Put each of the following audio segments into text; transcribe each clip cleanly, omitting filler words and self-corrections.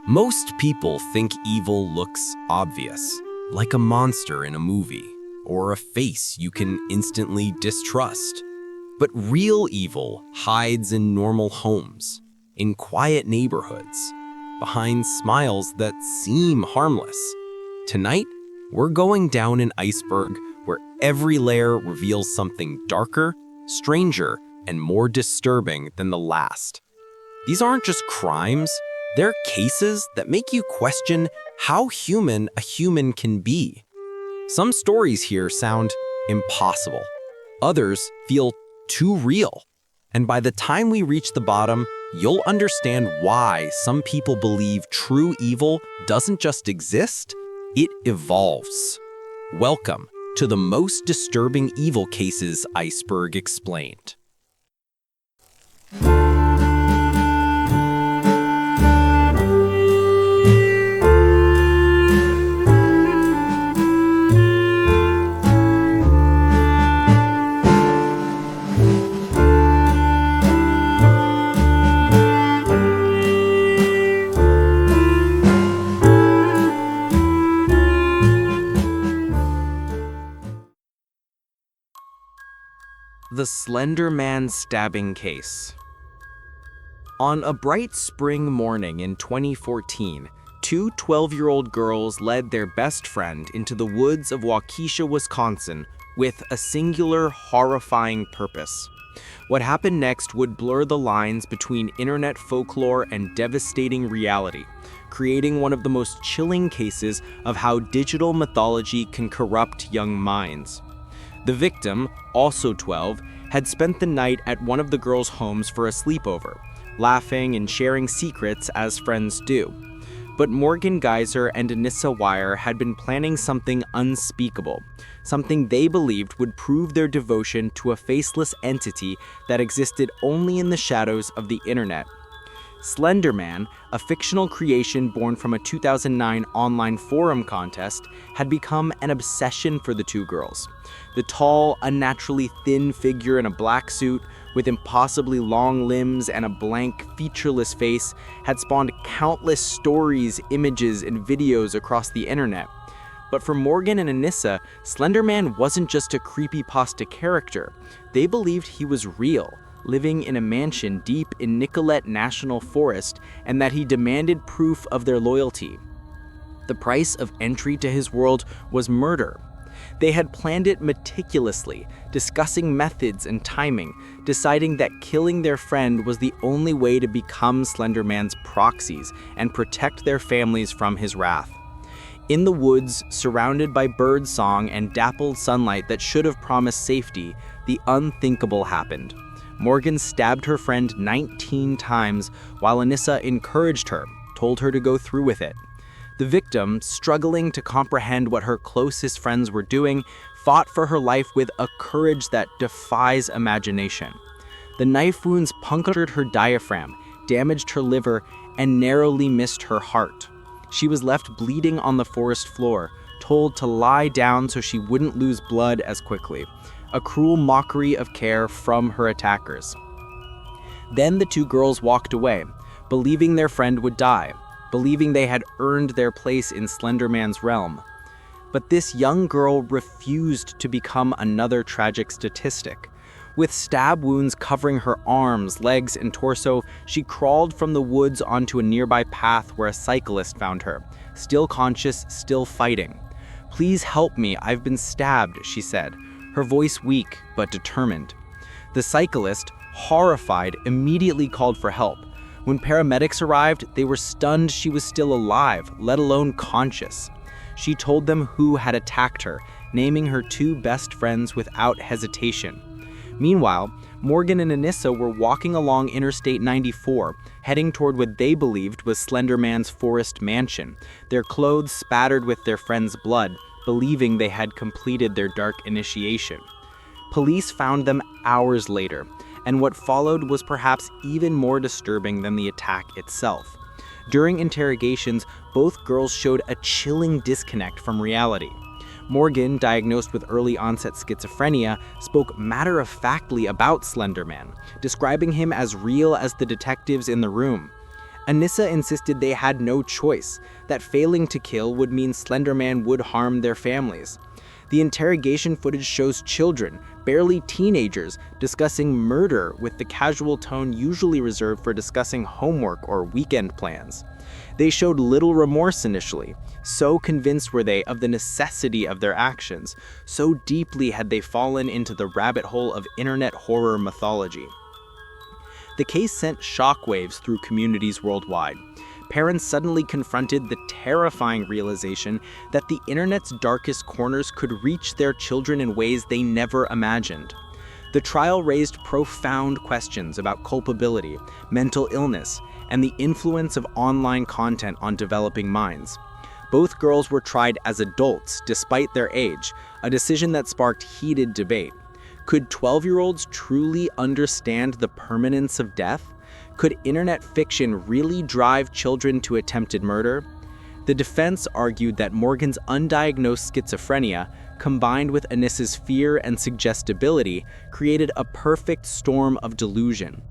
Most people think evil looks obvious, like a monster in a movie, or a face you can instantly distrust. But real evil hides in normal homes, in quiet neighborhoods, behind smiles that seem harmless. Tonight, we're going down an iceberg where every layer reveals something darker, stranger, and more disturbing than the last. These aren't just crimes, they're cases that make you question how human a human can be. Some stories here sound impossible. Others feel too real. And by the time we reach the bottom, you'll understand why some people believe true evil doesn't just exist, it evolves. Welcome to the most disturbing evil cases Iceberg explained. The Slender Man stabbing case. On a bright spring morning in 2014, two 12-year-old girls led their best friend into the woods of Waukesha, Wisconsin, with a singular, horrifying purpose. What happened next would blur the lines between internet folklore and devastating reality, creating one of the most chilling cases of how digital mythology can corrupt young minds. The victim, also 12, had spent the night at one of the girls' homes for a sleepover, laughing and sharing secrets as friends do. But Morgan Geyser and Anissa Weier had been planning something unspeakable, something they believed would prove their devotion to a faceless entity that existed only in the shadows of the internet. Slender Man, a fictional creation born from a 2009 online forum contest, had become an obsession for the two girls. The tall, unnaturally thin figure in a black suit, with impossibly long limbs and a blank, featureless face, had spawned countless stories, images, and videos across the internet. But for Morgan and Anissa, Slender Man wasn't just a creepypasta character. They believed he was real, living in a mansion deep in Nicollet National Forest, and that he demanded proof of their loyalty. The price of entry to his world was murder. They had planned it meticulously, discussing methods and timing, deciding that killing their friend was the only way to become Slender Man's proxies and protect their families from his wrath. In the woods, surrounded by bird song and dappled sunlight that should have promised safety, the unthinkable happened. Morgan stabbed her friend 19 times, while Anissa encouraged her, told her to go through with it. The victim, struggling to comprehend what her closest friends were doing, fought for her life with a courage that defies imagination. The knife wounds punctured her diaphragm, damaged her liver, and narrowly missed her heart. She was left bleeding on the forest floor, told to lie down so she wouldn't lose blood as quickly. A cruel mockery of care from her attackers. Then the two girls walked away, believing their friend would die, believing they had earned their place in Slender Man's realm. But this young girl refused to become another tragic statistic. With stab wounds covering her arms, legs, and torso, she crawled from the woods onto a nearby path where a cyclist found her, still conscious, still fighting. "Please help me, I've been stabbed," she said, her voice weak but determined. The cyclist, horrified, immediately called for help. When paramedics arrived, they were stunned she was still alive, let alone conscious. She told them who had attacked her, naming her two best friends without hesitation. Meanwhile, Morgan and Anissa were walking along Interstate 94, heading toward what they believed was Slender Man's forest mansion, their clothes spattered with their friend's blood, believing they had completed their dark initiation. Police found them hours later, and what followed was perhaps even more disturbing than the attack itself. During interrogations, both girls showed a chilling disconnect from reality. Morgan, diagnosed with early-onset schizophrenia, spoke matter-of-factly about Slender Man, describing him as real as the detectives in the room. Anissa insisted they had no choice, that failing to kill would mean Slender Man would harm their families. The interrogation footage shows children, barely teenagers, discussing murder with the casual tone usually reserved for discussing homework or weekend plans. They showed little remorse initially. So convinced were they of the necessity of their actions, so deeply had they fallen into the rabbit hole of internet horror mythology. The case sent shockwaves through communities worldwide. Parents suddenly confronted the terrifying realization that the internet's darkest corners could reach their children in ways they never imagined. The trial raised profound questions about culpability, mental illness, and the influence of online content on developing minds. Both girls were tried as adults despite their age, a decision that sparked heated debate. Could 12-year-olds truly understand the permanence of death? Could internet fiction really drive children to attempted murder? The defense argued that Morgan's undiagnosed schizophrenia, combined with Anissa's fear and suggestibility, created a perfect storm of delusion.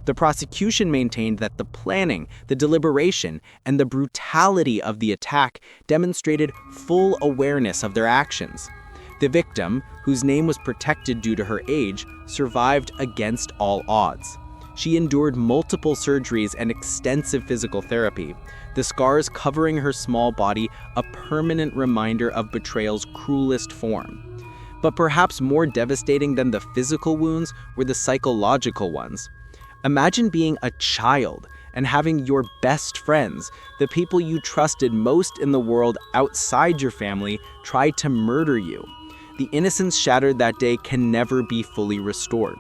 The prosecution maintained that the planning, the deliberation, and the brutality of the attack demonstrated full awareness of their actions. The victim, whose name was protected due to her age, survived against all odds. She endured multiple surgeries and extensive physical therapy, the scars covering her small body a permanent reminder of betrayal's cruelest form. But perhaps more devastating than the physical wounds were the psychological ones. Imagine being a child and having your best friends, the people you trusted most in the world outside your family, try to murder you. The innocence shattered that day can never be fully restored.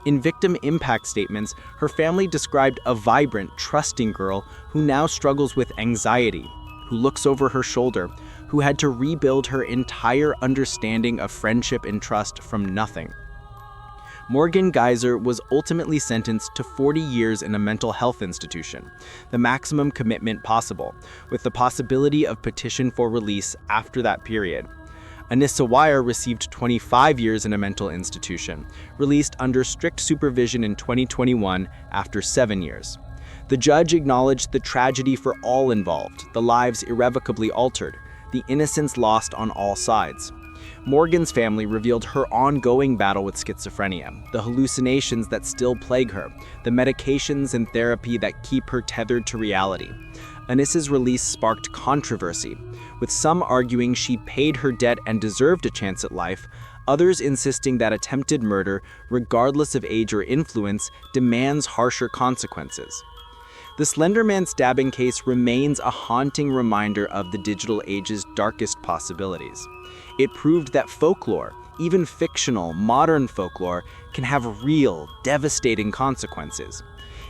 In victim impact statements, her family described a vibrant, trusting girl who now struggles with anxiety, who looks over her shoulder, who had to rebuild her entire understanding of friendship and trust from nothing. Morgan Geyser was ultimately sentenced to 40 years in a mental health institution, the maximum commitment possible, with the possibility of petition for release after that period. Anissa Weier received 25 years in a mental institution, released under strict supervision in 2021 after 7 years. The judge acknowledged the tragedy for all involved, the lives irrevocably altered, the innocence lost on all sides. Morgan's family revealed her ongoing battle with schizophrenia, the hallucinations that still plague her, the medications and therapy that keep her tethered to reality. Anissa's release sparked controversy, with some arguing she paid her debt and deserved a chance at life, others insisting that attempted murder, regardless of age or influence, demands harsher consequences. The Slender Man stabbing case remains a haunting reminder of the digital age's darkest possibilities. It proved that folklore, even fictional, modern folklore, can have real, devastating consequences.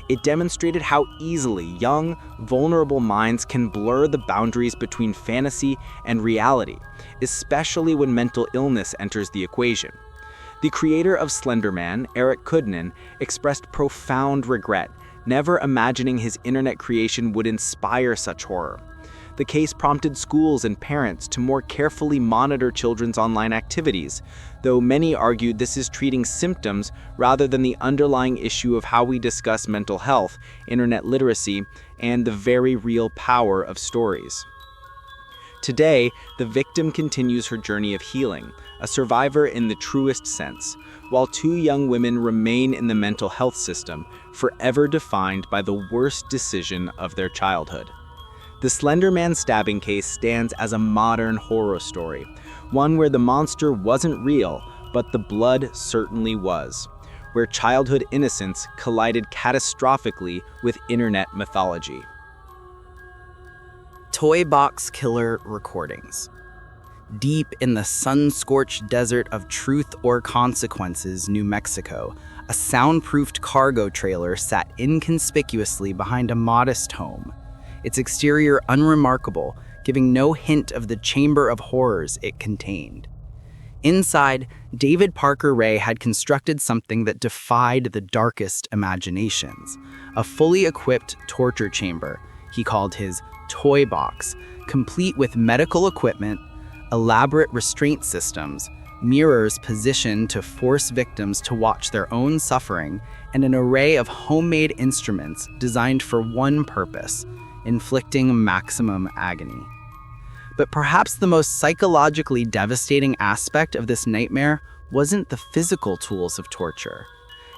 It demonstrated how easily young, vulnerable minds can blur the boundaries between fantasy and reality, especially when mental illness enters the equation. The creator of Slender Man, Eric Kudnin, expressed profound regret, never imagining his internet creation would inspire such horror. The case prompted schools and parents to more carefully monitor children's online activities, though many argued this is treating symptoms rather than the underlying issue of how we discuss mental health, internet literacy, and the very real power of stories. Today, the victim continues her journey of healing, a survivor in the truest sense, while two young women remain in the mental health system, forever defined by the worst decision of their childhood. The Slender Man stabbing case stands as a modern horror story, one where the monster wasn't real, but the blood certainly was, where childhood innocence collided catastrophically with internet mythology. Toy Box Killer Recordings. Deep in the sun-scorched desert of Truth or Consequences, New Mexico, a soundproofed cargo trailer sat inconspicuously behind a modest home, its exterior unremarkable, giving no hint of the chamber of horrors it contained. Inside, David Parker Ray had constructed something that defied the darkest imaginations, a fully equipped torture chamber he called his toy box, complete with medical equipment, elaborate restraint systems, mirrors positioned to force victims to watch their own suffering, and an array of homemade instruments designed for one purpose: inflicting maximum agony. But perhaps the most psychologically devastating aspect of this nightmare wasn't the physical tools of torture.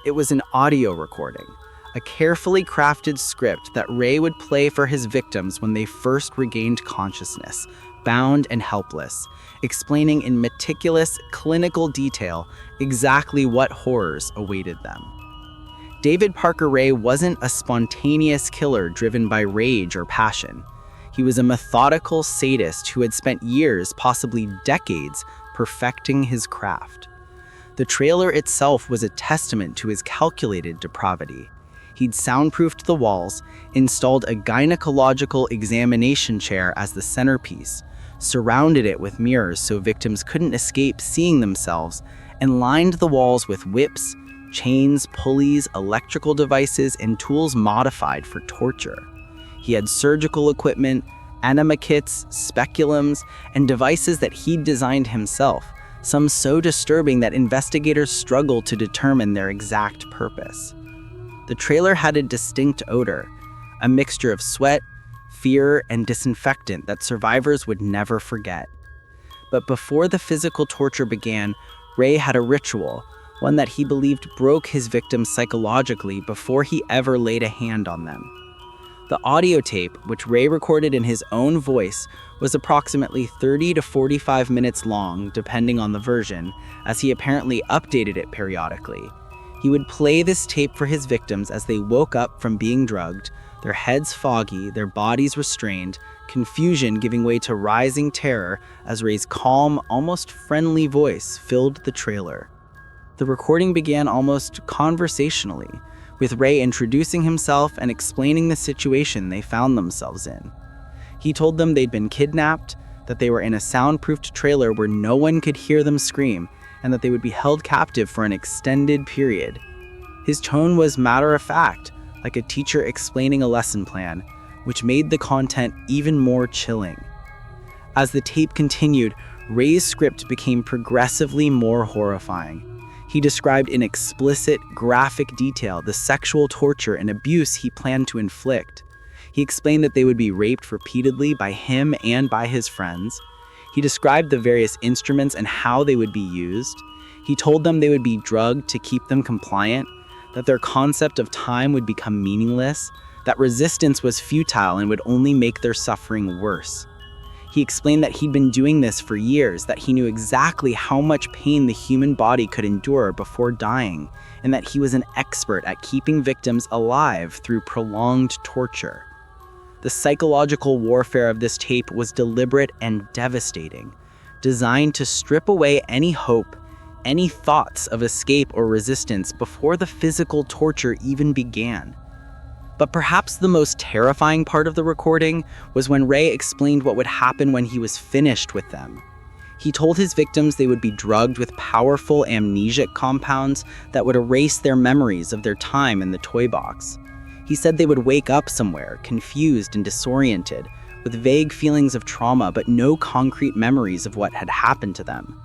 It was an audio recording, a carefully crafted script that Ray would play for his victims when they first regained consciousness, bound and helpless, explaining in meticulous, clinical detail exactly what horrors awaited them. David Parker Ray wasn't a spontaneous killer driven by rage or passion. He was a methodical sadist who had spent years, possibly decades, perfecting his craft. The trailer itself was a testament to his calculated depravity. He'd soundproofed the walls, installed a gynecological examination chair as the centerpiece, surrounded it with mirrors so victims couldn't escape seeing themselves, and lined the walls with whips, chains, pulleys, electrical devices, and tools modified for torture. He had surgical equipment, enema kits, speculums, and devices that he'd designed himself, some so disturbing that investigators struggled to determine their exact purpose. The trailer had a distinct odor, a mixture of sweat, fear, and disinfectant that survivors would never forget. But before the physical torture began, Ray had a ritual, one that he believed broke his victims psychologically before he ever laid a hand on them. The audio tape, which Ray recorded in his own voice, was approximately 30 to 45 minutes long, depending on the version, as he apparently updated it periodically. He would play this tape for his victims as they woke up from being drugged, their heads foggy, their bodies restrained, confusion giving way to rising terror as Ray's calm, almost friendly voice filled the trailer. The recording began almost conversationally, with Ray introducing himself and explaining the situation they found themselves in. He told them they'd been kidnapped, that they were in a soundproofed trailer where no one could hear them scream, and that they would be held captive for an extended period. His tone was matter-of-fact, like a teacher explaining a lesson plan, which made the content even more chilling. As the tape continued, Ray's script became progressively more horrifying. He described in explicit, graphic detail the sexual torture and abuse he planned to inflict. He explained that they would be raped repeatedly by him and by his friends. He described the various instruments and how they would be used. He told them they would be drugged to keep them compliant, that their concept of time would become meaningless, that resistance was futile and would only make their suffering worse. He explained that he'd been doing this for years, that he knew exactly how much pain the human body could endure before dying, and that he was an expert at keeping victims alive through prolonged torture. The psychological warfare of this tape was deliberate and devastating, designed to strip away any hope, any thoughts of escape or resistance before the physical torture even began. But perhaps the most terrifying part of the recording was when Ray explained what would happen when he was finished with them. He told his victims they would be drugged with powerful amnesic compounds that would erase their memories of their time in the toy box. He said they would wake up somewhere, confused and disoriented, with vague feelings of trauma but no concrete memories of what had happened to them.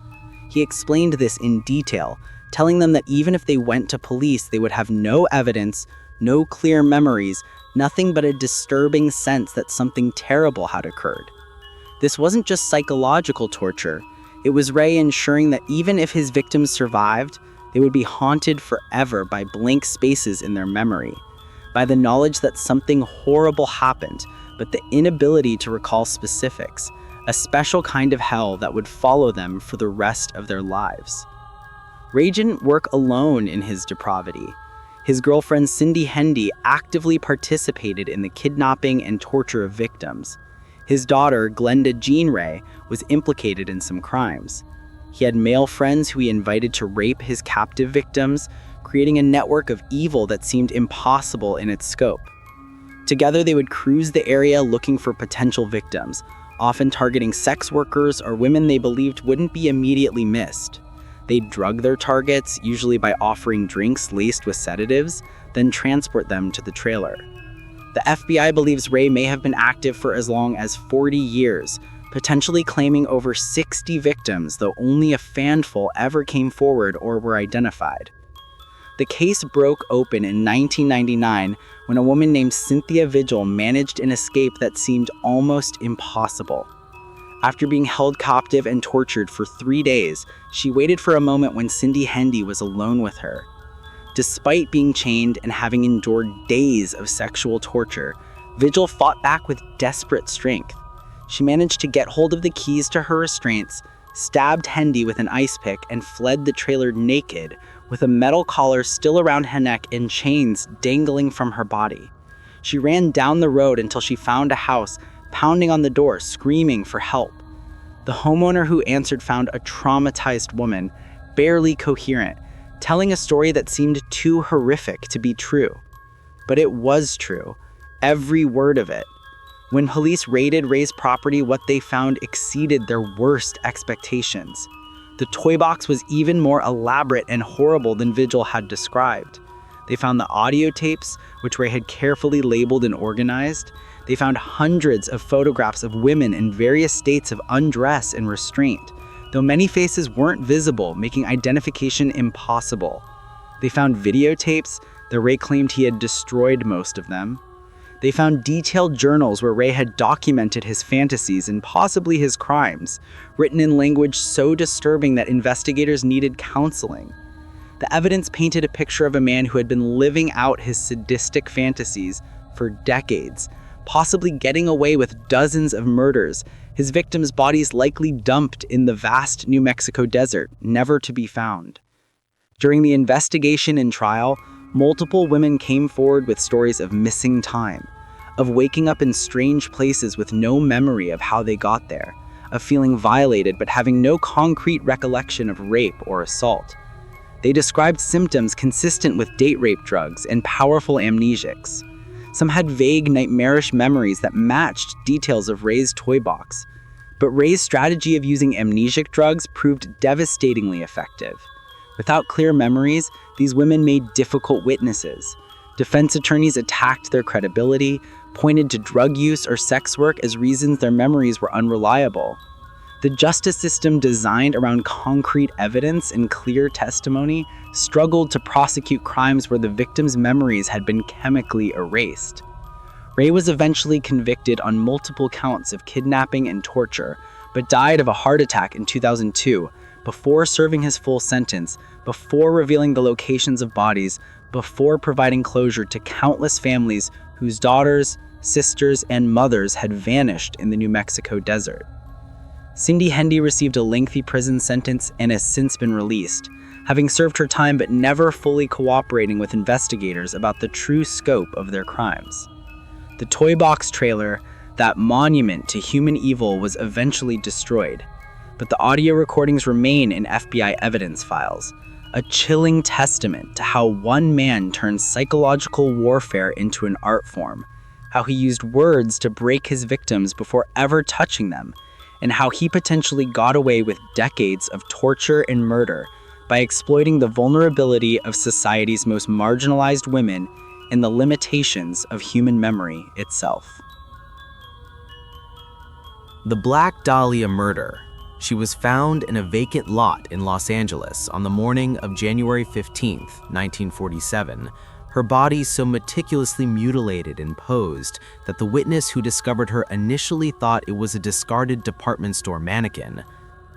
He explained this in detail, telling them that even if they went to police, they would have no evidence, no clear memories, nothing but a disturbing sense that something terrible had occurred. This wasn't just psychological torture. It was Ray ensuring that even if his victims survived, they would be haunted forever by blank spaces in their memory, by the knowledge that something horrible happened, but the inability to recall specifics, a special kind of hell that would follow them for the rest of their lives. Ray didn't work alone in his depravity. His girlfriend Cindy Hendy actively participated in the kidnapping and torture of victims. His daughter, Glenda Jean Ray, was implicated in some crimes. He had male friends who he invited to rape his captive victims, creating a network of evil that seemed impossible in its scope. Together, they would cruise the area looking for potential victims, often targeting sex workers or women they believed wouldn't be immediately missed. They'd drug their targets, usually by offering drinks laced with sedatives, then transport them to the trailer. The FBI believes Ray may have been active for as long as 40 years, potentially claiming over 60 victims, though only a handful ever came forward or were identified. The case broke open in 1999 when a woman named Cynthia Vigil managed an escape that seemed almost impossible. After being held captive and tortured for 3 days, she waited for a moment when Cindy Hendy was alone with her. Despite being chained and having endured days of sexual torture, Vigil fought back with desperate strength. She managed to get hold of the keys to her restraints, stabbed Hendy with an ice pick, and fled the trailer naked, with a metal collar still around her neck and chains dangling from her body. She ran down the road until she found a house, pounding on the door, screaming for help. The homeowner who answered found a traumatized woman, barely coherent, telling a story that seemed too horrific to be true. But it was true, every word of it. When police raided Ray's property, what they found exceeded their worst expectations. The toy box was even more elaborate and horrible than Vigil had described. They found the audio tapes, which Ray had carefully labeled and organized. They found hundreds of photographs of women in various states of undress and restraint, though many faces weren't visible, making identification impossible. They found videotapes, though Ray claimed he had destroyed most of them. They found detailed journals where Ray had documented his fantasies and possibly his crimes, written in language so disturbing that investigators needed counseling. The evidence painted a picture of a man who had been living out his sadistic fantasies for decades, possibly getting away with dozens of murders, his victims' bodies likely dumped in the vast New Mexico desert, never to be found. During the investigation and trial, multiple women came forward with stories of missing time, of waking up in strange places with no memory of how they got there, of feeling violated but having no concrete recollection of rape or assault. They described symptoms consistent with date rape drugs and powerful amnesics. Some had vague, nightmarish memories that matched details of Ray's toy box. But Ray's strategy of using amnesic drugs proved devastatingly effective. Without clear memories, these women made difficult witnesses. Defense attorneys attacked their credibility, pointed to drug use or sex work as reasons their memories were unreliable. The justice system designed around concrete evidence and clear testimony struggled to prosecute crimes where the victim's memories had been chemically erased. Ray was eventually convicted on multiple counts of kidnapping and torture, but died of a heart attack in 2002, before serving his full sentence, before revealing the locations of bodies, before providing closure to countless families whose daughters, sisters, and mothers had vanished in the New Mexico desert. Cindy Hendy received a lengthy prison sentence and has since been released, having served her time but never fully cooperating with investigators about the true scope of their crimes. The toy box trailer, that monument to human evil, was eventually destroyed, but the audio recordings remain in FBI evidence files, a chilling testament to how one man turned psychological warfare into an art form, how he used words to break his victims before ever touching them, and how he potentially got away with decades of torture and murder by exploiting the vulnerability of society's most marginalized women and the limitations of human memory itself. The Black Dahlia murder. She was found in a vacant lot in Los Angeles on the morning of January 15, 1947, her body so meticulously mutilated and posed that the witness who discovered her initially thought it was a discarded department store mannequin.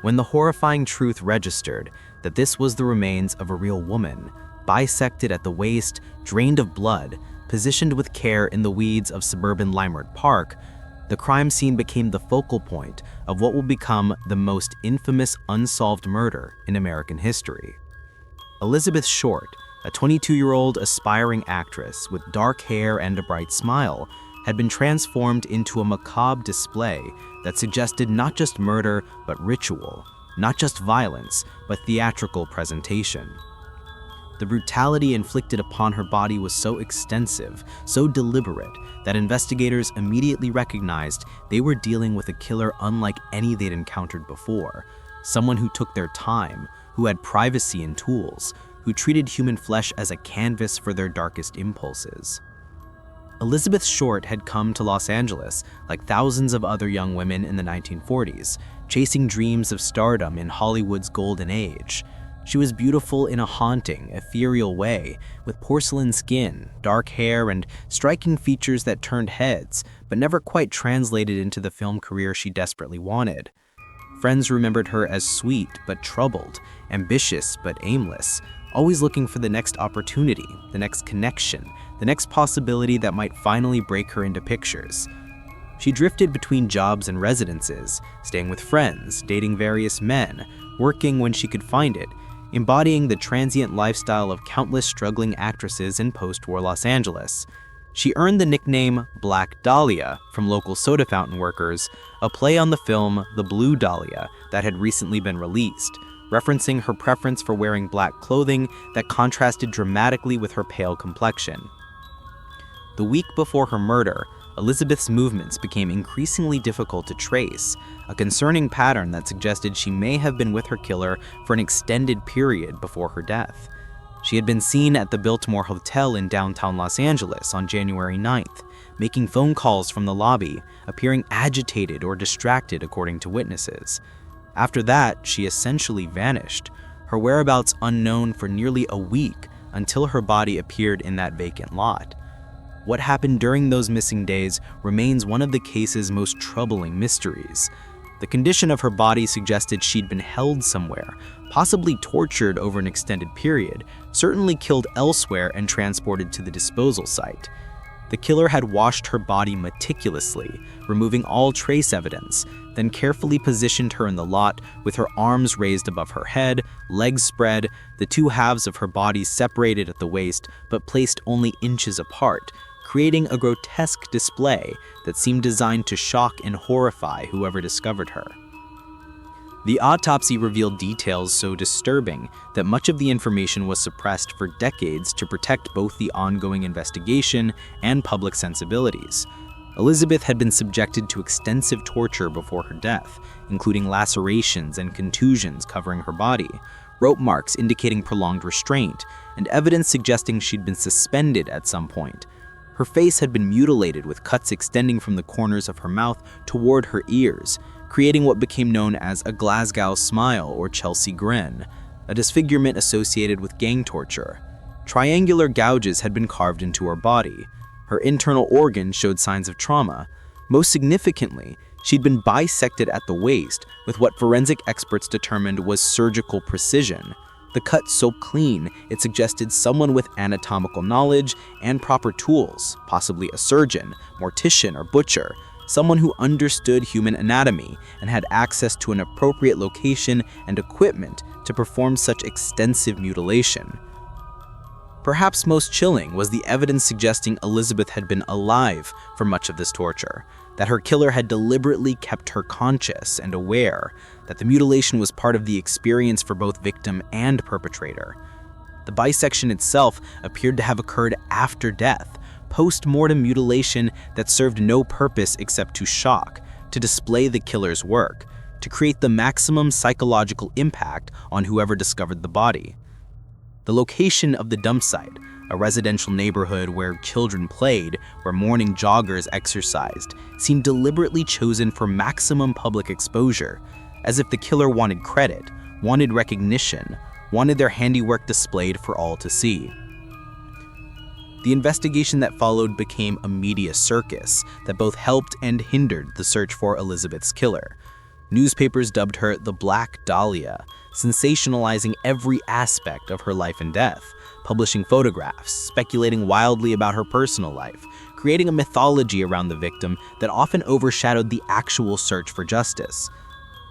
When the horrifying truth registered that this was the remains of a real woman, bisected at the waist, drained of blood, positioned with care in the weeds of suburban Limerick Park, the crime scene became the focal point of what will become the most infamous unsolved murder in American history. Elizabeth Short, a 22-year-old aspiring actress with dark hair and a bright smile, had been transformed into a macabre display that suggested not just murder but ritual, not just violence but theatrical presentation. The brutality inflicted upon her body was so extensive, so deliberate, that investigators immediately recognized they were dealing with a killer unlike any they'd encountered before, someone who took their time, who had privacy and tools, who treated human flesh as a canvas for their darkest impulses. Elizabeth Short had come to Los Angeles like thousands of other young women in the 1940s, chasing dreams of stardom in Hollywood's golden age. She was beautiful in a haunting, ethereal way, with porcelain skin, dark hair, and striking features that turned heads, but never quite translated into the film career she desperately wanted. Friends remembered her as sweet but troubled, ambitious but aimless, always looking for the next opportunity, the next connection, the next possibility that might finally break her into pictures. She drifted between jobs and residences, staying with friends, dating various men, working when she could find it, embodying the transient lifestyle of countless struggling actresses in post-war Los Angeles. She earned the nickname Black Dahlia from local soda fountain workers, a play on the film The Blue Dahlia that had recently been released, referencing her preference for wearing black clothing that contrasted dramatically with her pale complexion. The week before her murder, Elizabeth's movements became increasingly difficult to trace, a concerning pattern that suggested she may have been with her killer for an extended period before her death. She had been seen at the Biltmore Hotel in downtown Los Angeles on January 9th, making phone calls from the lobby, appearing agitated or distracted according to witnesses. After that, she essentially vanished, her whereabouts unknown for nearly a week until her body appeared in that vacant lot. What happened during those missing days remains one of the case's most troubling mysteries. The condition of her body suggested she'd been held somewhere, possibly tortured over an extended period, certainly killed elsewhere and transported to the disposal site. The killer had washed her body meticulously, removing all trace evidence, then carefully positioned her in the lot with her arms raised above her head, legs spread, the two halves of her body separated at the waist but placed only inches apart, creating a grotesque display that seemed designed to shock and horrify whoever discovered her. The autopsy revealed details so disturbing that much of the information was suppressed for decades to protect both the ongoing investigation and public sensibilities. Elizabeth had been subjected to extensive torture before her death, including lacerations and contusions covering her body, rope marks indicating prolonged restraint, and evidence suggesting she'd been suspended at some point. Her face had been mutilated with cuts extending from the corners of her mouth toward her ears, creating what became known as a Glasgow smile or Chelsea grin, a disfigurement associated with gang torture. Triangular gouges had been carved into her body. Her internal organs showed signs of trauma. Most significantly, she'd been bisected at the waist with what forensic experts determined was surgical precision. The cut so clean, it suggested someone with anatomical knowledge and proper tools, possibly a surgeon, mortician, or butcher, someone who understood human anatomy and had access to an appropriate location and equipment to perform such extensive mutilation. Perhaps most chilling was the evidence suggesting Elizabeth had been alive for much of this torture, that her killer had deliberately kept her conscious and aware, that the mutilation was part of the experience for both victim and perpetrator. The bisection itself appeared to have occurred after death, post-mortem mutilation that served no purpose except to shock, to display the killer's work, to create the maximum psychological impact on whoever discovered the body. The location of the dump site, a residential neighborhood where children played, where morning joggers exercised, seemed deliberately chosen for maximum public exposure, as if the killer wanted credit, wanted recognition, wanted their handiwork displayed for all to see. The investigation that followed became a media circus that both helped and hindered the search for Elizabeth's killer. Newspapers dubbed her the Black Dahlia, sensationalizing every aspect of her life and death, publishing photographs, speculating wildly about her personal life, creating a mythology around the victim that often overshadowed the actual search for justice.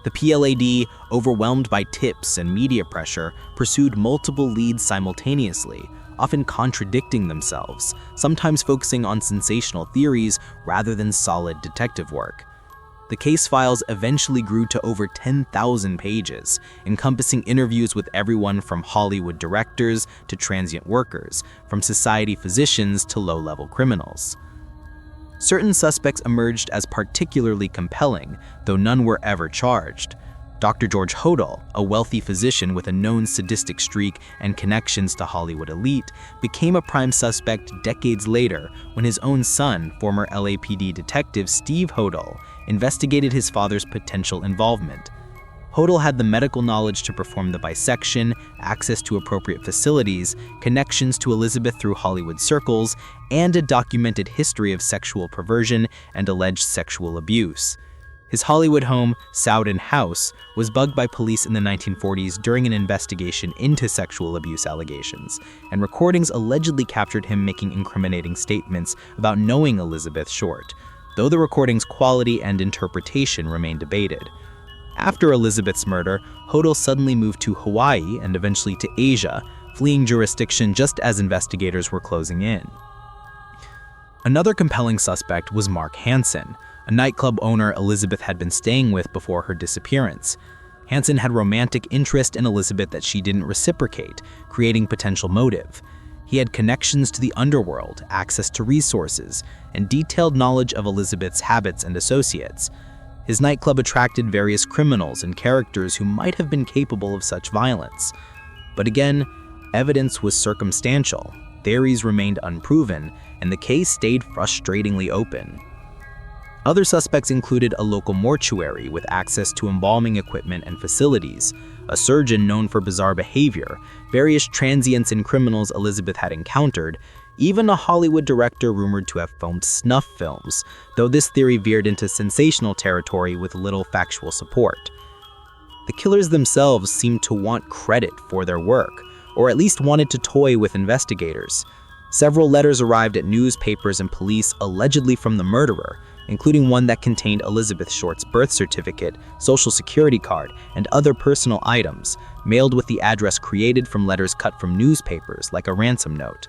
The PLAD, overwhelmed by tips and media pressure, pursued multiple leads simultaneously, often contradicting themselves, sometimes focusing on sensational theories rather than solid detective work. The case files eventually grew to over 10,000 pages, encompassing interviews with everyone from Hollywood directors to transient workers, from society physicians to low-level criminals. Certain suspects emerged as particularly compelling, though none were ever charged. Dr. George Hodel, a wealthy physician with a known sadistic streak and connections to Hollywood elite, became a prime suspect decades later when his own son, former LAPD detective Steve Hodel, investigated his father's potential involvement. Hodel had the medical knowledge to perform the bisection, access to appropriate facilities, connections to Elizabeth through Hollywood circles, and a documented history of sexual perversion and alleged sexual abuse. His Hollywood home, Sowden House, was bugged by police in the 1940s during an investigation into sexual abuse allegations, and recordings allegedly captured him making incriminating statements about knowing Elizabeth Short, though the recording's quality and interpretation remain debated. After Elizabeth's murder, Hodel suddenly moved to Hawaii and eventually to Asia, fleeing jurisdiction just as investigators were closing in. Another compelling suspect was Mark Hansen, a nightclub owner Elizabeth had been staying with before her disappearance. Hansen had romantic interest in Elizabeth that she didn't reciprocate, creating potential motive. He had connections to the underworld, access to resources, and detailed knowledge of Elizabeth's habits and associates. His nightclub attracted various criminals and characters who might have been capable of such violence. But again, evidence was circumstantial, theories remained unproven, and the case stayed frustratingly open. Other suspects included a local mortuary with access to embalming equipment and facilities, a surgeon known for bizarre behavior, various transients and criminals Elizabeth had encountered, even a Hollywood director rumored to have filmed snuff films, though this theory veered into sensational territory with little factual support. The killers themselves seemed to want credit for their work, or at least wanted to toy with investigators. Several letters arrived at newspapers and police allegedly from the murderer, including one that contained Elizabeth Short's birth certificate, social security card, and other personal items, mailed with the address created from letters cut from newspapers, like a ransom note.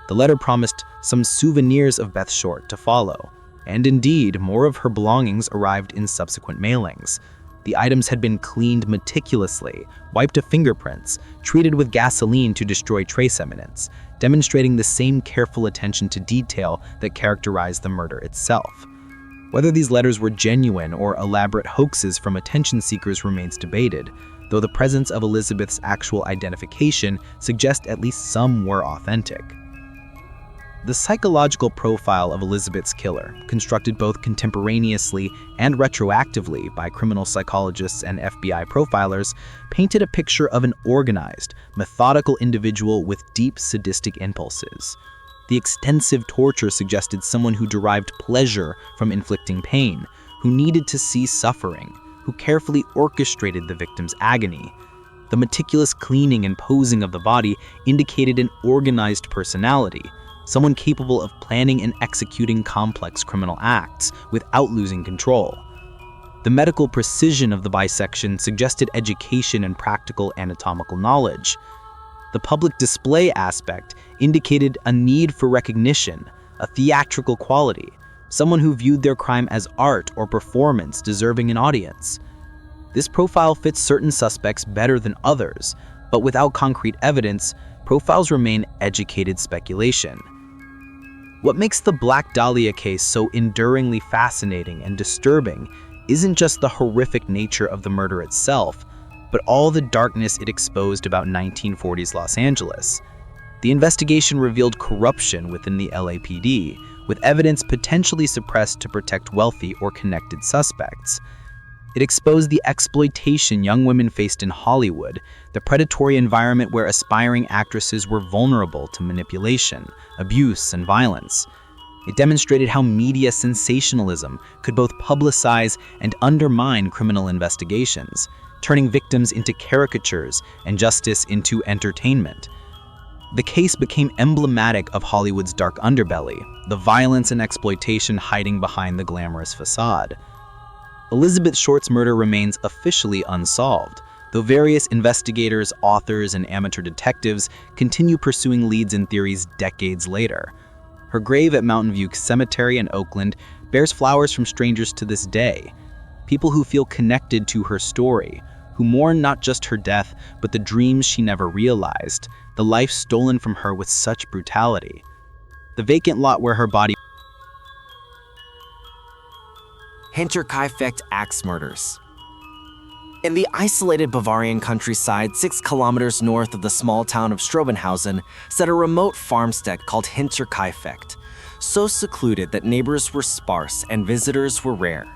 The letter promised some souvenirs of Beth Short to follow, and indeed, more of her belongings arrived in subsequent mailings. The items had been cleaned meticulously, wiped of fingerprints, treated with gasoline to destroy trace evidence, demonstrating the same careful attention to detail that characterized the murder itself. Whether these letters were genuine or elaborate hoaxes from attention seekers remains debated, though the presence of Elizabeth's actual identification suggests at least some were authentic. The psychological profile of Elizabeth's killer, constructed both contemporaneously and retroactively by criminal psychologists and FBI profilers, painted a picture of an organized, methodical individual with deep sadistic impulses. The extensive torture suggested someone who derived pleasure from inflicting pain, who needed to see suffering, who carefully orchestrated the victim's agony. The meticulous cleaning and posing of the body indicated an organized personality, someone capable of planning and executing complex criminal acts without losing control. The medical precision of the bisection suggested education and practical anatomical knowledge. The public display aspect indicated a need for recognition, a theatrical quality, someone who viewed their crime as art or performance deserving an audience. This profile fits certain suspects better than others, but without concrete evidence, profiles remain educated speculation. What makes the Black Dahlia case so enduringly fascinating and disturbing isn't just the horrific nature of the murder itself, but all the darkness it exposed about 1940s Los Angeles. The investigation revealed corruption within the LAPD, with evidence potentially suppressed to protect wealthy or connected suspects. It exposed the exploitation young women faced in Hollywood, the predatory environment where aspiring actresses were vulnerable to manipulation, abuse, and violence. It demonstrated how media sensationalism could both publicize and undermine criminal investigations, turning victims into caricatures and justice into entertainment. The case became emblematic of Hollywood's dark underbelly, the violence and exploitation hiding behind the glamorous facade. Elizabeth Short's murder remains officially unsolved, though various investigators, authors, and amateur detectives continue pursuing leads and theories decades later. Her grave at Mountain View Cemetery in Oakland bears flowers from strangers to this day, people who feel connected to her story, who mourn not just her death, but the dreams she never realized, the life stolen from her with such brutality. The vacant lot where her body Hinterkaifeck axe murders. In the isolated Bavarian countryside 6 kilometers north of the small town of Strobenhausen sat a remote farmstead called Hinterkaifecht, so secluded that neighbors were sparse and visitors were rare.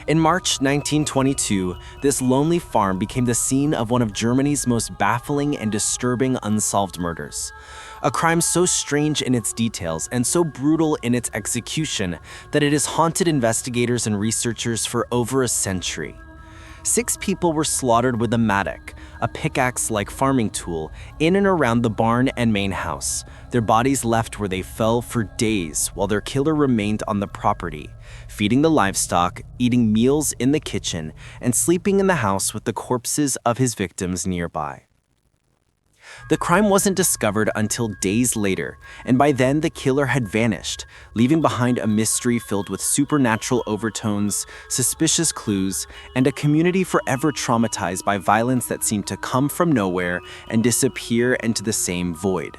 In March 1922, this lonely farm became the scene of one of Germany's most baffling and disturbing unsolved murders. A crime so strange in its details and so brutal in its execution that it has haunted investigators and researchers for over a century. 6 people were slaughtered with a mattock, a pickaxe-like farming tool, in and around the barn and main house. Their bodies left where they fell for days while their killer remained on the property, feeding the livestock, eating meals in the kitchen, and sleeping in the house with the corpses of his victims nearby. The crime wasn't discovered until days later, and by then the killer had vanished, leaving behind a mystery filled with supernatural overtones, suspicious clues, and a community forever traumatized by violence that seemed to come from nowhere and disappear into the same void.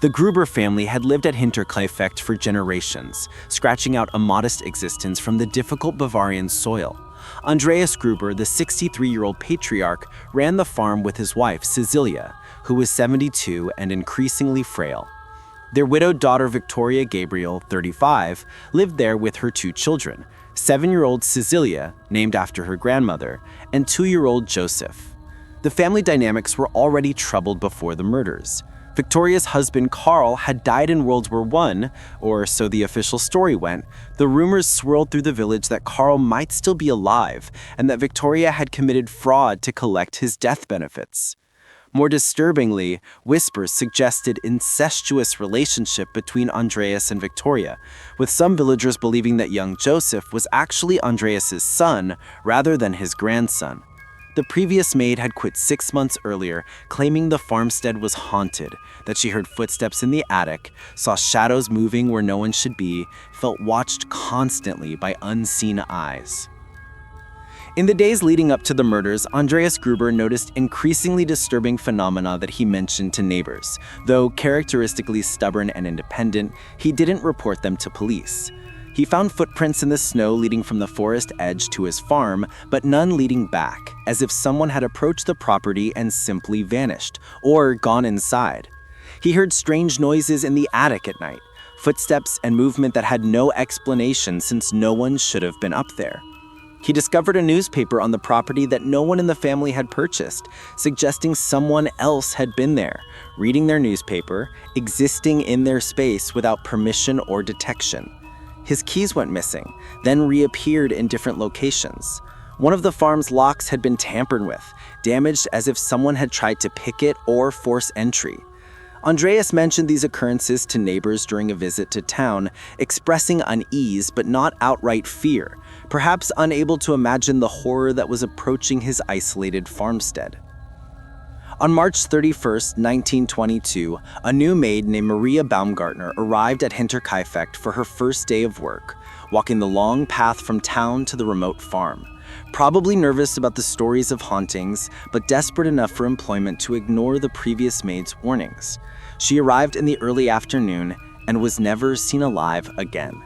The Gruber family had lived at Hinterkaifecht for generations, scratching out a modest existence from the difficult Bavarian soil. Andreas Gruber, the 63-year-old patriarch, ran the farm with his wife, Cecilia, who was 72 and increasingly frail. Their widowed daughter, Victoria Gabriel, 35, lived there with her 2 children, 7-year-old Cecilia, named after her grandmother, and 2-year-old Joseph. The family dynamics were already troubled before the murders. Victoria's husband, Karl, had died in World War I, or so the official story went. The rumors swirled through the village that Karl might still be alive and that Victoria had committed fraud to collect his death benefits. More disturbingly, whispers suggested incestuous relationship between Andreas and Victoria, with some villagers believing that young Joseph was actually Andreas's son rather than his grandson. The previous maid had quit 6 months earlier, claiming the farmstead was haunted, that she heard footsteps in the attic, saw shadows moving where no one should be, felt watched constantly by unseen eyes. In the days leading up to the murders, Andreas Gruber noticed increasingly disturbing phenomena that he mentioned to neighbors. Though characteristically stubborn and independent, he didn't report them to police. He found footprints in the snow leading from the forest edge to his farm, but none leading back, as if someone had approached the property and simply vanished, or gone inside. He heard strange noises in the attic at night, footsteps and movement that had no explanation since no one should have been up there. He discovered a newspaper on the property that no one in the family had purchased, suggesting someone else had been there, reading their newspaper, existing in their space without permission or detection. His keys went missing, then reappeared in different locations. One of the farm's locks had been tampered with, damaged as if someone had tried to pick it or force entry. Andreas mentioned these occurrences to neighbors during a visit to town, expressing unease but not outright fear, perhaps unable to imagine the horror that was approaching his isolated farmstead. On March 31, 1922, a new maid named Maria Baumgartner arrived at Hinterkaifecht for her first day of work, walking the long path from town to the remote farm. Probably nervous about the stories of hauntings, but desperate enough for employment to ignore the previous maid's warnings. She arrived in the early afternoon and was never seen alive again.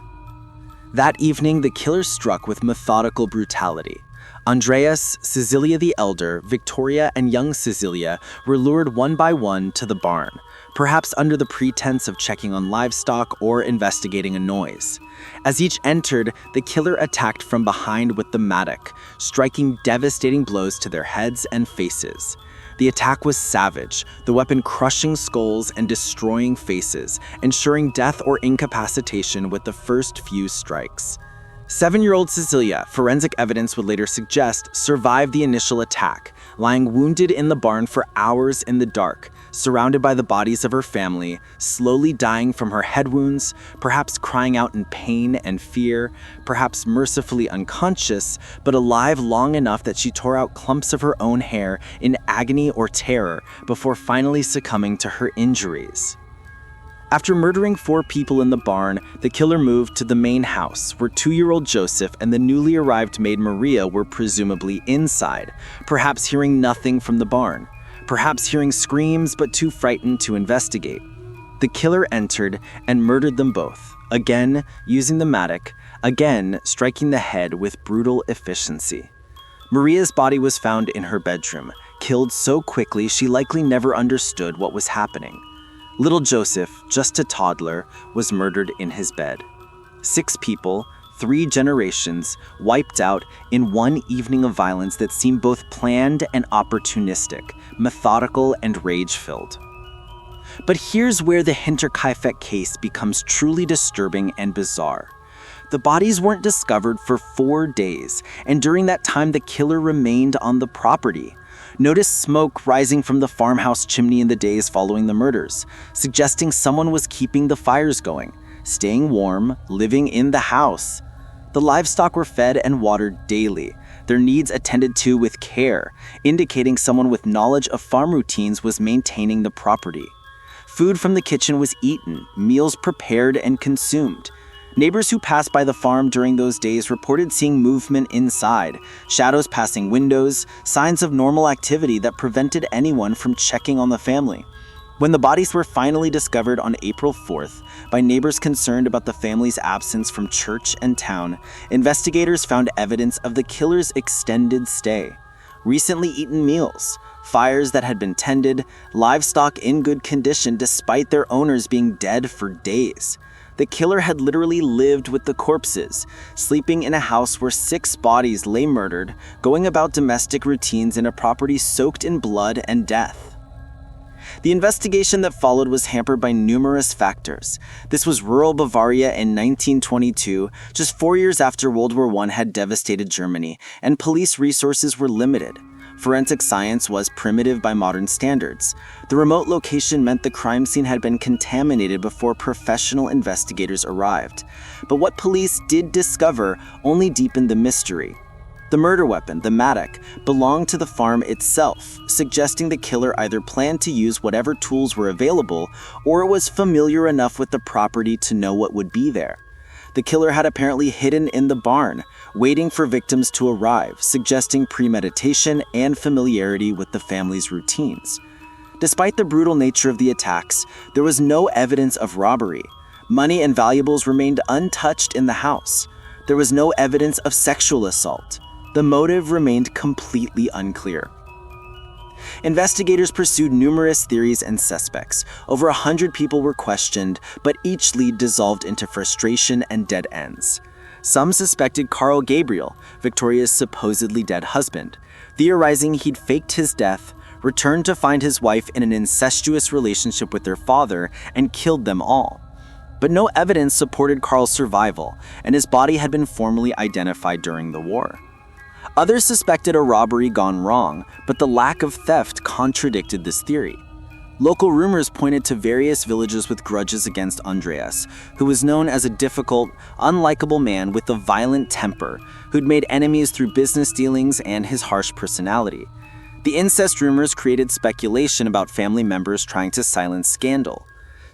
That evening, the killer struck with methodical brutality. Andreas, Cecilia the elder, Victoria, and young Cecilia were lured one by one to the barn, perhaps under the pretense of checking on livestock or investigating a noise. As each entered, the killer attacked from behind with the mattock, striking devastating blows to their heads and faces. The attack was savage, the weapon crushing skulls and destroying faces, ensuring death or incapacitation with the first few strikes. 7-year-old Cecilia, forensic evidence would later suggest, survived the initial attack, lying wounded in the barn for hours in the dark, surrounded by the bodies of her family, slowly dying from her head wounds, perhaps crying out in pain and fear, perhaps mercifully unconscious, but alive long enough that she tore out clumps of her own hair in agony or terror before finally succumbing to her injuries. After murdering 4 people in the barn, the killer moved to the main house, where 2-year-old Joseph and the newly arrived maid Maria were presumably inside, perhaps hearing nothing from the barn, perhaps hearing screams but too frightened to investigate. The killer entered and murdered them both, again using the mattock, again striking the head with brutal efficiency. Maria's body was found in her bedroom, killed so quickly she likely never understood what was happening. Little Joseph, just a toddler, was murdered in his bed. 6 people, 3 generations, wiped out in one evening of violence that seemed both planned and opportunistic, methodical and rage-filled. But here's where the Hinterkaifeck case becomes truly disturbing and bizarre. The bodies weren't discovered for 4 days, and during that time the killer remained on the property. Notice smoke rising from the farmhouse chimney in the days following the murders, suggesting someone was keeping the fires going, staying warm, living in the house. The livestock were fed and watered daily, their needs attended to with care, indicating someone with knowledge of farm routines was maintaining the property. Food from the kitchen was eaten, meals prepared and consumed. Neighbors who passed by the farm during those days reported seeing movement inside, shadows passing windows, signs of normal activity that prevented anyone from checking on the family. When the bodies were finally discovered on April 4th by neighbors concerned about the family's absence from church and town, investigators found evidence of the killer's extended stay. Recently eaten meals, fires that had been tended, livestock in good condition despite their owners being dead for days. The killer had literally lived with the corpses, sleeping in a house where 6 bodies lay murdered, going about domestic routines in a property soaked in blood and death. The investigation that followed was hampered by numerous factors. This was rural Bavaria in 1922, just 4 years after World War I had devastated Germany, and police resources were limited. Forensic science was primitive by modern standards. The remote location meant the crime scene had been contaminated before professional investigators arrived. But what police did discover only deepened the mystery. The murder weapon, the mattock, belonged to the farm itself, suggesting the killer either planned to use whatever tools were available or was familiar enough with the property to know what would be there. The killer had apparently hidden in the barn, waiting for victims to arrive, suggesting premeditation and familiarity with the family's routines. Despite the brutal nature of the attacks, there was no evidence of robbery. Money and valuables remained untouched in the house. There was no evidence of sexual assault. The motive remained completely unclear. Investigators pursued numerous theories and suspects. Over 100 people were questioned, but each lead dissolved into frustration and dead ends. Some suspected Carl Gabriel, Victoria's supposedly dead husband, theorizing he'd faked his death, returned to find his wife in an incestuous relationship with their father, and killed them all. But no evidence supported Carl's survival, and his body had been formally identified during the war. Others suspected a robbery gone wrong, but the lack of theft contradicted this theory. Local rumors pointed to various villages with grudges against Andreas, who was known as a difficult, unlikable man with a violent temper who'd made enemies through business dealings and his harsh personality. The incest rumors created speculation about family members trying to silence scandal.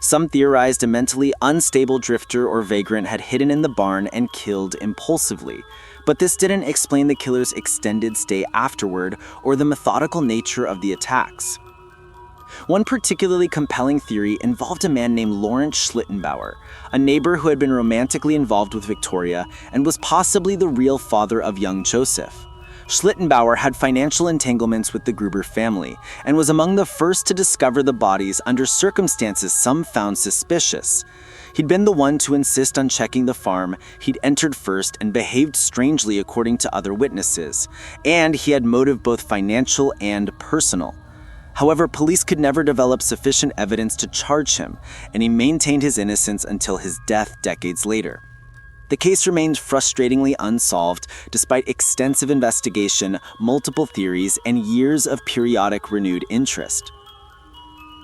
Some theorized a mentally unstable drifter or vagrant had hidden in the barn and killed impulsively, but this didn't explain the killer's extended stay afterward or the methodical nature of the attacks. One particularly compelling theory involved a man named Lawrence Schlittenbauer, a neighbor who had been romantically involved with Victoria and was possibly the real father of young Joseph. Schlittenbauer had financial entanglements with the Gruber family and was among the first to discover the bodies under circumstances some found suspicious. He'd been the one to insist on checking the farm, he'd entered first and behaved strangely according to other witnesses, and he had motive both financial and personal. However, police could never develop sufficient evidence to charge him, and he maintained his innocence until his death decades later. The case remained frustratingly unsolved despite extensive investigation, multiple theories, and years of periodic renewed interest.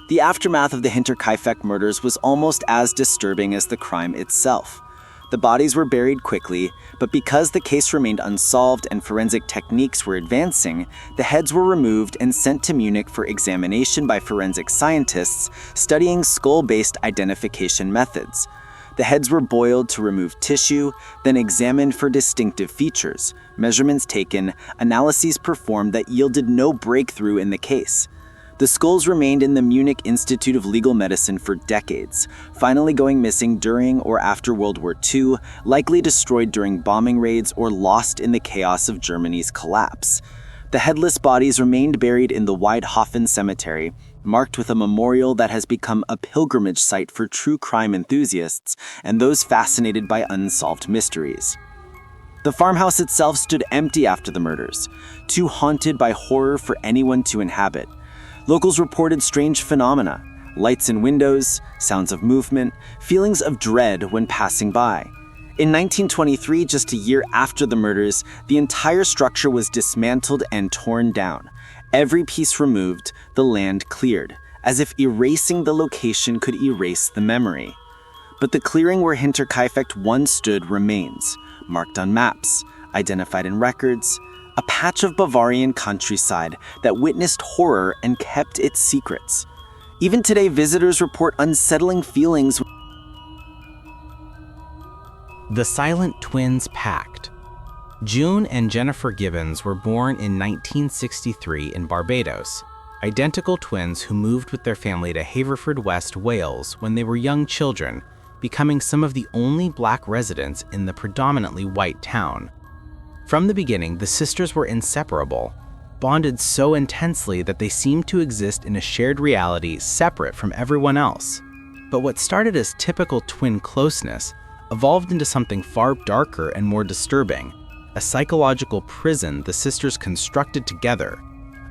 The aftermath of the Hinterkaifeck murders was almost as disturbing as the crime itself. The bodies were buried quickly, but because the case remained unsolved and forensic techniques were advancing, the heads were removed and sent to Munich for examination by forensic scientists studying skull-based identification methods. The heads were boiled to remove tissue, then examined for distinctive features, measurements taken, analyses performed that yielded no breakthrough in the case. The skulls remained in the Munich Institute of Legal Medicine for decades, finally going missing during or after World War II, likely destroyed during bombing raids or lost in the chaos of Germany's collapse. The headless bodies remained buried in the Weidhofen Cemetery, marked with a memorial that has become a pilgrimage site for true crime enthusiasts and those fascinated by unsolved mysteries. The farmhouse itself stood empty after the murders, too haunted by horror for anyone to inhabit. Locals reported strange phenomena, lights in windows, sounds of movement, feelings of dread when passing by. In 1923, just a year after the murders, the entire structure was dismantled and torn down. Every piece removed, the land cleared, as if erasing the location could erase the memory. But the clearing where Hinterkaifeck once stood remains, marked on maps, identified in records, a patch of Bavarian countryside that witnessed horror and kept its secrets. Even today, visitors report unsettling feelings. The Silent Twins Pact. June and Jennifer Gibbons were born in 1963 in Barbados, identical twins who moved with their family to Haverfordwest, Wales when they were young children, becoming some of the only Black residents in the predominantly white town. From the beginning, the sisters were inseparable, bonded so intensely that they seemed to exist in a shared reality separate from everyone else. But what started as typical twin closeness evolved into something far darker and more disturbing, a psychological prison the sisters constructed together,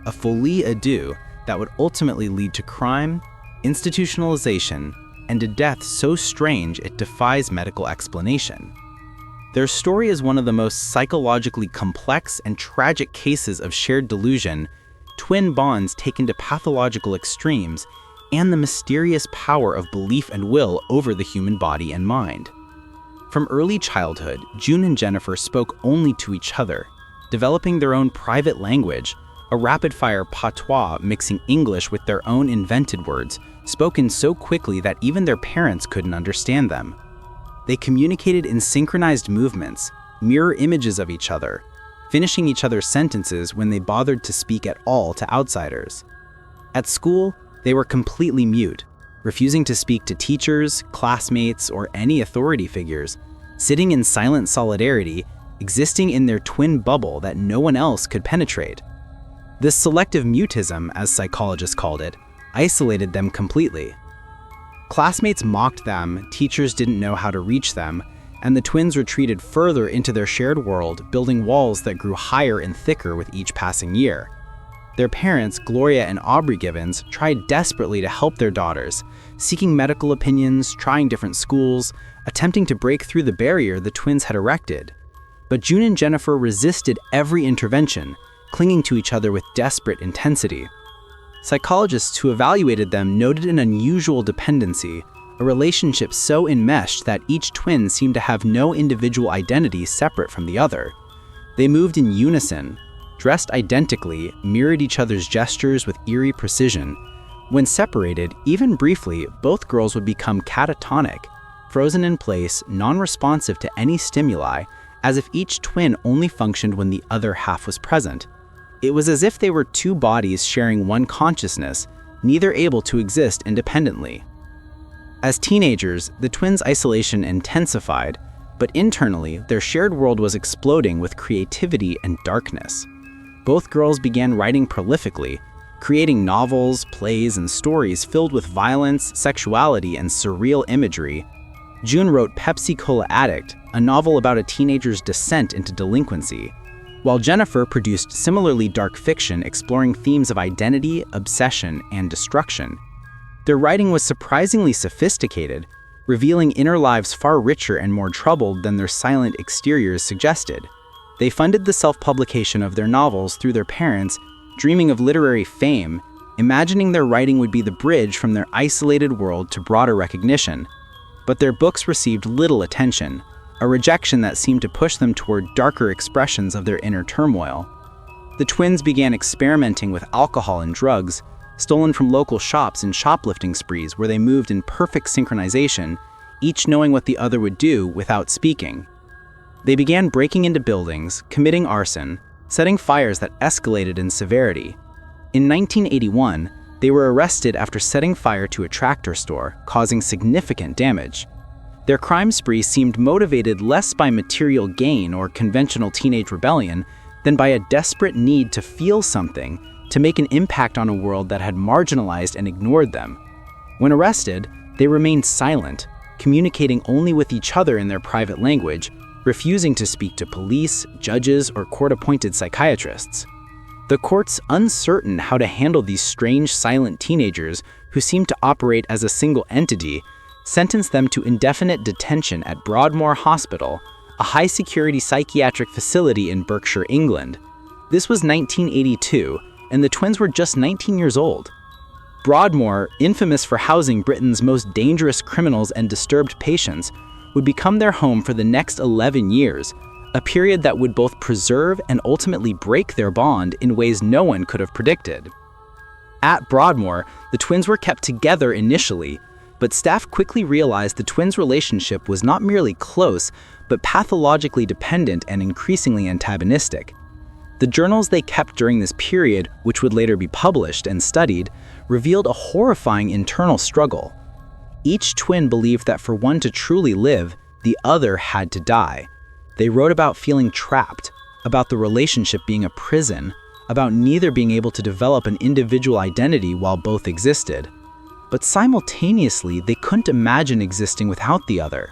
a folie à deux that would ultimately lead to crime, institutionalization, and a death so strange it defies medical explanation. Their story is one of the most psychologically complex and tragic cases of shared delusion, twin bonds taken to pathological extremes, and the mysterious power of belief and will over the human body and mind. From early childhood, June and Jennifer spoke only to each other, developing their own private language, a rapid-fire patois mixing English with their own invented words, spoken so quickly that even their parents couldn't understand them. They communicated in synchronized movements, mirror images of each other, finishing each other's sentences when they bothered to speak at all to outsiders. At school, they were completely mute, refusing to speak to teachers, classmates, or any authority figures, sitting in silent solidarity, existing in their twin bubble that no one else could penetrate. This selective mutism, as psychologists called it, isolated them completely. Classmates mocked them, teachers didn't know how to reach them, and the twins retreated further into their shared world, building walls that grew higher and thicker with each passing year. Their parents, Gloria and Aubrey Gibbons, tried desperately to help their daughters, seeking medical opinions, trying different schools, attempting to break through the barrier the twins had erected. But June and Jennifer resisted every intervention, clinging to each other with desperate intensity. Psychologists who evaluated them noted an unusual dependency, a relationship so enmeshed that each twin seemed to have no individual identity separate from the other. They moved in unison, dressed identically, mirrored each other's gestures with eerie precision. When separated, even briefly, both girls would become catatonic, frozen in place, non-responsive to any stimuli, as if each twin only functioned when the other half was present. It was as if they were two bodies sharing one consciousness, neither able to exist independently. As teenagers, the twins' isolation intensified, but internally, their shared world was exploding with creativity and darkness. Both girls began writing prolifically, creating novels, plays, and stories filled with violence, sexuality, and surreal imagery. June wrote Pepsi Cola Addict, a novel about a teenager's descent into delinquency, while Jennifer produced similarly dark fiction exploring themes of identity, obsession, and destruction. Their writing was surprisingly sophisticated, revealing inner lives far richer and more troubled than their silent exteriors suggested. They funded the self-publication of their novels through their parents, dreaming of literary fame, imagining their writing would be the bridge from their isolated world to broader recognition. But their books received little attention, a rejection that seemed to push them toward darker expressions of their inner turmoil. The twins began experimenting with alcohol and drugs, stolen from local shops in shoplifting sprees where they moved in perfect synchronization, each knowing what the other would do without speaking. They began breaking into buildings, committing arson, setting fires that escalated in severity. In 1981, They were arrested after setting fire to a tractor store, causing significant damage. Their crime spree seemed motivated less by material gain or conventional teenage rebellion than by a desperate need to feel something, to make an impact on a world that had marginalized and ignored them. When arrested, they remained silent, communicating only with each other in their private language, refusing to speak to police, judges, or court-appointed psychiatrists. The courts, uncertain how to handle these strange, silent teenagers who seemed to operate as a single entity, sentenced them to indefinite detention at Broadmoor Hospital, a high-security psychiatric facility in Berkshire, England. This was 1982, and the twins were just 19 years old. Broadmoor, infamous for housing Britain's most dangerous criminals and disturbed patients, would become their home for the next 11 years, a period that would both preserve and ultimately break their bond in ways no one could have predicted. At Broadmoor, the twins were kept together initially, but staff quickly realized the twins' relationship was not merely close, but pathologically dependent and increasingly antagonistic. The journals they kept during this period, which would later be published and studied, revealed a horrifying internal struggle. Each twin believed that for one to truly live, the other had to die. They wrote about feeling trapped, about the relationship being a prison, about neither being able to develop an individual identity while both existed. But simultaneously, they couldn't imagine existing without the other.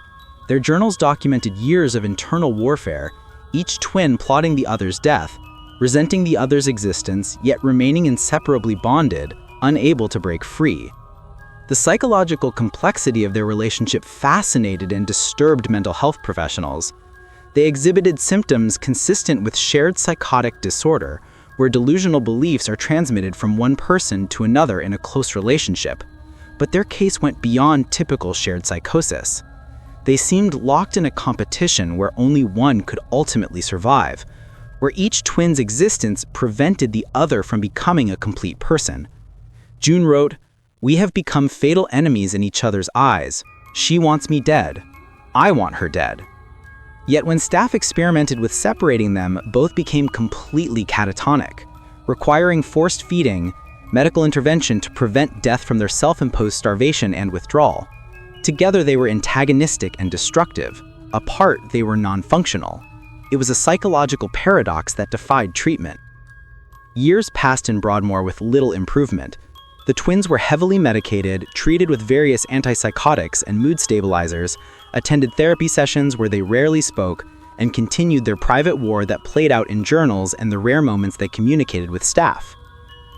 Their journals documented years of internal warfare, each twin plotting the other's death, resenting the other's existence, yet remaining inseparably bonded, unable to break free. The psychological complexity of their relationship fascinated and disturbed mental health professionals. They exhibited symptoms consistent with shared psychotic disorder, where delusional beliefs are transmitted from one person to another in a close relationship. But their case went beyond typical shared psychosis. They seemed locked in a competition where only one could ultimately survive, where each twin's existence prevented the other from becoming a complete person. June wrote, "We have become fatal enemies in each other's eyes. She wants me dead. I want her dead." Yet when staff experimented with separating them, both became completely catatonic, requiring forced feeding, medical intervention to prevent death from their self-imposed starvation and withdrawal. Together they were antagonistic and destructive. Apart, they were non-functional. It was a psychological paradox that defied treatment. Years passed in Broadmoor with little improvement. The twins were heavily medicated, treated with various antipsychotics and mood stabilizers, attended therapy sessions where they rarely spoke, and continued their private war that played out in journals and the rare moments they communicated with staff.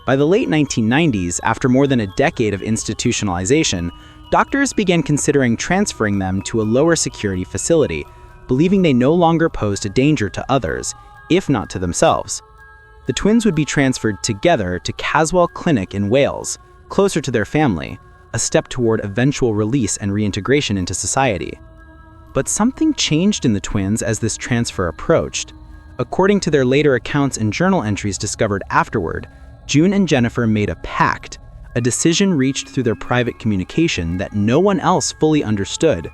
By the late 1990s, after more than a decade of institutionalization, doctors began considering transferring them to a lower security facility, believing they no longer posed a danger to others, if not to themselves. The twins would be transferred together to Caswell Clinic in Wales, closer to their family, a step toward eventual release and reintegration into society. But something changed in the twins as this transfer approached. According to their later accounts and journal entries discovered afterward, June and Jennifer made a pact, a decision reached through their private communication that no one else fully understood.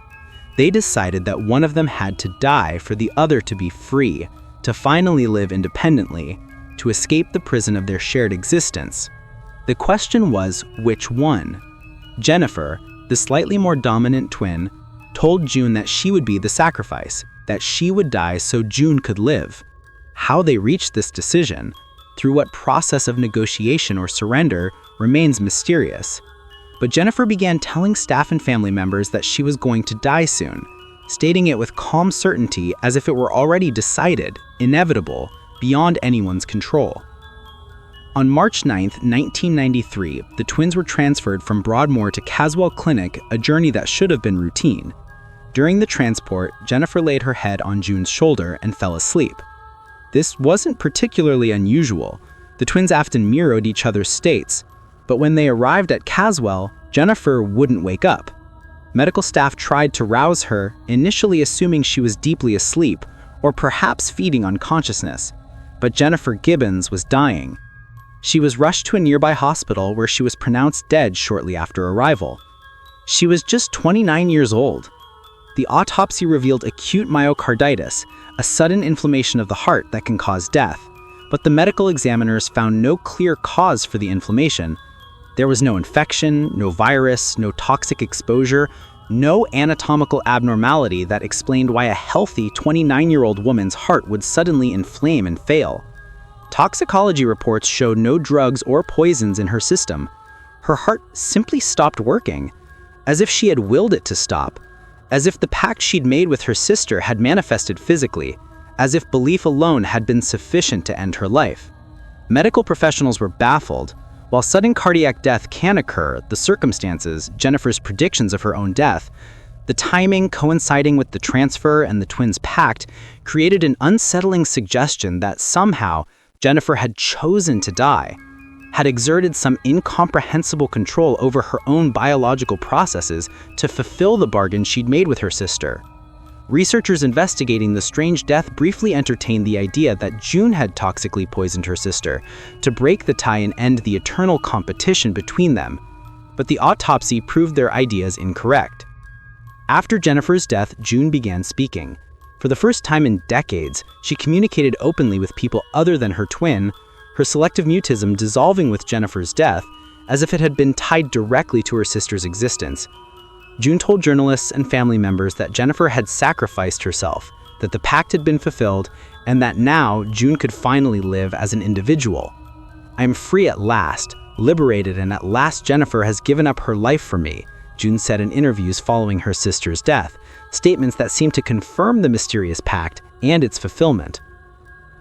They decided that one of them had to die for the other to be free, to finally live independently, to escape the prison of their shared existence. The question was, which one? Jennifer, the slightly more dominant twin, told June that she would be the sacrifice, that she would die so June could live. How they reached this decision, through what process of negotiation or surrender, remains mysterious. But Jennifer began telling staff and family members that she was going to die soon, stating it with calm certainty as if it were already decided, inevitable, beyond anyone's control. On March 9, 1993, the twins were transferred from Broadmoor to Caswell Clinic, a journey that should have been routine. During the transport, Jennifer laid her head on June's shoulder and fell asleep. This wasn't particularly unusual. The twins often mirrored each other's states, but when they arrived at Caswell, Jennifer wouldn't wake up. Medical staff tried to rouse her, initially assuming she was deeply asleep or perhaps feeding on consciousness. But Jennifer Gibbons was dying. She was rushed to a nearby hospital where she was pronounced dead shortly after arrival. She was just 29 years old. The autopsy revealed acute myocarditis, a sudden inflammation of the heart that can cause death, but the medical examiners found no clear cause for the inflammation. There was no infection, no virus, no toxic exposure, no anatomical abnormality that explained why a healthy 29-year-old woman's heart would suddenly inflame and fail. Toxicology reports showed no drugs or poisons in her system. Her heart simply stopped working, as if she had willed it to stop, as if the pact she'd made with her sister had manifested physically, as if belief alone had been sufficient to end her life. Medical professionals were baffled. While sudden cardiac death can occur, the circumstances, Jennifer's predictions of her own death, the timing coinciding with the transfer and the twins' pact, created an unsettling suggestion that somehow Jennifer had chosen to die, had exerted some incomprehensible control over her own biological processes to fulfill the bargain she'd made with her sister. Researchers investigating the strange death briefly entertained the idea that June had toxically poisoned her sister to break the tie and end the eternal competition between them, but the autopsy proved their ideas incorrect. After Jennifer's death, June began speaking. For the first time in decades, she communicated openly with people other than her twin, her selective mutism dissolving with Jennifer's death, as if it had been tied directly to her sister's existence. June told journalists and family members that Jennifer had sacrificed herself, that the pact had been fulfilled, and that now June could finally live as an individual. "I am free at last, liberated, and at last Jennifer has given up her life for me," June said in interviews following her sister's death, statements that seemed to confirm the mysterious pact and its fulfillment.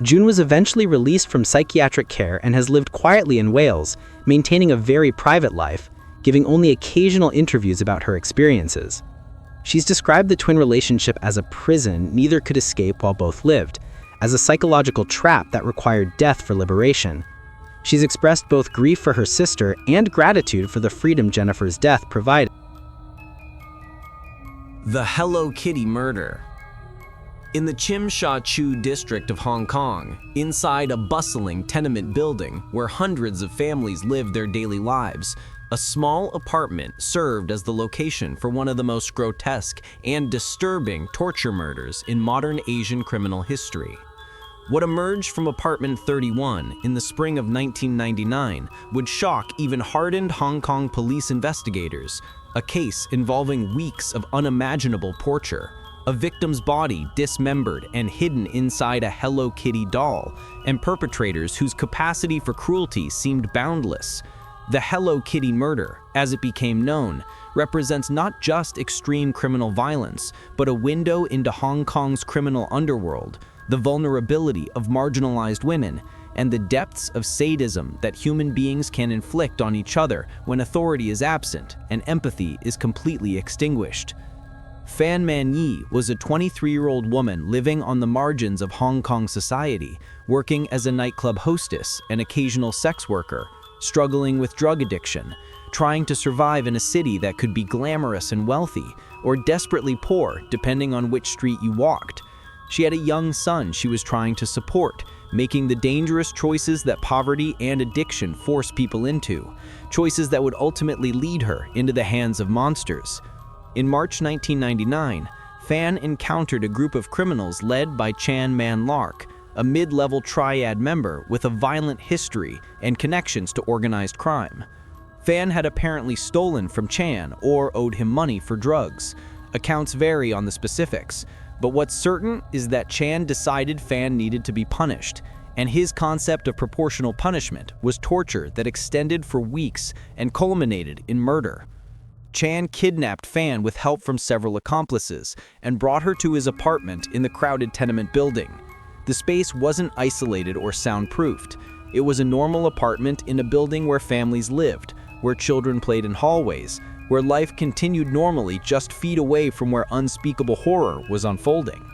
June was eventually released from psychiatric care and has lived quietly in Wales, maintaining a very private life, giving only occasional interviews about her experiences. She's described the twin relationship as a prison neither could escape while both lived, as a psychological trap that required death for liberation. She's expressed both grief for her sister and gratitude for the freedom Jennifer's death provided. The Hello Kitty murder. In the Tsim Sha Tsui district of Hong Kong, inside a bustling tenement building where hundreds of families lived their daily lives, a small apartment served as the location for one of the most grotesque and disturbing torture murders in modern Asian criminal history. What emerged from apartment 31 in the spring of 1999 would shock even hardened Hong Kong police investigators, a case involving weeks of unimaginable torture, a victim's body dismembered and hidden inside a Hello Kitty doll, and perpetrators whose capacity for cruelty seemed boundless. The Hello Kitty murder, as it became known, represents not just extreme criminal violence, but a window into Hong Kong's criminal underworld, the vulnerability of marginalized women, and the depths of sadism that human beings can inflict on each other when authority is absent and empathy is completely extinguished. Fan Man Yi was a 23-year-old woman living on the margins of Hong Kong society, working as a nightclub hostess and occasional sex worker, struggling with drug addiction, trying to survive in a city that could be glamorous and wealthy, or desperately poor depending on which street you walked. She had a young son she was trying to support, making the dangerous choices that poverty and addiction force people into, choices that would ultimately lead her into the hands of monsters. In March 1999, Fan encountered a group of criminals led by Chan Man Lark, a mid-level triad member with a violent history and connections to organized crime. Fan had apparently stolen from Chan or owed him money for drugs. Accounts vary on the specifics, but what's certain is that Chan decided Fan needed to be punished, and his concept of proportional punishment was torture that extended for weeks and culminated in murder. Chan kidnapped Fan with help from several accomplices and brought her to his apartment in the crowded tenement building. The space wasn't isolated or soundproofed. It was a normal apartment in a building where families lived, where children played in hallways, where life continued normally just feet away from where unspeakable horror was unfolding.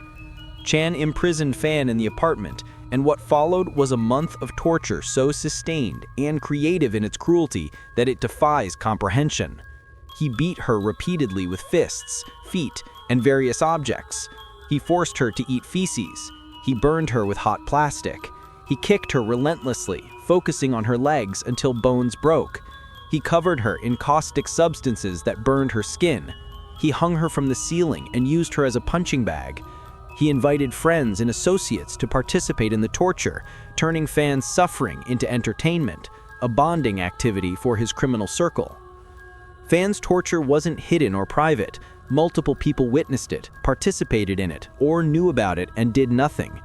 Chan imprisoned Fan in the apartment, and what followed was a month of torture so sustained and creative in its cruelty that it defies comprehension. He beat her repeatedly with fists, feet, and various objects. He forced her to eat feces. He burned her with hot plastic. He kicked her relentlessly, focusing on her legs until bones broke. He covered her in caustic substances that burned her skin. He hung her from the ceiling and used her as a punching bag. He invited friends and associates to participate in the torture, turning Fan's suffering into entertainment, a bonding activity for his criminal circle. Fan's torture wasn't hidden or private. Multiple people witnessed it, participated in it, or knew about it and did nothing.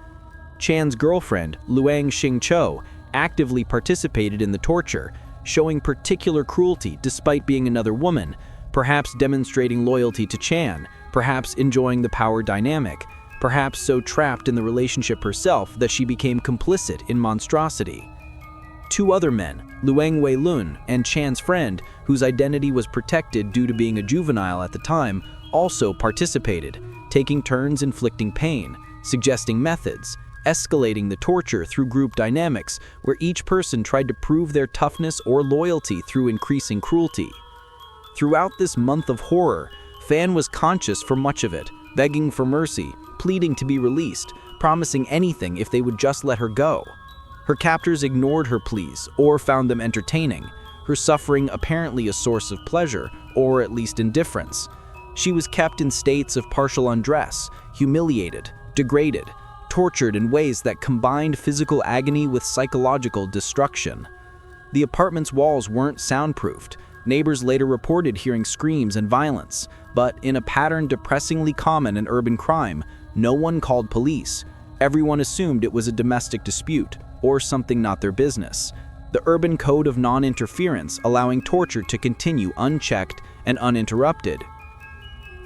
Chan's girlfriend, Luang Xingqiu, actively participated in the torture, showing particular cruelty despite being another woman, perhaps demonstrating loyalty to Chan, perhaps enjoying the power dynamic, perhaps so trapped in the relationship herself that she became complicit in monstrosity. Two other men, Luang Weilun and Chan's friend, whose identity was protected due to being a juvenile at the time, also participated, taking turns inflicting pain, suggesting methods, escalating the torture through group dynamics where each person tried to prove their toughness or loyalty through increasing cruelty. Throughout this month of horror, Fan was conscious for much of it, begging for mercy, pleading to be released, promising anything if they would just let her go. Her captors ignored her pleas or found them entertaining, her suffering apparently a source of pleasure or at least indifference. She was kept in states of partial undress, humiliated, degraded, tortured in ways that combined physical agony with psychological destruction. The apartment's walls weren't soundproofed. Neighbors later reported hearing screams and violence, but in a pattern depressingly common in urban crime, no one called police. Everyone assumed it was a domestic dispute or something not their business. The urban code of non-interference allowing torture to continue unchecked and uninterrupted.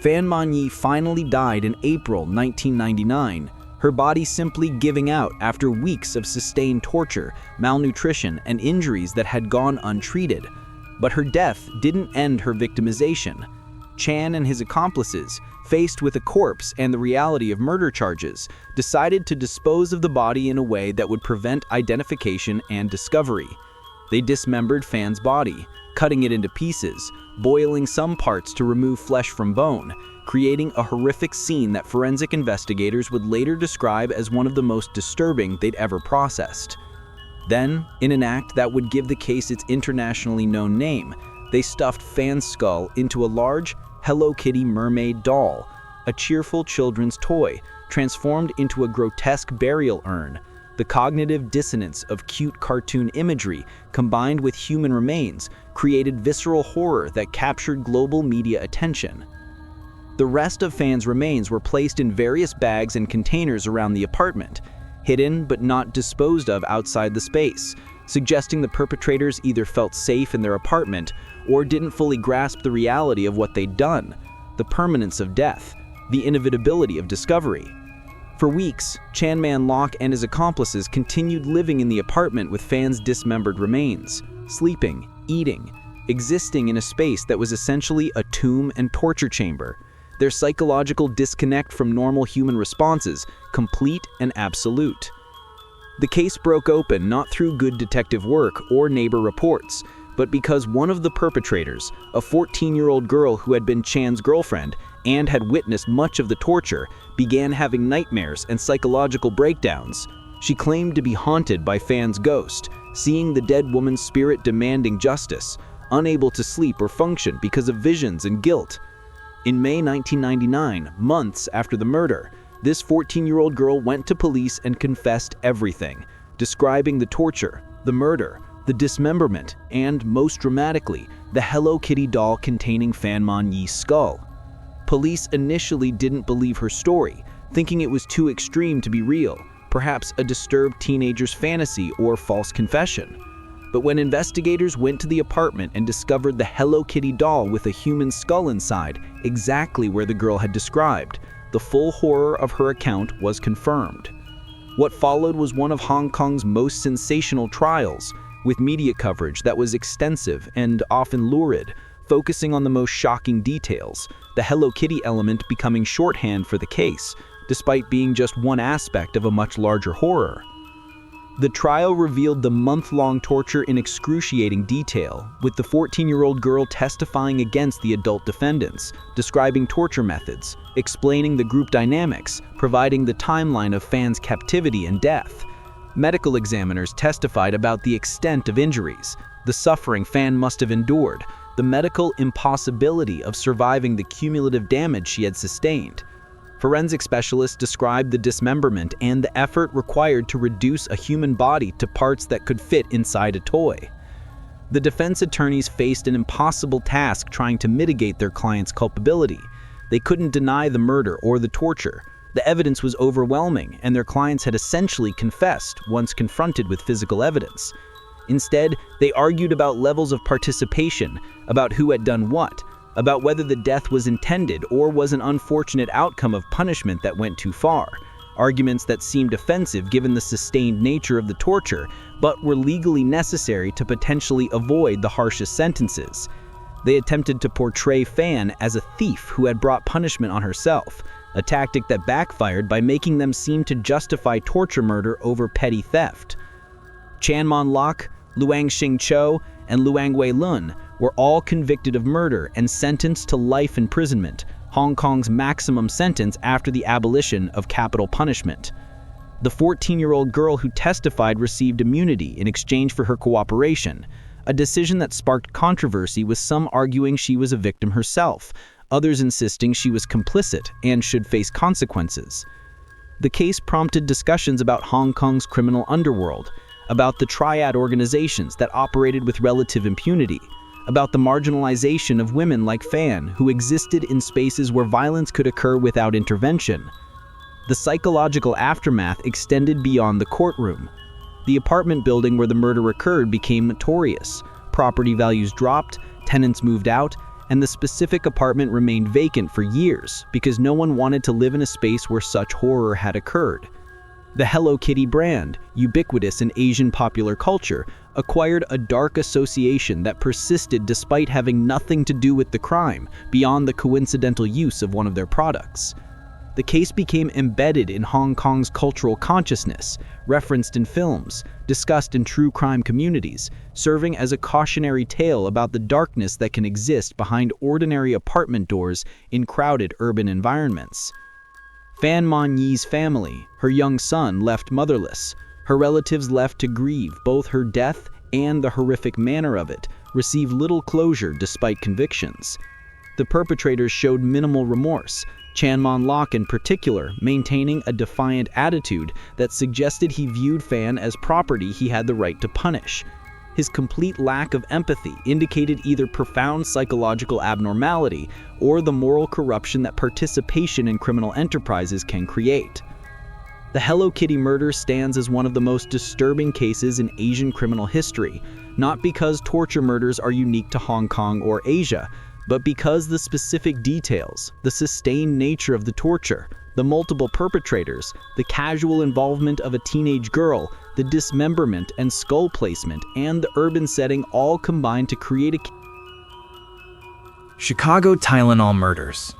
Fan Manyi finally died in April 1999, her body simply giving out after weeks of sustained torture, malnutrition, and injuries that had gone untreated. But her death didn't end her victimization. Chan and his accomplices, faced with a corpse and the reality of murder charges, decided to dispose of the body in a way that would prevent identification and discovery. They dismembered Fan's body, cutting it into pieces, boiling some parts to remove flesh from bone, creating a horrific scene that forensic investigators would later describe as one of the most disturbing they'd ever processed. Then, in an act that would give the case its internationally known name, they stuffed Fan's skull into a large Hello Kitty mermaid doll, a cheerful children's toy, transformed into a grotesque burial urn. The cognitive dissonance of cute cartoon imagery combined with human remains created visceral horror that captured global media attention. The rest of Fan's remains were placed in various bags and containers around the apartment, hidden but not disposed of outside the space, suggesting the perpetrators either felt safe in their apartment or didn't fully grasp the reality of what they'd done, the permanence of death, the inevitability of discovery. For weeks, Chan Man Lok and his accomplices continued living in the apartment with Fan's dismembered remains, sleeping, eating, existing in a space that was essentially a tomb and torture chamber. Their psychological disconnect from normal human responses, complete and absolute. The case broke open not through good detective work or neighbor reports, but because one of the perpetrators, a 14-year-old girl who had been Chan's girlfriend and had witnessed much of the torture, began having nightmares and psychological breakdowns. She claimed to be haunted by Fan's ghost, seeing the dead woman's spirit demanding justice, unable to sleep or function because of visions and guilt. In May 1999, months after the murder, this 14-year-old girl went to police and confessed everything, describing the torture, the murder, the dismemberment, and, most dramatically, the Hello Kitty doll containing Fan Manyi's skull. Police initially didn't believe her story, thinking it was too extreme to be real, perhaps a disturbed teenager's fantasy or false confession. But when investigators went to the apartment and discovered the Hello Kitty doll with a human skull inside, exactly where the girl had described, the full horror of her account was confirmed. What followed was one of Hong Kong's most sensational trials, with media coverage that was extensive and often lurid, focusing on the most shocking details, the Hello Kitty element becoming shorthand for the case, despite being just one aspect of a much larger horror. The trial revealed the month-long torture in excruciating detail, with the 14-year-old girl testifying against the adult defendants, describing torture methods, explaining the group dynamics, providing the timeline of Fan's captivity and death. Medical examiners testified about the extent of injuries, the suffering Fan must have endured, the medical impossibility of surviving the cumulative damage she had sustained. Forensic specialists described the dismemberment and the effort required to reduce a human body to parts that could fit inside a toy. The defense attorneys faced an impossible task trying to mitigate their client's culpability. They couldn't deny the murder or the torture. The evidence was overwhelming, and their clients had essentially confessed once confronted with physical evidence. Instead, they argued about levels of participation, about who had done what, about whether the death was intended or was an unfortunate outcome of punishment that went too far. Arguments that seemed offensive given the sustained nature of the torture, but were legally necessary to potentially avoid the harshest sentences. They attempted to portray Fan as a thief who had brought punishment on herself, a tactic that backfired by making them seem to justify torture murder over petty theft. Chan Mon Lok, Luang Xing Cho, and Luang Wei Lun were all convicted of murder and sentenced to life imprisonment, Hong Kong's maximum sentence after the abolition of capital punishment. The 14-year-old girl who testified received immunity in exchange for her cooperation, a decision that sparked controversy, with some arguing she was a victim herself, others insisting she was complicit and should face consequences. The case prompted discussions about Hong Kong's criminal underworld, about the triad organizations that operated with relative impunity, about the marginalization of women like Fan, who existed in spaces where violence could occur without intervention. The psychological aftermath extended beyond the courtroom. The apartment building where the murder occurred became notorious. Property values dropped, tenants moved out, and the specific apartment remained vacant for years because no one wanted to live in a space where such horror had occurred. The Hello Kitty brand, ubiquitous in Asian popular culture, acquired a dark association that persisted despite having nothing to do with the crime, beyond the coincidental use of one of their products. The case became embedded in Hong Kong's cultural consciousness, referenced in films, discussed in true crime communities, serving as a cautionary tale about the darkness that can exist behind ordinary apartment doors in crowded urban environments. Fan Mon Yi's family, her young son, left motherless. Her relatives left to grieve both her death and the horrific manner of it, received little closure despite convictions. The perpetrators showed minimal remorse, Chan Mon Lok in particular maintaining a defiant attitude that suggested he viewed Fan as property he had the right to punish. His complete lack of empathy indicated either profound psychological abnormality or the moral corruption that participation in criminal enterprises can create. The Hello Kitty murder stands as one of the most disturbing cases in Asian criminal history, not because torture murders are unique to Hong Kong or Asia, but because the specific details, the sustained nature of the torture, the multiple perpetrators, the casual involvement of a teenage girl, the dismemberment and skull placement, and the urban setting all combine to create a Chicago Tylenol murders.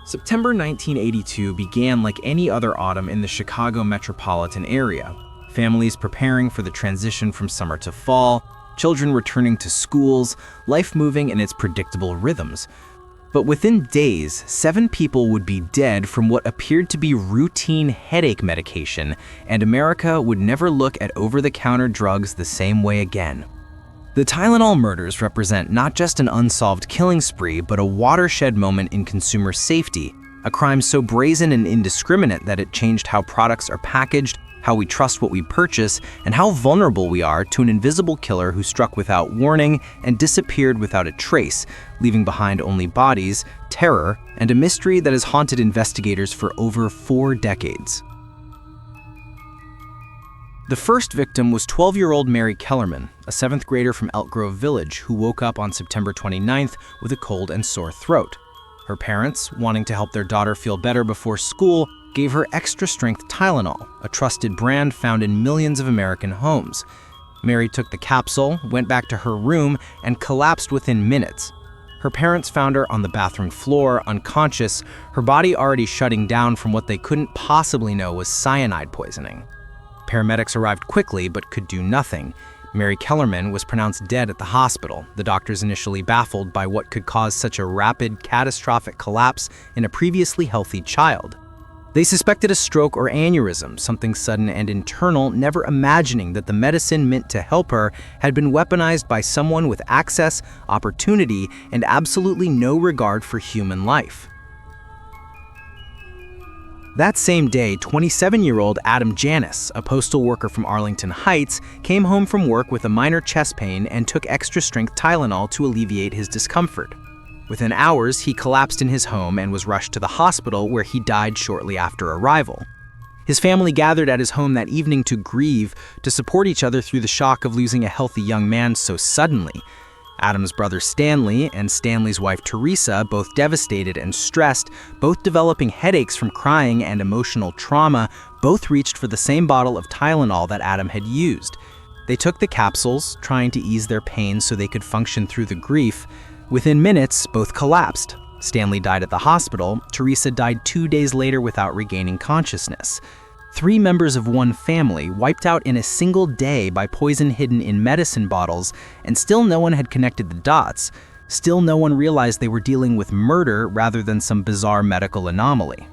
September 1982 began like any other autumn in the Chicago metropolitan area. Families preparing for the transition from summer to fall, children returning to schools, life moving in its predictable rhythms. But within days, 7 people would be dead from what appeared to be routine headache medication, and America would never look at over-the-counter drugs the same way again. The Tylenol murders represent not just an unsolved killing spree, but a watershed moment in consumer safety, a crime so brazen and indiscriminate that it changed how products are packaged, how we trust what we purchase, and how vulnerable we are to an invisible killer who struck without warning and disappeared without a trace, leaving behind only bodies, terror, and a mystery that has haunted investigators for over 4 decades. The first victim was 12-year-old Mary Kellerman, a 7th grader from Elk Grove Village who woke up on September 29th with a cold and sore throat. Her parents, wanting to help their daughter feel better before school, gave her extra-strength Tylenol, a trusted brand found in millions of American homes. Mary took the capsule, went back to her room, and collapsed within minutes. Her parents found her on the bathroom floor, unconscious, her body already shutting down from what they couldn't possibly know was cyanide poisoning. Paramedics arrived quickly but could do nothing. Mary Kellerman was pronounced dead at the hospital, the doctors initially baffled by what could cause such a rapid, catastrophic collapse in a previously healthy child. They suspected a stroke or aneurysm, something sudden and internal, never imagining that the medicine meant to help her had been weaponized by someone with access, opportunity, and absolutely no regard for human life. That same day, 27-year-old Adam Janis, a postal worker from Arlington Heights, came home from work with a minor chest pain and took extra-strength Tylenol to alleviate his discomfort. Within hours, he collapsed in his home and was rushed to the hospital, where he died shortly after arrival. His family gathered at his home that evening to grieve, to support each other through the shock of losing a healthy young man so suddenly. Adam's brother Stanley and Stanley's wife Teresa, both devastated and stressed, both developing headaches from crying and emotional trauma, both reached for the same bottle of Tylenol that Adam had used. They took the capsules, trying to ease their pain so they could function through the grief. Within minutes, both collapsed. Stanley died at the hospital. Teresa died 2 days later without regaining consciousness. 3 members of one family wiped out in a single day by poison hidden in medicine bottles, and still no one had connected the dots. Still no one realized they were dealing with murder rather than some bizarre medical anomaly.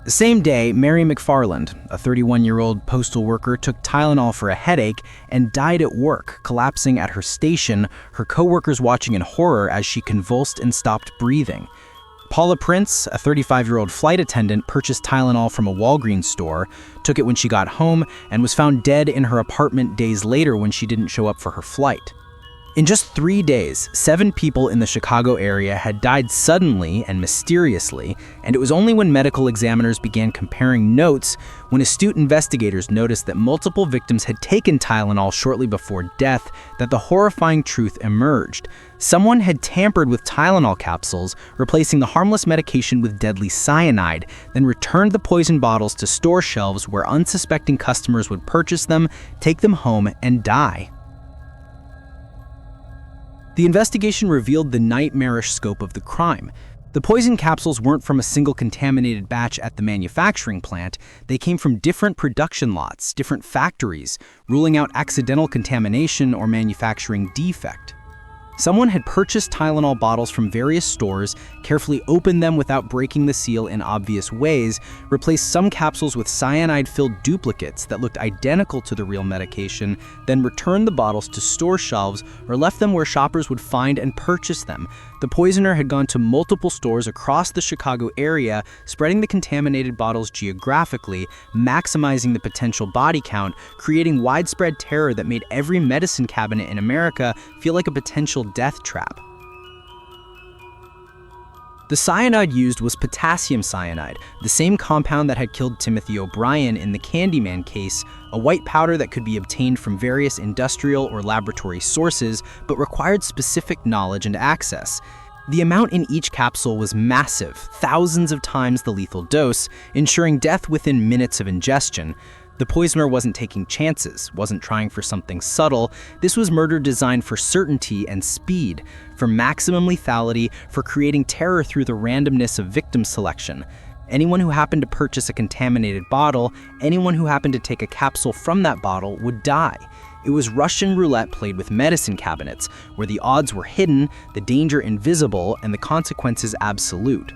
The same day, Mary McFarland, a 31-year-old postal worker, took Tylenol for a headache and died at work, collapsing at her station, her coworkers watching in horror as she convulsed and stopped breathing. Paula Prince, a 35-year-old flight attendant, purchased Tylenol from a Walgreens store, took it when she got home, and was found dead in her apartment days later when she didn't show up for her flight. In just 3 days, 7 people in the Chicago area had died suddenly and mysteriously, and it was only when medical examiners began comparing notes when astute investigators noticed that multiple victims had taken Tylenol shortly before death that the horrifying truth emerged. Someone had tampered with Tylenol capsules, replacing the harmless medication with deadly cyanide, then returned the poison bottles to store shelves where unsuspecting customers would purchase them, take them home, and die. The investigation revealed the nightmarish scope of the crime. The poison capsules weren't from a single contaminated batch at the manufacturing plant. They came from different production lots, different factories, ruling out accidental contamination or manufacturing defect. Someone had purchased Tylenol bottles from various stores, carefully opened them without breaking the seal in obvious ways, replaced some capsules with cyanide-filled duplicates that looked identical to the real medication, then returned the bottles to store shelves or left them where shoppers would find and purchase them. The poisoner had gone to multiple stores across the Chicago area, spreading the contaminated bottles geographically, maximizing the potential body count, creating widespread terror that made every medicine cabinet in America feel like a potential death trap. The cyanide used was potassium cyanide, the same compound that had killed Timothy O'Brien in the Candyman case, a white powder that could be obtained from various industrial or laboratory sources, but required specific knowledge and access. The amount in each capsule was massive, thousands of times the lethal dose, ensuring death within minutes of ingestion. The poisoner wasn't taking chances, wasn't trying for something subtle. This was murder designed for certainty and speed, for maximum lethality, for creating terror through the randomness of victim selection. Anyone who happened to purchase a contaminated bottle, anyone who happened to take a capsule from that bottle would die. It was Russian roulette played with medicine cabinets, where the odds were hidden, the danger invisible, and the consequences absolute.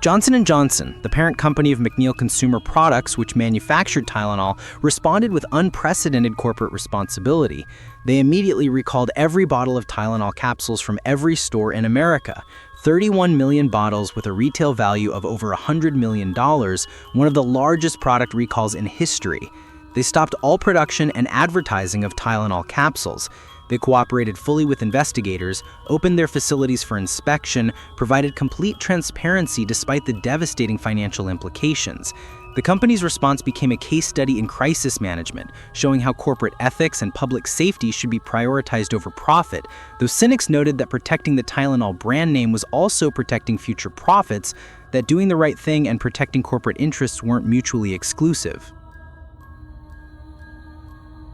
Johnson & Johnson, the parent company of McNeil Consumer Products, which manufactured Tylenol, responded with unprecedented corporate responsibility. They immediately recalled every bottle of Tylenol capsules from every store in America. 31 million bottles with a retail value of over $100 million, one of the largest product recalls in history. They stopped all production and advertising of Tylenol capsules. They cooperated fully with investigators, opened their facilities for inspection, provided complete transparency despite the devastating financial implications. The company's response became a case study in crisis management, showing how corporate ethics and public safety should be prioritized over profit, though cynics noted that protecting the Tylenol brand name was also protecting future profits, that doing the right thing and protecting corporate interests weren't mutually exclusive.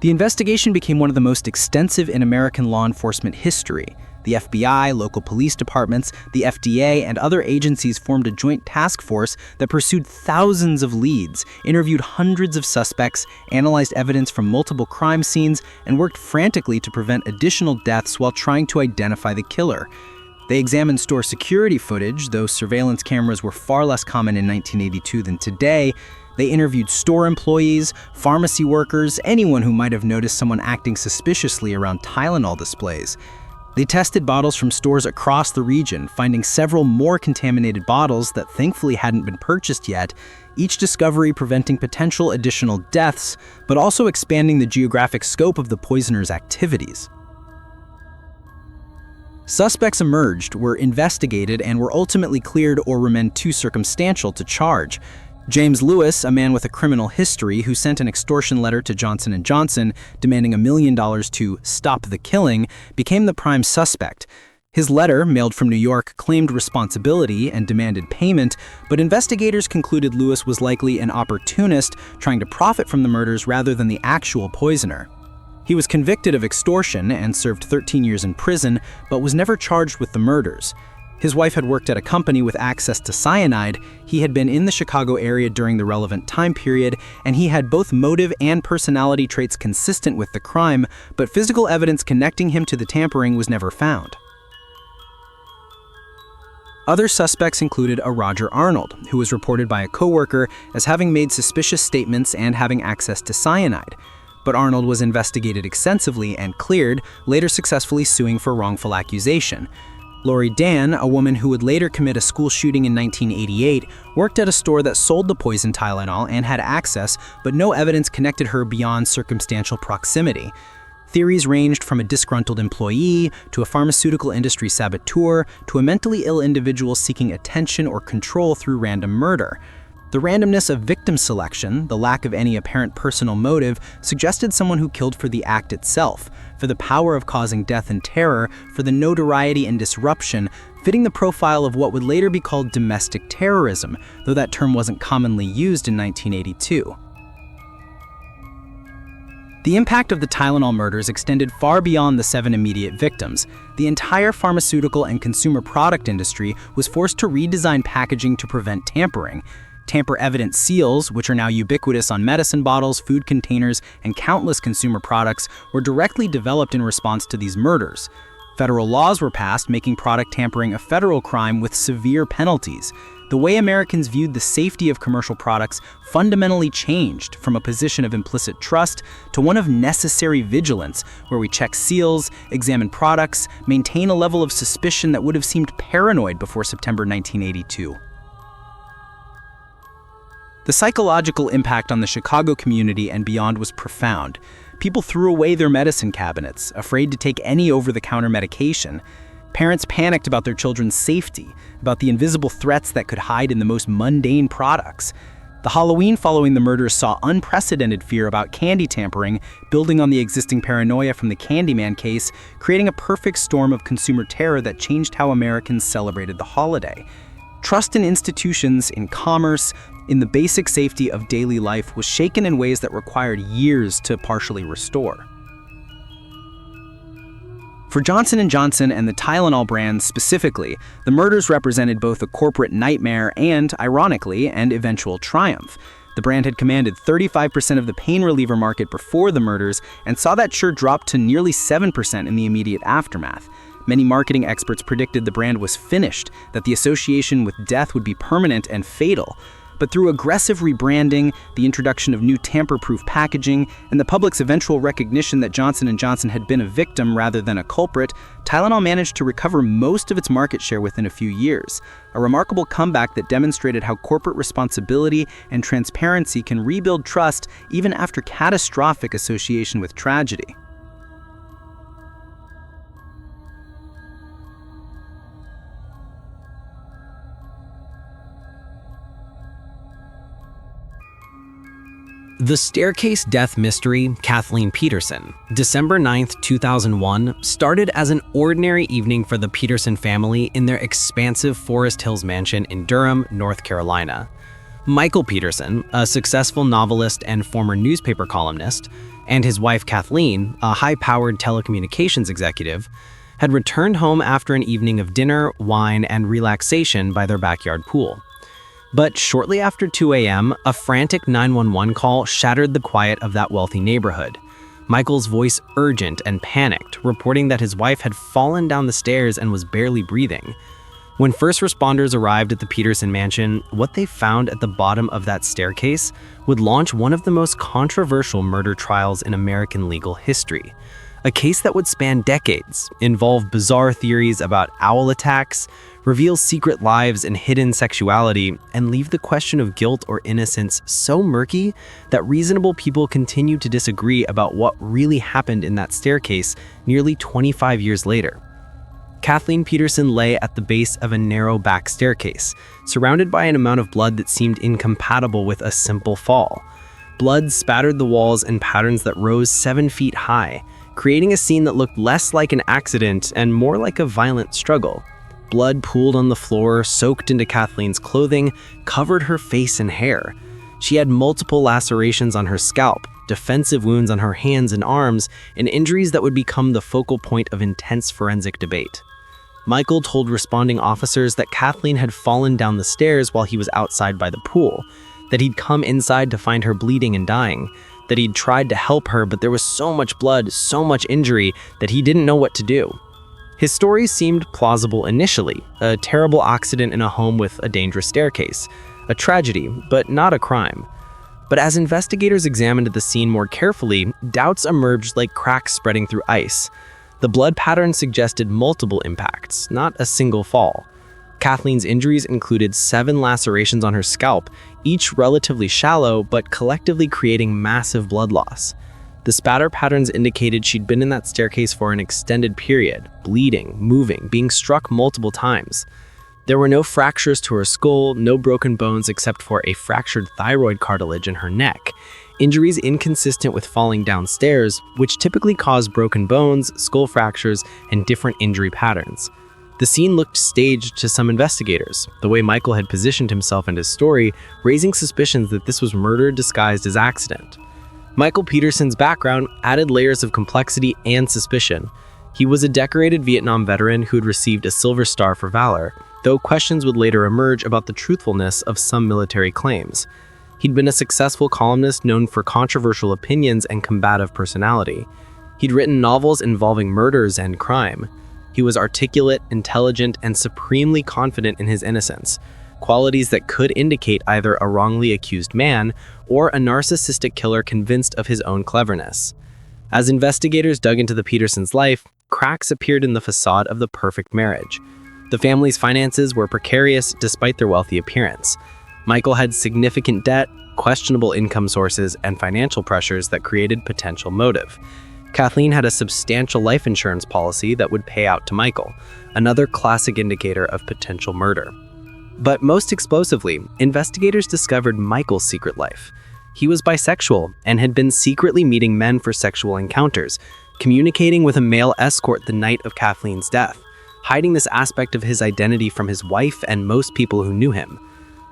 The investigation became one of the most extensive in American law enforcement history. The FBI, local police departments, the FDA, and other agencies formed a joint task force that pursued thousands of leads, interviewed hundreds of suspects, analyzed evidence from multiple crime scenes, and worked frantically to prevent additional deaths while trying to identify the killer. They examined store security footage, though surveillance cameras were far less common in 1982 than today. They interviewed store employees, pharmacy workers, anyone who might have noticed someone acting suspiciously around Tylenol displays. They tested bottles from stores across the region, finding several more contaminated bottles that thankfully hadn't been purchased yet, each discovery preventing potential additional deaths, but also expanding the geographic scope of the poisoner's activities. Suspects emerged, were investigated, and were ultimately cleared or remained too circumstantial to charge. James Lewis, a man with a criminal history who sent an extortion letter to Johnson & Johnson demanding $1 million to stop the killing, became the prime suspect. His letter, mailed from New York, claimed responsibility and demanded payment, but investigators concluded Lewis was likely an opportunist trying to profit from the murders rather than the actual poisoner. He was convicted of extortion and served 13 years in prison, but was never charged with the murders. His wife had worked at a company with access to cyanide, he had been in the Chicago area during the relevant time period, and he had both motive and personality traits consistent with the crime, but physical evidence connecting him to the tampering was never found. Other suspects included a Roger Arnold, who was reported by a coworker as having made suspicious statements and having access to cyanide. But Arnold was investigated extensively and cleared, later successfully suing for wrongful accusation. Lori Dan, a woman who would later commit a school shooting in 1988, worked at a store that sold the poison Tylenol and had access, but no evidence connected her beyond circumstantial proximity. Theories ranged from a disgruntled employee, to a pharmaceutical industry saboteur, to a mentally ill individual seeking attention or control through random murder. The randomness of victim selection, the lack of any apparent personal motive, suggested someone who killed for the act itself, for the power of causing death and terror, for the notoriety and disruption, fitting the profile of what would later be called domestic terrorism, though that term wasn't commonly used in 1982. The impact of the Tylenol murders extended far beyond the 7 immediate victims. The entire pharmaceutical and consumer product industry was forced to redesign packaging to prevent tampering. Tamper-evident seals, which are now ubiquitous on medicine bottles, food containers, and countless consumer products, were directly developed in response to these murders. Federal laws were passed making product tampering a federal crime with severe penalties. The way Americans viewed the safety of commercial products fundamentally changed from a position of implicit trust to one of necessary vigilance, where we check seals, examine products, maintain a level of suspicion that would have seemed paranoid before September 1982. The psychological impact on the Chicago community and beyond was profound. People threw away their medicine cabinets, afraid to take any over-the-counter medication. Parents panicked about their children's safety, about the invisible threats that could hide in the most mundane products. The Halloween following the murders saw unprecedented fear about candy tampering, building on the existing paranoia from the Candyman case, creating a perfect storm of consumer terror that changed how Americans celebrated the holiday. Trust in institutions, in commerce, in the basic safety of daily life was shaken in ways that required years to partially restore. For Johnson & Johnson and the Tylenol brand specifically, the murders represented both a corporate nightmare and, ironically, an eventual triumph. The brand had commanded 35% of the pain reliever market before the murders and saw that share drop to nearly 7% in the immediate aftermath. Many marketing experts predicted the brand was finished, that the association with death would be permanent and fatal. But through aggressive rebranding, the introduction of new tamper-proof packaging, and the public's eventual recognition that Johnson & Johnson had been a victim rather than a culprit, Tylenol managed to recover most of its market share within a few years. A remarkable comeback that demonstrated how corporate responsibility and transparency can rebuild trust even after catastrophic association with tragedy. The staircase death mystery, Kathleen Peterson, December 9, 2001, started as an ordinary evening for the Peterson family in their expansive Forest Hills mansion in Durham, North Carolina. Michael Peterson, a successful novelist and former newspaper columnist, and his wife Kathleen, a high-powered telecommunications executive, had returned home after an evening of dinner, wine, and relaxation by their backyard pool. But shortly after 2 a.m., a frantic 911 call shattered the quiet of that wealthy neighborhood. Michael's voice urgent and panicked, reporting that his wife had fallen down the stairs and was barely breathing. When first responders arrived at the Peterson mansion, what they found at the bottom of that staircase would launch one of the most controversial murder trials in American legal history. A case that would span decades, involve bizarre theories about owl attacks, reveal secret lives and hidden sexuality, and leave the question of guilt or innocence so murky that reasonable people continue to disagree about what really happened in that staircase nearly 25 years later. Kathleen Peterson lay at the base of a narrow back staircase, surrounded by an amount of blood that seemed incompatible with a simple fall. Blood spattered the walls in patterns that rose 7 feet high, creating a scene that looked less like an accident and more like a violent struggle. Blood pooled on the floor, soaked into Kathleen's clothing, covered her face and hair. She had multiple lacerations on her scalp, defensive wounds on her hands and arms, and injuries that would become the focal point of intense forensic debate. Michael told responding officers that Kathleen had fallen down the stairs while he was outside by the pool, that he'd come inside to find her bleeding and dying, that he'd tried to help her, but there was so much blood, so much injury, that he didn't know what to do. His story seemed plausible initially, a terrible accident in a home with a dangerous staircase, a tragedy, but not a crime. But as investigators examined the scene more carefully, doubts emerged like cracks spreading through ice. The blood pattern suggested multiple impacts, not a single fall. Kathleen's injuries included 7 lacerations on her scalp, each relatively shallow, but collectively creating massive blood loss. The spatter patterns indicated she'd been in that staircase for an extended period, bleeding, moving, being struck multiple times. There were no fractures to her skull, no broken bones except for a fractured thyroid cartilage in her neck, injuries inconsistent with falling downstairs, which typically cause broken bones, skull fractures, and different injury patterns. The scene looked staged to some investigators, the way Michael had positioned himself and his story, raising suspicions that this was murder disguised as accident. Michael Peterson's background added layers of complexity and suspicion. He was a decorated Vietnam veteran who had received a Silver Star for valor, though questions would later emerge about the truthfulness of some military claims. He'd been a successful columnist known for controversial opinions and combative personality. He'd written novels involving murders and crime. He was articulate, intelligent, and supremely confident in his innocence, qualities that could indicate either a wrongly accused man or a narcissistic killer convinced of his own cleverness. As investigators dug into the Petersons' life, cracks appeared in the facade of the perfect marriage. The family's finances were precarious despite their wealthy appearance. Michael had significant debt, questionable income sources, and financial pressures that created potential motive. Kathleen had a substantial life insurance policy that would pay out to Michael, another classic indicator of potential murder. But most explosively, investigators discovered Michael's secret life. He was bisexual and had been secretly meeting men for sexual encounters, communicating with a male escort the night of Kathleen's death, hiding this aspect of his identity from his wife and most people who knew him.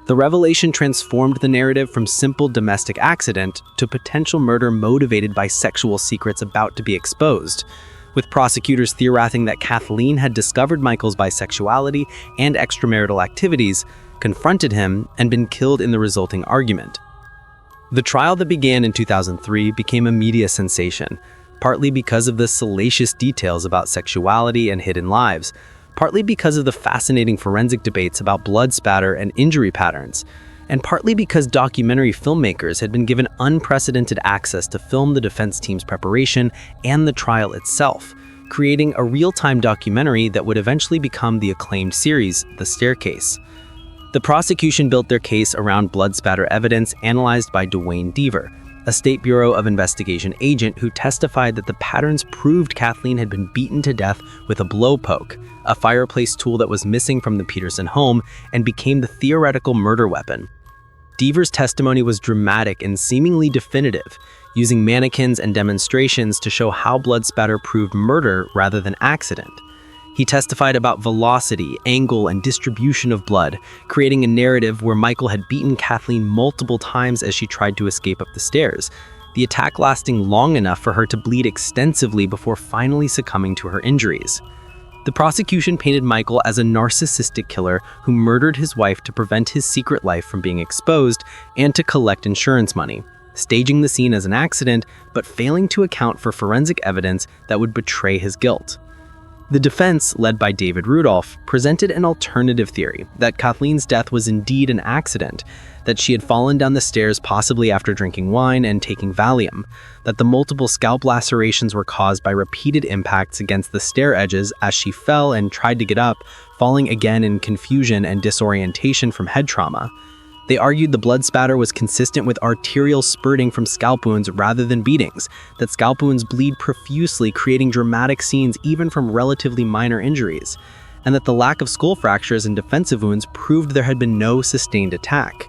The revelation transformed the narrative from simple domestic accident to potential murder motivated by sexual secrets about to be exposed, with prosecutors theorizing that Kathleen had discovered Michael's bisexuality and extramarital activities, confronted him, and been killed in the resulting argument. The trial that began in 2003 became a media sensation, partly because of the salacious details about sexuality and hidden lives, partly because of the fascinating forensic debates about blood spatter and injury patterns, and partly because documentary filmmakers had been given unprecedented access to film the defense team's preparation and the trial itself, creating a real-time documentary that would eventually become the acclaimed series, The Staircase. The prosecution built their case around blood spatter evidence analyzed by Dwayne Deaver, a State Bureau of Investigation agent who testified that the patterns proved Kathleen had been beaten to death with a blowpoke, a fireplace tool that was missing from the Peterson home and became the theoretical murder weapon. Deaver's testimony was dramatic and seemingly definitive, using mannequins and demonstrations to show how blood spatter proved murder rather than accident. He testified about velocity, angle, and distribution of blood, creating a narrative where Michael had beaten Kathleen multiple times as she tried to escape up the stairs, the attack lasting long enough for her to bleed extensively before finally succumbing to her injuries. The prosecution painted Michael as a narcissistic killer who murdered his wife to prevent his secret life from being exposed and to collect insurance money, staging the scene as an accident but failing to account for forensic evidence that would betray his guilt. The defense, led by David Rudolph, presented an alternative theory that Kathleen's death was indeed an accident, that she had fallen down the stairs possibly after drinking wine and taking Valium, that the multiple scalp lacerations were caused by repeated impacts against the stair edges as she fell and tried to get up, falling again in confusion and disorientation from head trauma. They argued the blood spatter was consistent with arterial spurting from scalp wounds rather than beatings, that scalp wounds bleed profusely, creating dramatic scenes even from relatively minor injuries, and that the lack of skull fractures and defensive wounds proved there had been no sustained attack.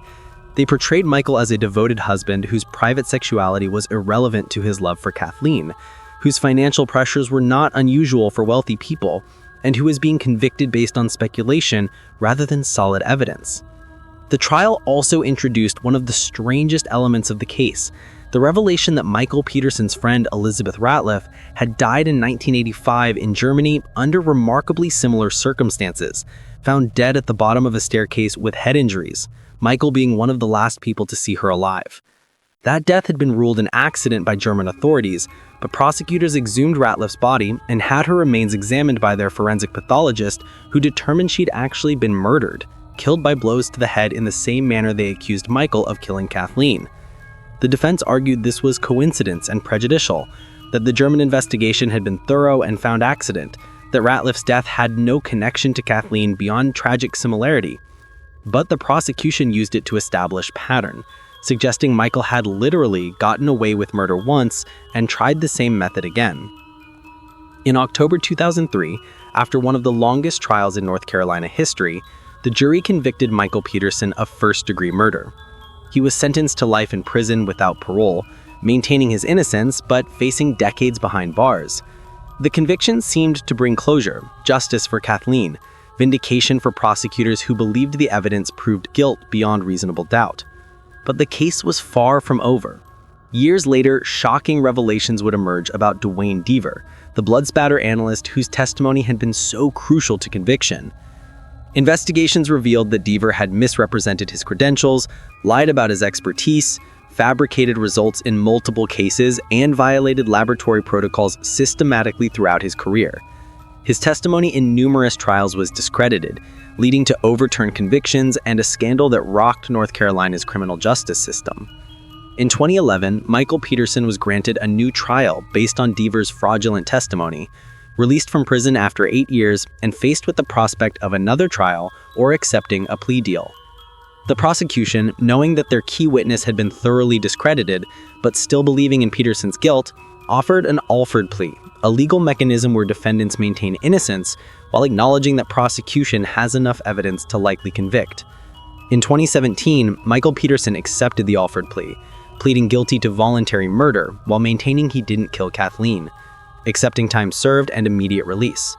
They portrayed Michael as a devoted husband whose private sexuality was irrelevant to his love for Kathleen, whose financial pressures were not unusual for wealthy people, and who was being convicted based on speculation rather than solid evidence. The trial also introduced one of the strangest elements of the case, the revelation that Michael Peterson's friend Elizabeth Ratliff had died in 1985 in Germany under remarkably similar circumstances, found dead at the bottom of a staircase with head injuries, Michael being one of the last people to see her alive. That death had been ruled an accident by German authorities, but prosecutors exhumed Ratliff's body and had her remains examined by their forensic pathologist, who determined she'd actually been murdered, killed by blows to the head in the same manner they accused Michael of killing Kathleen. The defense argued this was coincidence and prejudicial, that the German investigation had been thorough and found accident, that Ratliff's death had no connection to Kathleen beyond tragic similarity. But the prosecution used it to establish pattern, suggesting Michael had literally gotten away with murder once and tried the same method again. In October 2003, after one of the longest trials in North Carolina history, the jury convicted Michael Peterson of first-degree murder. He was sentenced to life in prison without parole, maintaining his innocence but facing decades behind bars. The conviction seemed to bring closure, justice for Kathleen, vindication for prosecutors who believed the evidence proved guilt beyond reasonable doubt. But the case was far from over. Years later, shocking revelations would emerge about Duane Deaver, the blood spatter analyst whose testimony had been so crucial to conviction. Investigations revealed that Deaver had misrepresented his credentials, lied about his expertise, fabricated results in multiple cases, and violated laboratory protocols systematically throughout his career. His testimony in numerous trials was discredited, leading to overturned convictions and a scandal that rocked North Carolina's criminal justice system. In 2011, Michael Peterson was granted a new trial based on Deaver's fraudulent testimony, released from prison after 8 years, and faced with the prospect of another trial or accepting a plea deal. The prosecution, knowing that their key witness had been thoroughly discredited, but still believing in Peterson's guilt, offered an Alford plea, a legal mechanism where defendants maintain innocence while acknowledging that prosecution has enough evidence to likely convict. In 2017, Michael Peterson accepted the Alford plea, pleading guilty to voluntary murder while maintaining he didn't kill Kathleen, accepting time served and immediate release.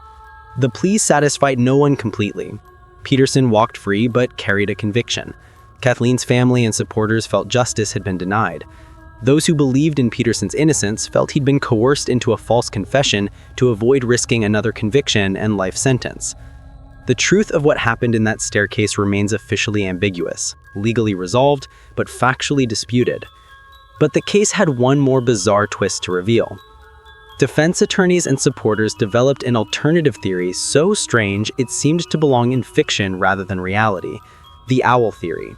The plea satisfied no one completely. Peterson walked free but carried a conviction. Kathleen's family and supporters felt justice had been denied. Those who believed in Peterson's innocence felt he'd been coerced into a false confession to avoid risking another conviction and life sentence. The truth of what happened in that staircase remains officially ambiguous, legally resolved, but factually disputed. But the case had one more bizarre twist to reveal. Defense attorneys and supporters developed an alternative theory so strange it seemed to belong in fiction rather than reality: the owl theory.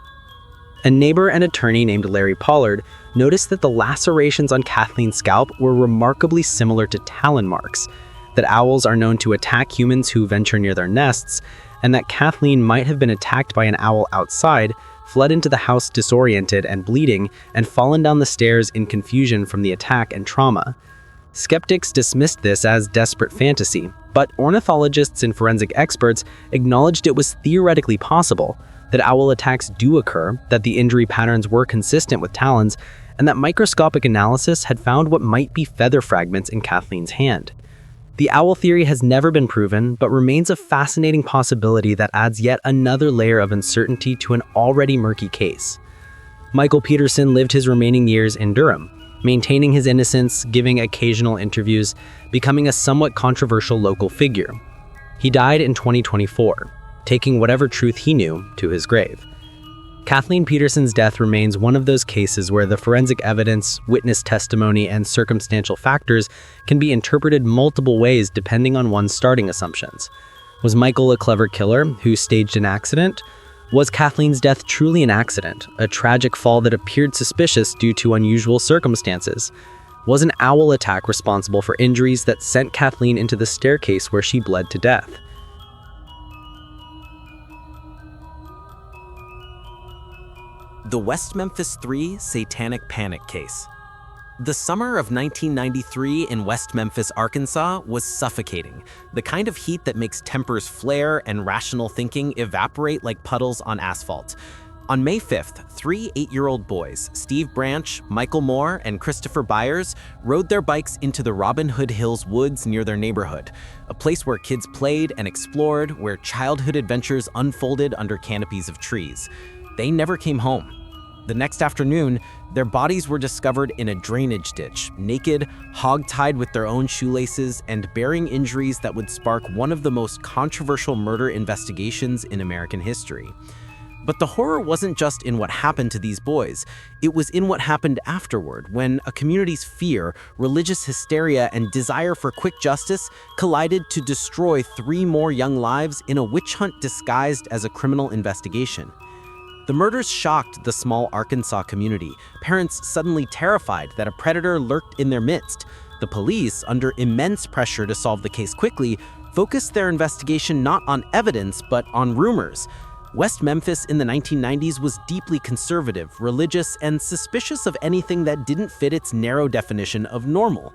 A neighbor and attorney named Larry Pollard noticed that the lacerations on Kathleen's scalp were remarkably similar to talon marks, that owls are known to attack humans who venture near their nests, and that Kathleen might have been attacked by an owl outside, fled into the house disoriented and bleeding, and fallen down the stairs in confusion from the attack and trauma. Skeptics dismissed this as desperate fantasy, but ornithologists and forensic experts acknowledged it was theoretically possible, that owl attacks do occur, that the injury patterns were consistent with talons, and that microscopic analysis had found what might be feather fragments in Kathleen's hand. The owl theory has never been proven, but remains a fascinating possibility that adds yet another layer of uncertainty to an already murky case. Michael Peterson lived his remaining years in Durham, maintaining his innocence, giving occasional interviews, becoming a somewhat controversial local figure. He died in 2024, taking whatever truth he knew to his grave. Kathleen Peterson's death remains one of those cases where the forensic evidence, witness testimony, and circumstantial factors can be interpreted multiple ways depending on one's starting assumptions. Was Michael a clever killer who staged an accident? Was Kathleen's death truly an accident, a tragic fall that appeared suspicious due to unusual circumstances? Was an owl attack responsible for injuries that sent Kathleen into the staircase where she bled to death? The West Memphis 3 Satanic Panic Case. The summer of 1993 in West Memphis, Arkansas was suffocating, the kind of heat that makes tempers flare and rational thinking evaporate like puddles on asphalt. On May 5th, 3 8-year-old boys, Steve Branch, Michael Moore, and Christopher Byers, rode their bikes into the Robin Hood Hills woods near their neighborhood, a place where kids played and explored, where childhood adventures unfolded under canopies of trees. They never came home. The next afternoon, their bodies were discovered in a drainage ditch, naked, hog-tied with their own shoelaces, and bearing injuries that would spark one of the most controversial murder investigations in American history. But the horror wasn't just in what happened to these boys. It was in what happened afterward, when a community's fear, religious hysteria, and desire for quick justice collided to destroy 3 more young lives in a witch hunt disguised as a criminal investigation. The murders shocked the small Arkansas community, parents suddenly terrified that a predator lurked in their midst. The police, under immense pressure to solve the case quickly, focused their investigation not on evidence but on rumors. West Memphis in the 1990s was deeply conservative, religious, and suspicious of anything that didn't fit its narrow definition of normal.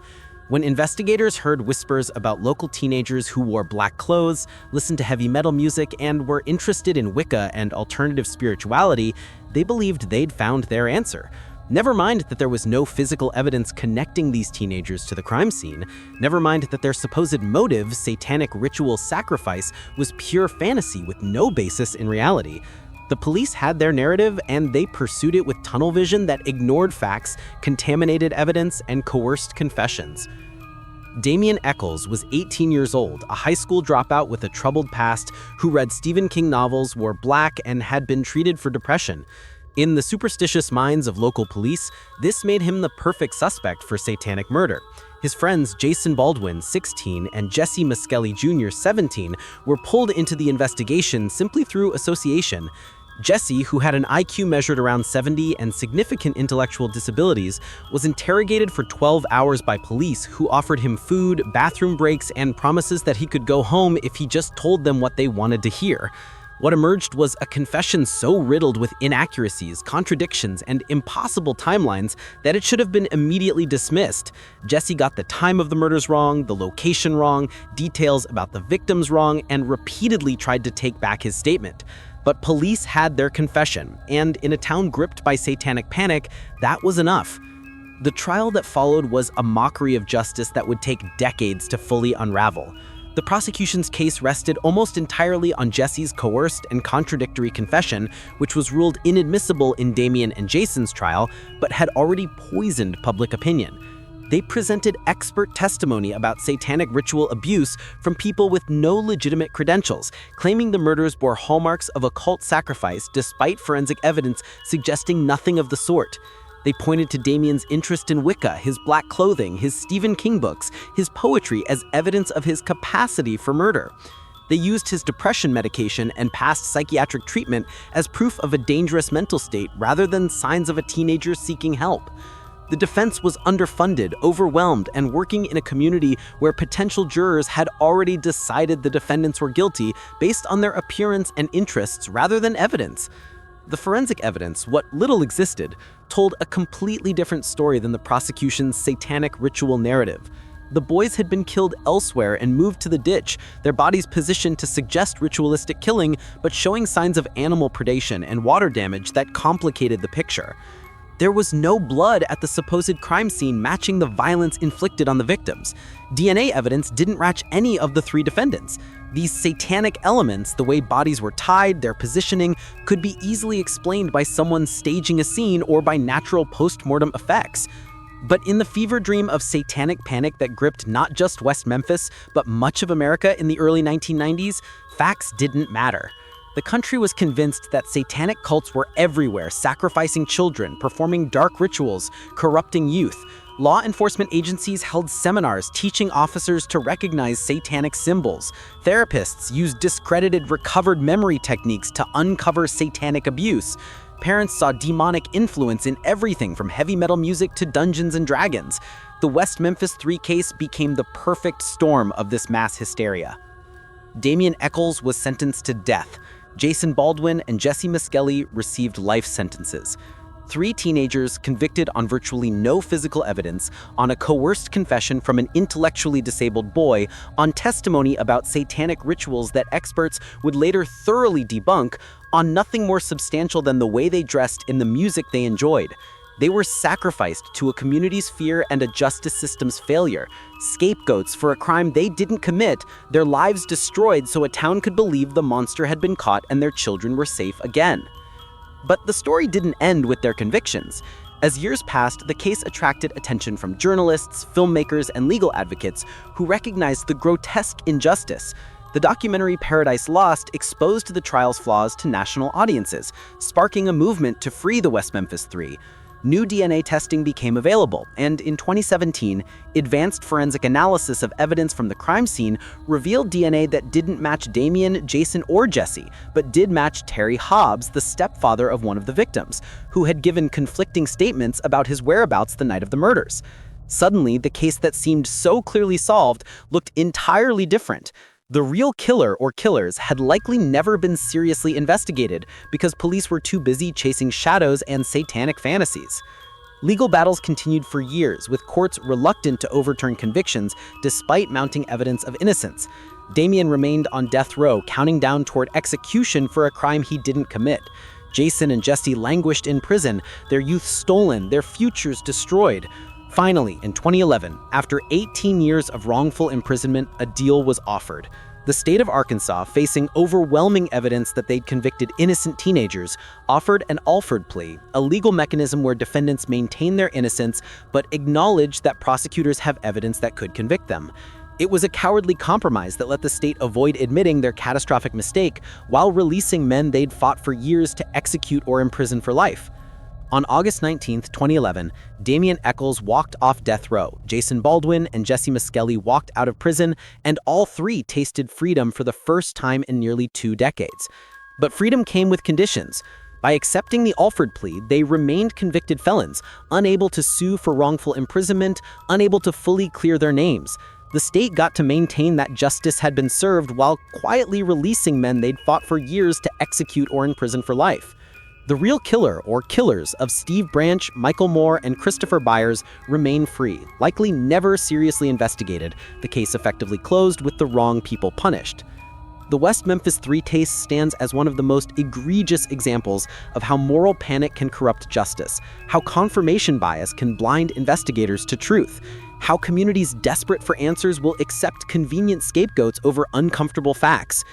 When investigators heard whispers about local teenagers who wore black clothes, listened to heavy metal music, and were interested in Wicca and alternative spirituality, they believed they'd found their answer. Never mind that there was no physical evidence connecting these teenagers to the crime scene. Never mind that their supposed motive, satanic ritual sacrifice, was pure fantasy with no basis in reality. The police had their narrative, and they pursued it with tunnel vision that ignored facts, contaminated evidence, and coerced confessions. Damien Eccles was 18 years old, a high school dropout with a troubled past who read Stephen King novels, wore black, and had been treated for depression. In the superstitious minds of local police, this made him the perfect suspect for satanic murder. His friends Jason Baldwin, 16, and Jesse Miskelly Jr., 17, were pulled into the investigation simply through association. Jesse, who had an IQ measured around 70 and significant intellectual disabilities, was interrogated for 12 hours by police who offered him food, bathroom breaks, and promises that he could go home if he just told them what they wanted to hear. What emerged was a confession so riddled with inaccuracies, contradictions, and impossible timelines that it should have been immediately dismissed. Jesse got the time of the murders wrong, the location wrong, details about the victims wrong, and repeatedly tried to take back his statement. But police had their confession, and in a town gripped by satanic panic, that was enough. The trial that followed was a mockery of justice that would take decades to fully unravel. The prosecution's case rested almost entirely on Jesse's coerced and contradictory confession, which was ruled inadmissible in Damien and Jason's trial, but had already poisoned public opinion. They presented expert testimony about satanic ritual abuse from people with no legitimate credentials, claiming the murders bore hallmarks of occult sacrifice despite forensic evidence suggesting nothing of the sort. They pointed to Damien's interest in Wicca, his black clothing, his Stephen King books, his poetry as evidence of his capacity for murder. They used his depression medication and past psychiatric treatment as proof of a dangerous mental state rather than signs of a teenager seeking help. The defense was underfunded, overwhelmed, and working in a community where potential jurors had already decided the defendants were guilty based on their appearance and interests rather than evidence. The forensic evidence, what little existed, told a completely different story than the prosecution's satanic ritual narrative. The boys had been killed elsewhere and moved to the ditch, their bodies positioned to suggest ritualistic killing, but showing signs of animal predation and water damage that complicated the picture. There was no blood at the supposed crime scene matching the violence inflicted on the victims. DNA evidence didn't match any of the 3 defendants. These satanic elements, the way bodies were tied, their positioning, could be easily explained by someone staging a scene or by natural post-mortem effects. But in the fever dream of satanic panic that gripped not just West Memphis, but much of America in the early 1990s, facts didn't matter. The country was convinced that satanic cults were everywhere, sacrificing children, performing dark rituals, corrupting youth. Law enforcement agencies held seminars teaching officers to recognize satanic symbols. Therapists used discredited recovered memory techniques to uncover satanic abuse. Parents saw demonic influence in everything from heavy metal music to Dungeons and Dragons. The West Memphis 3 case became the perfect storm of this mass hysteria. Damien Echols was sentenced to death. Jason Baldwin and Jesse Miskelly received life sentences. 3 teenagers convicted on virtually no physical evidence, on a coerced confession from an intellectually disabled boy, on testimony about satanic rituals that experts would later thoroughly debunk, on nothing more substantial than the way they dressed in the music they enjoyed. They were sacrificed to a community's fear and a justice system's failure, scapegoats for a crime they didn't commit, their lives destroyed so a town could believe the monster had been caught and their children were safe again. But the story didn't end with their convictions. As years passed, the case attracted attention from journalists, filmmakers, and legal advocates who recognized the grotesque injustice. The documentary Paradise Lost exposed the trial's flaws to national audiences, sparking a movement to free the West Memphis 3. New DNA testing became available, and in 2017, advanced forensic analysis of evidence from the crime scene revealed DNA that didn't match Damien, Jason, or Jesse, but did match Terry Hobbs, the stepfather of one of the victims, who had given conflicting statements about his whereabouts the night of the murders. Suddenly, the case that seemed so clearly solved looked entirely different. The real killer or killers had likely never been seriously investigated because police were too busy chasing shadows and satanic fantasies. Legal battles continued for years, with courts reluctant to overturn convictions despite mounting evidence of innocence. Damien remained on death row, counting down toward execution for a crime he didn't commit. Jason and Jesse languished in prison, their youth stolen, their futures destroyed. Finally, in 2011, after 18 years of wrongful imprisonment, a deal was offered. The state of Arkansas, facing overwhelming evidence that they'd convicted innocent teenagers, offered an Alford plea, a legal mechanism where defendants maintain their innocence but acknowledge that prosecutors have evidence that could convict them. It was a cowardly compromise that let the state avoid admitting their catastrophic mistake while releasing men they'd fought for years to execute or imprison for life. On August 19, 2011, Damien Echols walked off death row, Jason Baldwin and Jesse Miskelly walked out of prison, and all 3 tasted freedom for the first time in nearly 2 decades. But freedom came with conditions. By accepting the Alford plea, they remained convicted felons, unable to sue for wrongful imprisonment, unable to fully clear their names. The state got to maintain that justice had been served while quietly releasing men they'd fought for years to execute or imprison for life. The real killer or killers of Steve Branch, Michael Moore, and Christopher Byers remain free, likely never seriously investigated, the case effectively closed with the wrong people punished. The West Memphis 3 case stands as one of the most egregious examples of how moral panic can corrupt justice, how confirmation bias can blind investigators to truth, how communities desperate for answers will accept convenient scapegoats over uncomfortable facts.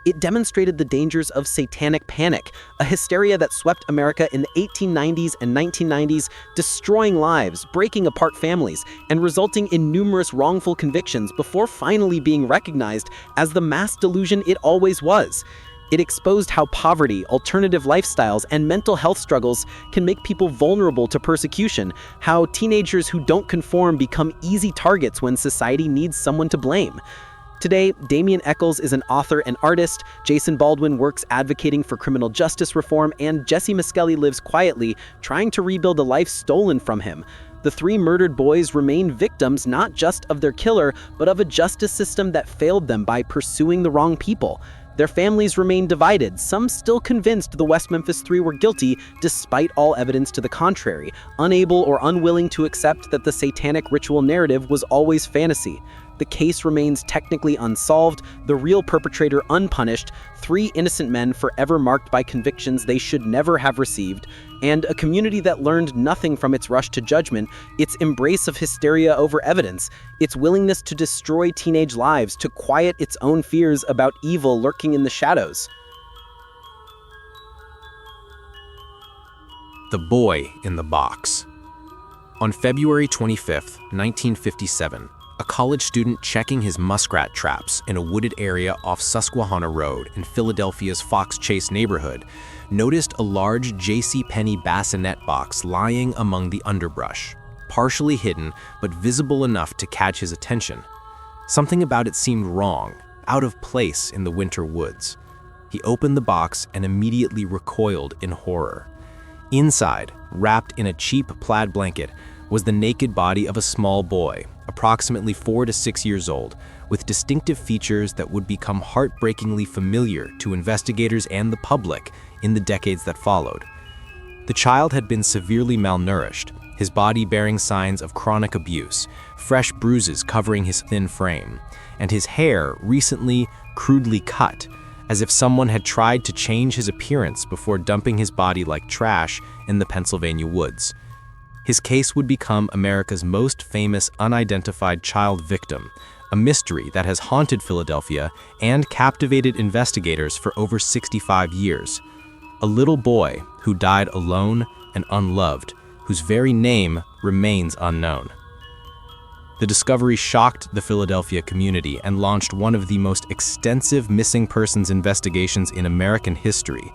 It demonstrated the dangers of satanic panic, a hysteria that swept America in the 1890s and 1990s, destroying lives, breaking apart families, and resulting in numerous wrongful convictions before finally being recognized as the mass delusion it always was. It exposed how poverty, alternative lifestyles, and mental health struggles can make people vulnerable to persecution, how teenagers who don't conform become easy targets when society needs someone to blame. Today, Damien Echols is an author and artist, Jason Baldwin works advocating for criminal justice reform, and Jesse Miskelly lives quietly, trying to rebuild a life stolen from him. The 3 murdered boys remain victims not just of their killer, but of a justice system that failed them by pursuing the wrong people. Their families remain divided, some still convinced the West Memphis 3 were guilty despite all evidence to the contrary, unable or unwilling to accept that the satanic ritual narrative was always fantasy. The case remains technically unsolved, the real perpetrator unpunished, 3 innocent men forever marked by convictions they should never have received, and a community that learned nothing from its rush to judgment, its embrace of hysteria over evidence, its willingness to destroy teenage lives to quiet its own fears about evil lurking in the shadows. The Boy in the Box. On February 25, 1957, A college student checking his muskrat traps in a wooded area off Susquehanna Road in Philadelphia's Fox Chase neighborhood noticed a large JCPenney bassinet box lying among the underbrush, partially hidden but visible enough to catch his attention. Something about it seemed wrong, out of place in the winter woods. He opened the box and immediately recoiled in horror. Inside, wrapped in a cheap plaid blanket, was the naked body of a small boy, approximately 4 to 6 years old, with distinctive features that would become heartbreakingly familiar to investigators and the public in the decades that followed. The child had been severely malnourished, his body bearing signs of chronic abuse, fresh bruises covering his thin frame, and his hair recently crudely cut, as if someone had tried to change his appearance before dumping his body like trash in the Pennsylvania woods. His case would become America's most famous unidentified child victim, a mystery that has haunted Philadelphia and captivated investigators for over 65 years. A little boy who died alone and unloved, whose very name remains unknown. The discovery shocked the Philadelphia community and launched one of the most extensive missing persons investigations in American history.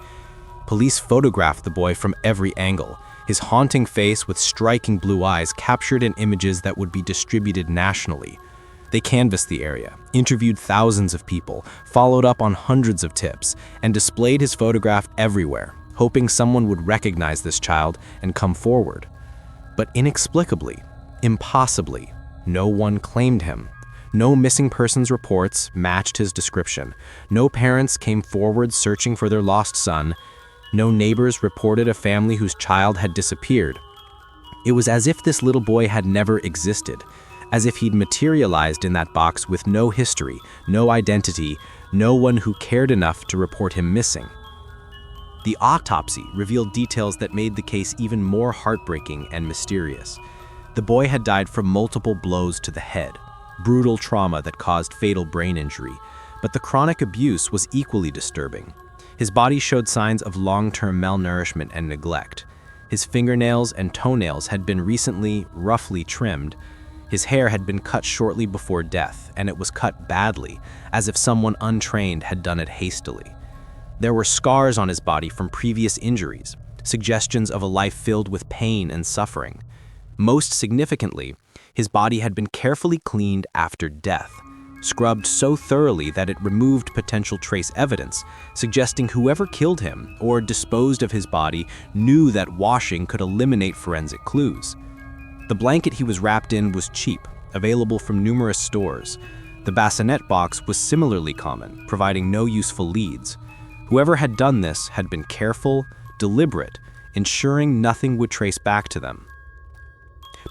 Police photographed the boy from every angle, his haunting face with striking blue eyes captured in images that would be distributed nationally. They canvassed the area, interviewed thousands of people, followed up on hundreds of tips, and displayed his photograph everywhere, hoping someone would recognize this child and come forward. But inexplicably, impossibly, no one claimed him. No missing persons reports matched his description. No parents came forward searching for their lost son. No neighbors reported a family whose child had disappeared. It was as if this little boy had never existed, as if he'd materialized in that box with no history, no identity, no one who cared enough to report him missing. The autopsy revealed details that made the case even more heartbreaking and mysterious. The boy had died from multiple blows to the head, brutal trauma that caused fatal brain injury, but the chronic abuse was equally disturbing. His body showed signs of long-term malnourishment and neglect. His fingernails and toenails had been recently, roughly trimmed. His hair had been cut shortly before death, and it was cut badly, as if someone untrained had done it hastily. There were scars on his body from previous injuries, suggestions of a life filled with pain and suffering. Most significantly, his body had been carefully cleaned after death, scrubbed so thoroughly that it removed potential trace evidence, suggesting whoever killed him or disposed of his body knew that washing could eliminate forensic clues. The blanket he was wrapped in was cheap, available from numerous stores. The bassinet box was similarly common, providing no useful leads. Whoever had done this had been careful, deliberate, ensuring nothing would trace back to them.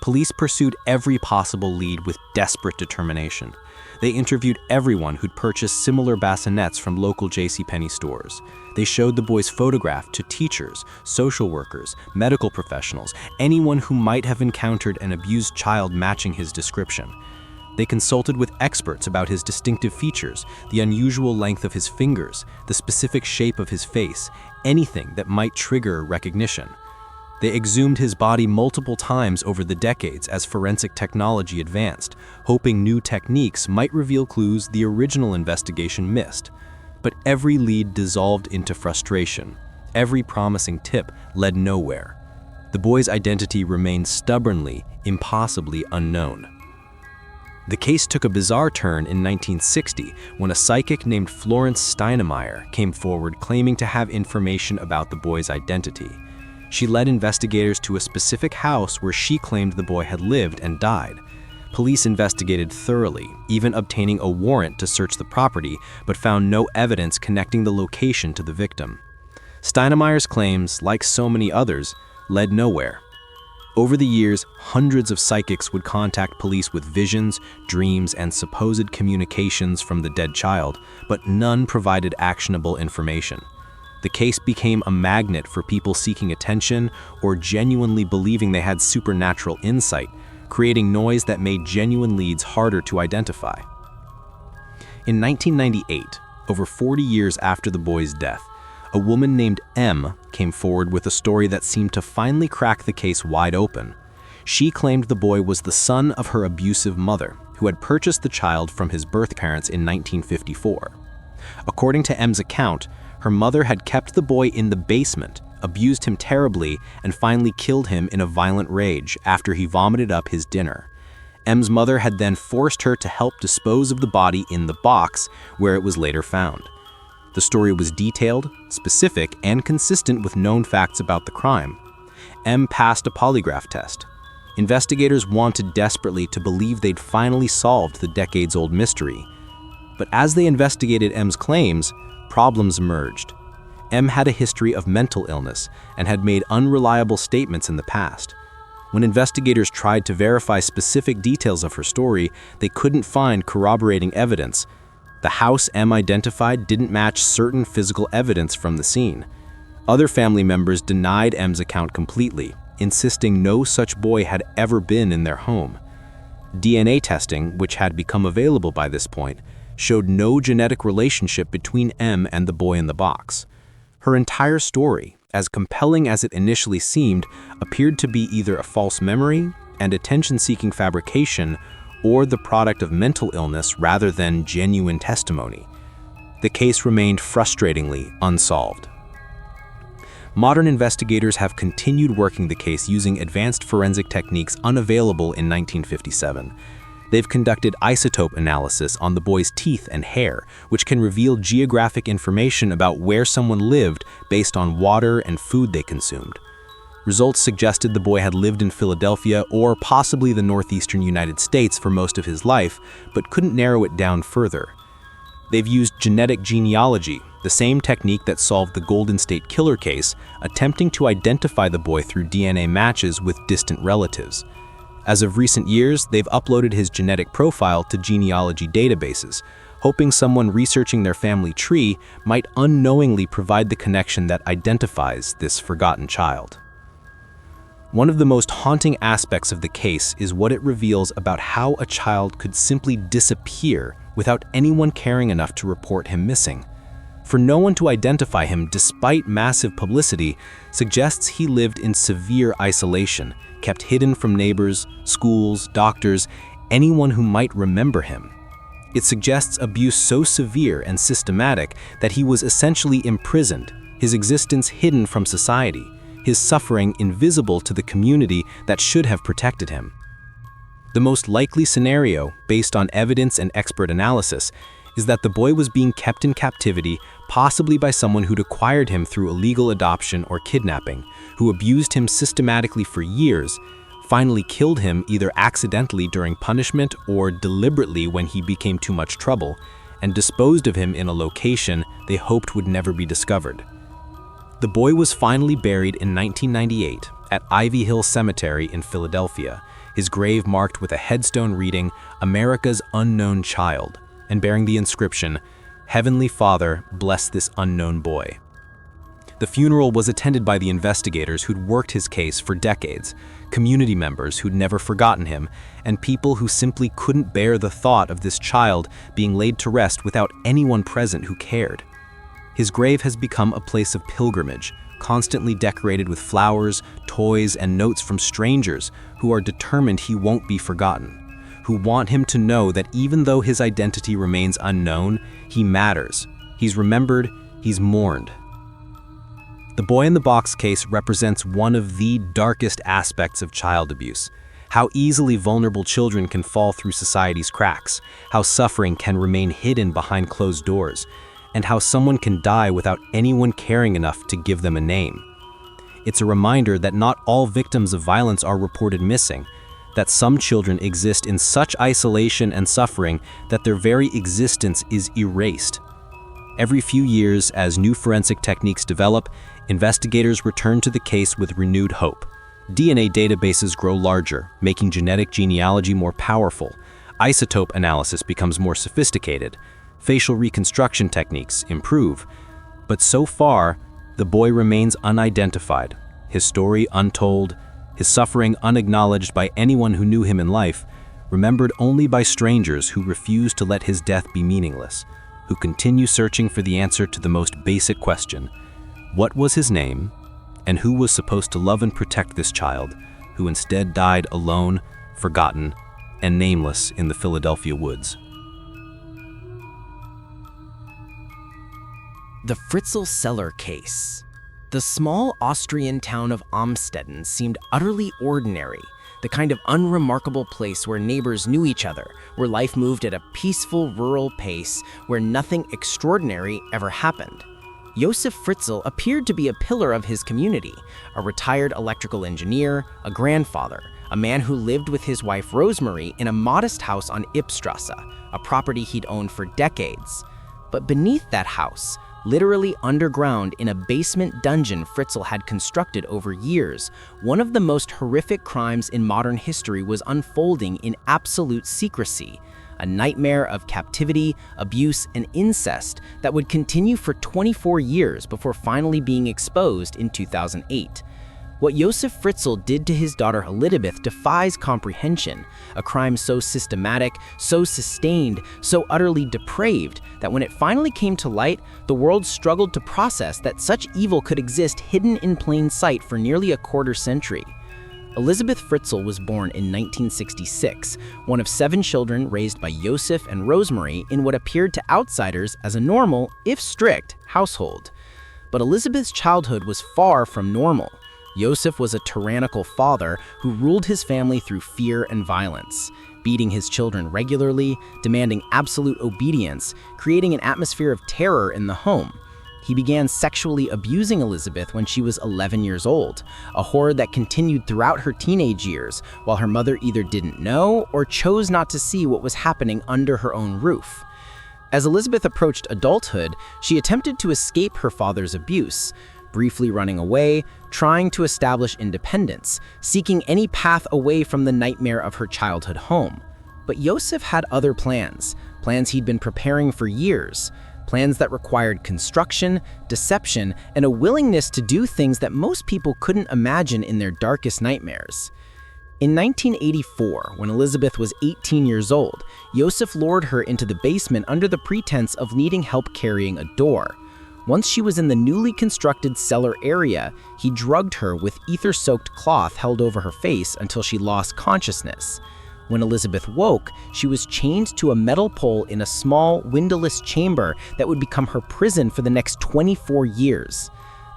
Police pursued every possible lead with desperate determination. They interviewed everyone who'd purchased similar bassinets from local JCPenney stores. They showed the boy's photograph to teachers, social workers, medical professionals, anyone who might have encountered an abused child matching his description. They consulted with experts about his distinctive features, the unusual length of his fingers, the specific shape of his face, anything that might trigger recognition. They exhumed his body multiple times over the decades as forensic technology advanced, hoping new techniques might reveal clues the original investigation missed. But every lead dissolved into frustration. Every promising tip led nowhere. The boy's identity remained stubbornly, impossibly unknown. The case took a bizarre turn in 1960 when a psychic named Florence Steinemeyer came forward claiming to have information about the boy's identity. She led investigators to a specific house where she claimed the boy had lived and died. Police investigated thoroughly, even obtaining a warrant to search the property, but found no evidence connecting the location to the victim. Steinemeyer's claims, like so many others, led nowhere. Over the years, hundreds of psychics would contact police with visions, dreams, and supposed communications from the dead child, but none provided actionable information. The case became a magnet for people seeking attention or genuinely believing they had supernatural insight, creating noise that made genuine leads harder to identify. In 1998, over 40 years after the boy's death, a woman named M came forward with a story that seemed to finally crack the case wide open. She claimed the boy was the son of her abusive mother, who had purchased the child from his birth parents in 1954. According to M's account, her mother had kept the boy in the basement, abused him terribly, and finally killed him in a violent rage after he vomited up his dinner. M's mother had then forced her to help dispose of the body in the box where it was later found. The story was detailed, specific, and consistent with known facts about the crime. M passed a polygraph test. Investigators wanted desperately to believe they'd finally solved the decades-old mystery. But as they investigated M's claims, problems emerged. M had a history of mental illness and had made unreliable statements in the past. When investigators tried to verify specific details of her story, they couldn't find corroborating evidence. The house M identified didn't match certain physical evidence from the scene. Other family members denied M's account completely, insisting no such boy had ever been in their home. DNA testing, which had become available by this point, showed no genetic relationship between M and the boy in the box. Her entire story, as compelling as it initially seemed, appeared to be either a false memory and attention-seeking fabrication or the product of mental illness rather than genuine testimony. The case remained frustratingly unsolved. Modern investigators have continued working the case using advanced forensic techniques unavailable in 1957. They've conducted isotope analysis on the boy's teeth and hair, which can reveal geographic information about where someone lived based on water and food they consumed. Results suggested the boy had lived in Philadelphia or possibly the northeastern United States for most of his life, but couldn't narrow it down further. They've used genetic genealogy, the same technique that solved the Golden State Killer case, attempting to identify the boy through DNA matches with distant relatives. As of recent years, they've uploaded his genetic profile to genealogy databases, hoping someone researching their family tree might unknowingly provide the connection that identifies this forgotten child. One of the most haunting aspects of the case is what it reveals about how a child could simply disappear without anyone caring enough to report him missing. For no one to identify him despite massive publicity suggests he lived in severe isolation, kept hidden from neighbors, schools, doctors, anyone who might remember him. It suggests abuse so severe and systematic that he was essentially imprisoned, his existence hidden from society, his suffering invisible to the community that should have protected him. The most likely scenario, based on evidence and expert analysis, is that the boy was being kept in captivity, possibly by someone who'd acquired him through illegal adoption or kidnapping, who abused him systematically for years, finally killed him either accidentally during punishment or deliberately when he became too much trouble, and disposed of him in a location they hoped would never be discovered. The boy was finally buried in 1998 at Ivy Hill Cemetery in Philadelphia, his grave marked with a headstone reading, "America's Unknown Child," and bearing the inscription, "Heavenly Father, bless this unknown boy." The funeral was attended by the investigators who'd worked his case for decades, community members who'd never forgotten him, and people who simply couldn't bear the thought of this child being laid to rest without anyone present who cared. His grave has become a place of pilgrimage, constantly decorated with flowers, toys, and notes from strangers who are determined he won't be forgotten, who want him to know that even though his identity remains unknown, he matters. He's remembered, he's mourned. The boy in the box case represents one of the darkest aspects of child abuse. How easily vulnerable children can fall through society's cracks, how suffering can remain hidden behind closed doors, and how someone can die without anyone caring enough to give them a name. It's a reminder that not all victims of violence are reported missing, that some children exist in such isolation and suffering that their very existence is erased. Every few years, as new forensic techniques develop, investigators return to the case with renewed hope. DNA databases grow larger, making genetic genealogy more powerful. Isotope analysis becomes more sophisticated. Facial reconstruction techniques improve. But so far, the boy remains unidentified, his story untold, his suffering unacknowledged by anyone who knew him in life, remembered only by strangers who refuse to let his death be meaningless, who continue searching for the answer to the most basic question: what was his name, and who was supposed to love and protect this child, who instead died alone, forgotten, and nameless in the Philadelphia woods. The Fritzl cellar case. The small Austrian town of Amstetten seemed utterly ordinary, the kind of unremarkable place where neighbors knew each other, where life moved at a peaceful rural pace, where nothing extraordinary ever happened. Josef Fritzl appeared to be a pillar of his community, a retired electrical engineer, a grandfather, a man who lived with his wife Rosemary in a modest house on Ypstrasse, a property he'd owned for decades. But beneath that house, literally underground in a basement dungeon Fritzl had constructed over years, one of the most horrific crimes in modern history was unfolding in absolute secrecy, a nightmare of captivity, abuse, and incest that would continue for 24 years before finally being exposed in 2008. What Josef Fritzl did to his daughter Elizabeth defies comprehension, a crime so systematic, so sustained, so utterly depraved that when it finally came to light, the world struggled to process that such evil could exist hidden in plain sight for nearly a quarter century. Elizabeth Fritzl was born in 1966, one of 7 children raised by Josef and Rosemary in what appeared to outsiders as a normal, if strict, household. But Elizabeth's childhood was far from normal. Josef was a tyrannical father who ruled his family through fear and violence, beating his children regularly, demanding absolute obedience, creating an atmosphere of terror in the home. He began sexually abusing Elizabeth when she was 11 years old, a horror that continued throughout her teenage years, while her mother either didn't know or chose not to see what was happening under her own roof. As Elizabeth approached adulthood, she attempted to escape her father's abuse, briefly running away, trying to establish independence, seeking any path away from the nightmare of her childhood home. But Josef had other plans he'd been preparing for years, plans that required construction, deception, and a willingness to do things that most people couldn't imagine in their darkest nightmares. In 1984, when Elizabeth was 18 years old, Josef lured her into the basement under the pretense of needing help carrying a door. Once she was in the newly constructed cellar area, he drugged her with ether-soaked cloth held over her face until she lost consciousness. When Elizabeth woke, she was chained to a metal pole in a small, windowless chamber that would become her prison for the next 24 years.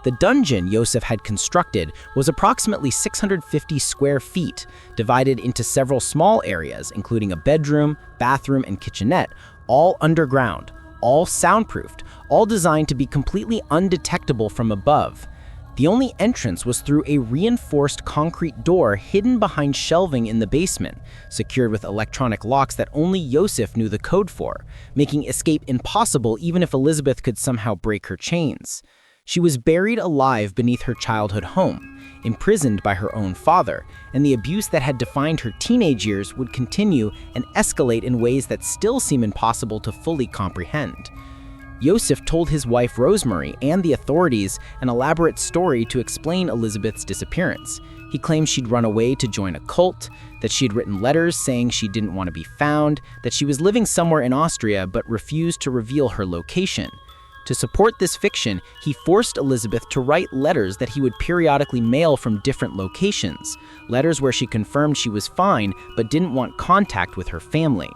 The dungeon Josef had constructed was approximately 650 square feet, divided into several small areas, including a bedroom, bathroom, and kitchenette, all underground, all soundproofed, all designed to be completely undetectable from above. The only entrance was through a reinforced concrete door hidden behind shelving in the basement, secured with electronic locks that only Josef knew the code for, making escape impossible even if Elizabeth could somehow break her chains. She was buried alive beneath her childhood home, imprisoned by her own father, and the abuse that had defined her teenage years would continue and escalate in ways that still seem impossible to fully comprehend. Josef told his wife Rosemary and the authorities an elaborate story to explain Elizabeth's disappearance. He claimed she'd run away to join a cult, that she'd written letters saying she didn't want to be found, that she was living somewhere in Austria but refused to reveal her location. To support this fiction, he forced Elizabeth to write letters that he would periodically mail from different locations, letters where she confirmed she was fine but didn't want contact with her family.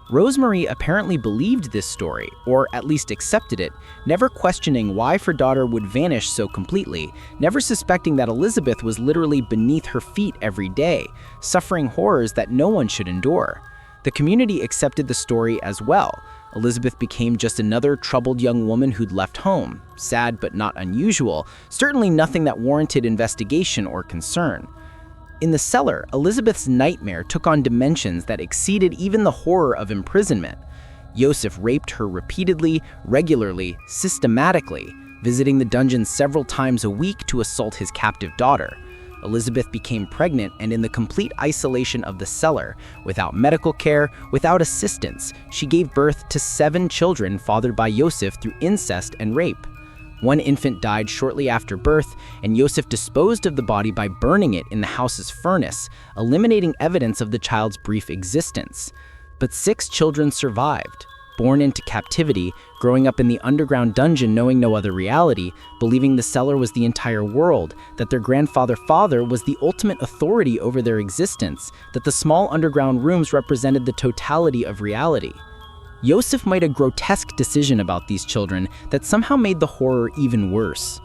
Rosemary apparently believed this story, or at least accepted it, never questioning why her daughter would vanish so completely, never suspecting that Elizabeth was literally beneath her feet every day, suffering horrors that no one should endure. The community accepted the story as well. Elizabeth became just another troubled young woman who'd left home. Sad but not unusual, certainly nothing that warranted investigation or concern. In the cellar, Elizabeth's nightmare took on dimensions that exceeded even the horror of imprisonment. Josef raped her repeatedly, regularly, systematically, visiting the dungeon several times a week to assault his captive daughter. Elizabeth became pregnant, and in the complete isolation of the cellar, without medical care, without assistance, she gave birth to 7 children fathered by Josef through incest and rape. One infant died shortly after birth, and Josef disposed of the body by burning it in the house's furnace, eliminating evidence of the child's brief existence. But 6 children survived. born into captivity, growing up in the underground dungeon knowing no other reality, believing the cellar was the entire world, that their father was the ultimate authority over their existence, that the small underground rooms represented the totality of reality. Yosef made a grotesque decision about these children that somehow made the horror even worse.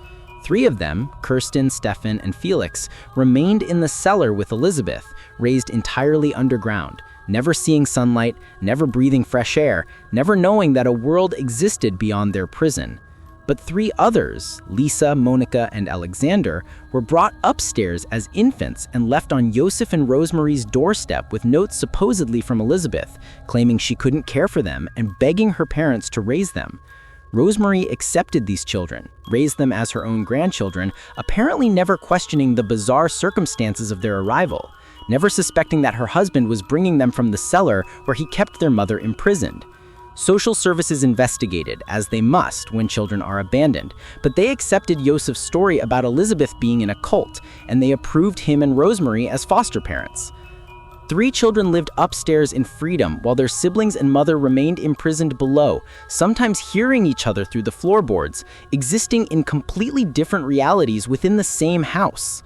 3 of them, Kirsten, Stefan, and Felix, remained in the cellar with Elizabeth, raised entirely underground, never seeing sunlight, never breathing fresh air, never knowing that a world existed beyond their prison. But 3 others, Lisa, Monica, and Alexander, were brought upstairs as infants and left on Yosef and Rosemary's doorstep with notes supposedly from Elizabeth, claiming she couldn't care for them and begging her parents to raise them. Rosemary accepted these children, raised them as her own grandchildren, apparently never questioning the bizarre circumstances of their arrival, never suspecting that her husband was bringing them from the cellar where he kept their mother imprisoned. Social services investigated, as they must when children are abandoned, but they accepted Yosef's story about Elizabeth being in a cult, and they approved him and Rosemary as foster parents. 3 children lived upstairs in freedom while their siblings and mother remained imprisoned below, sometimes hearing each other through the floorboards, existing in completely different realities within the same house.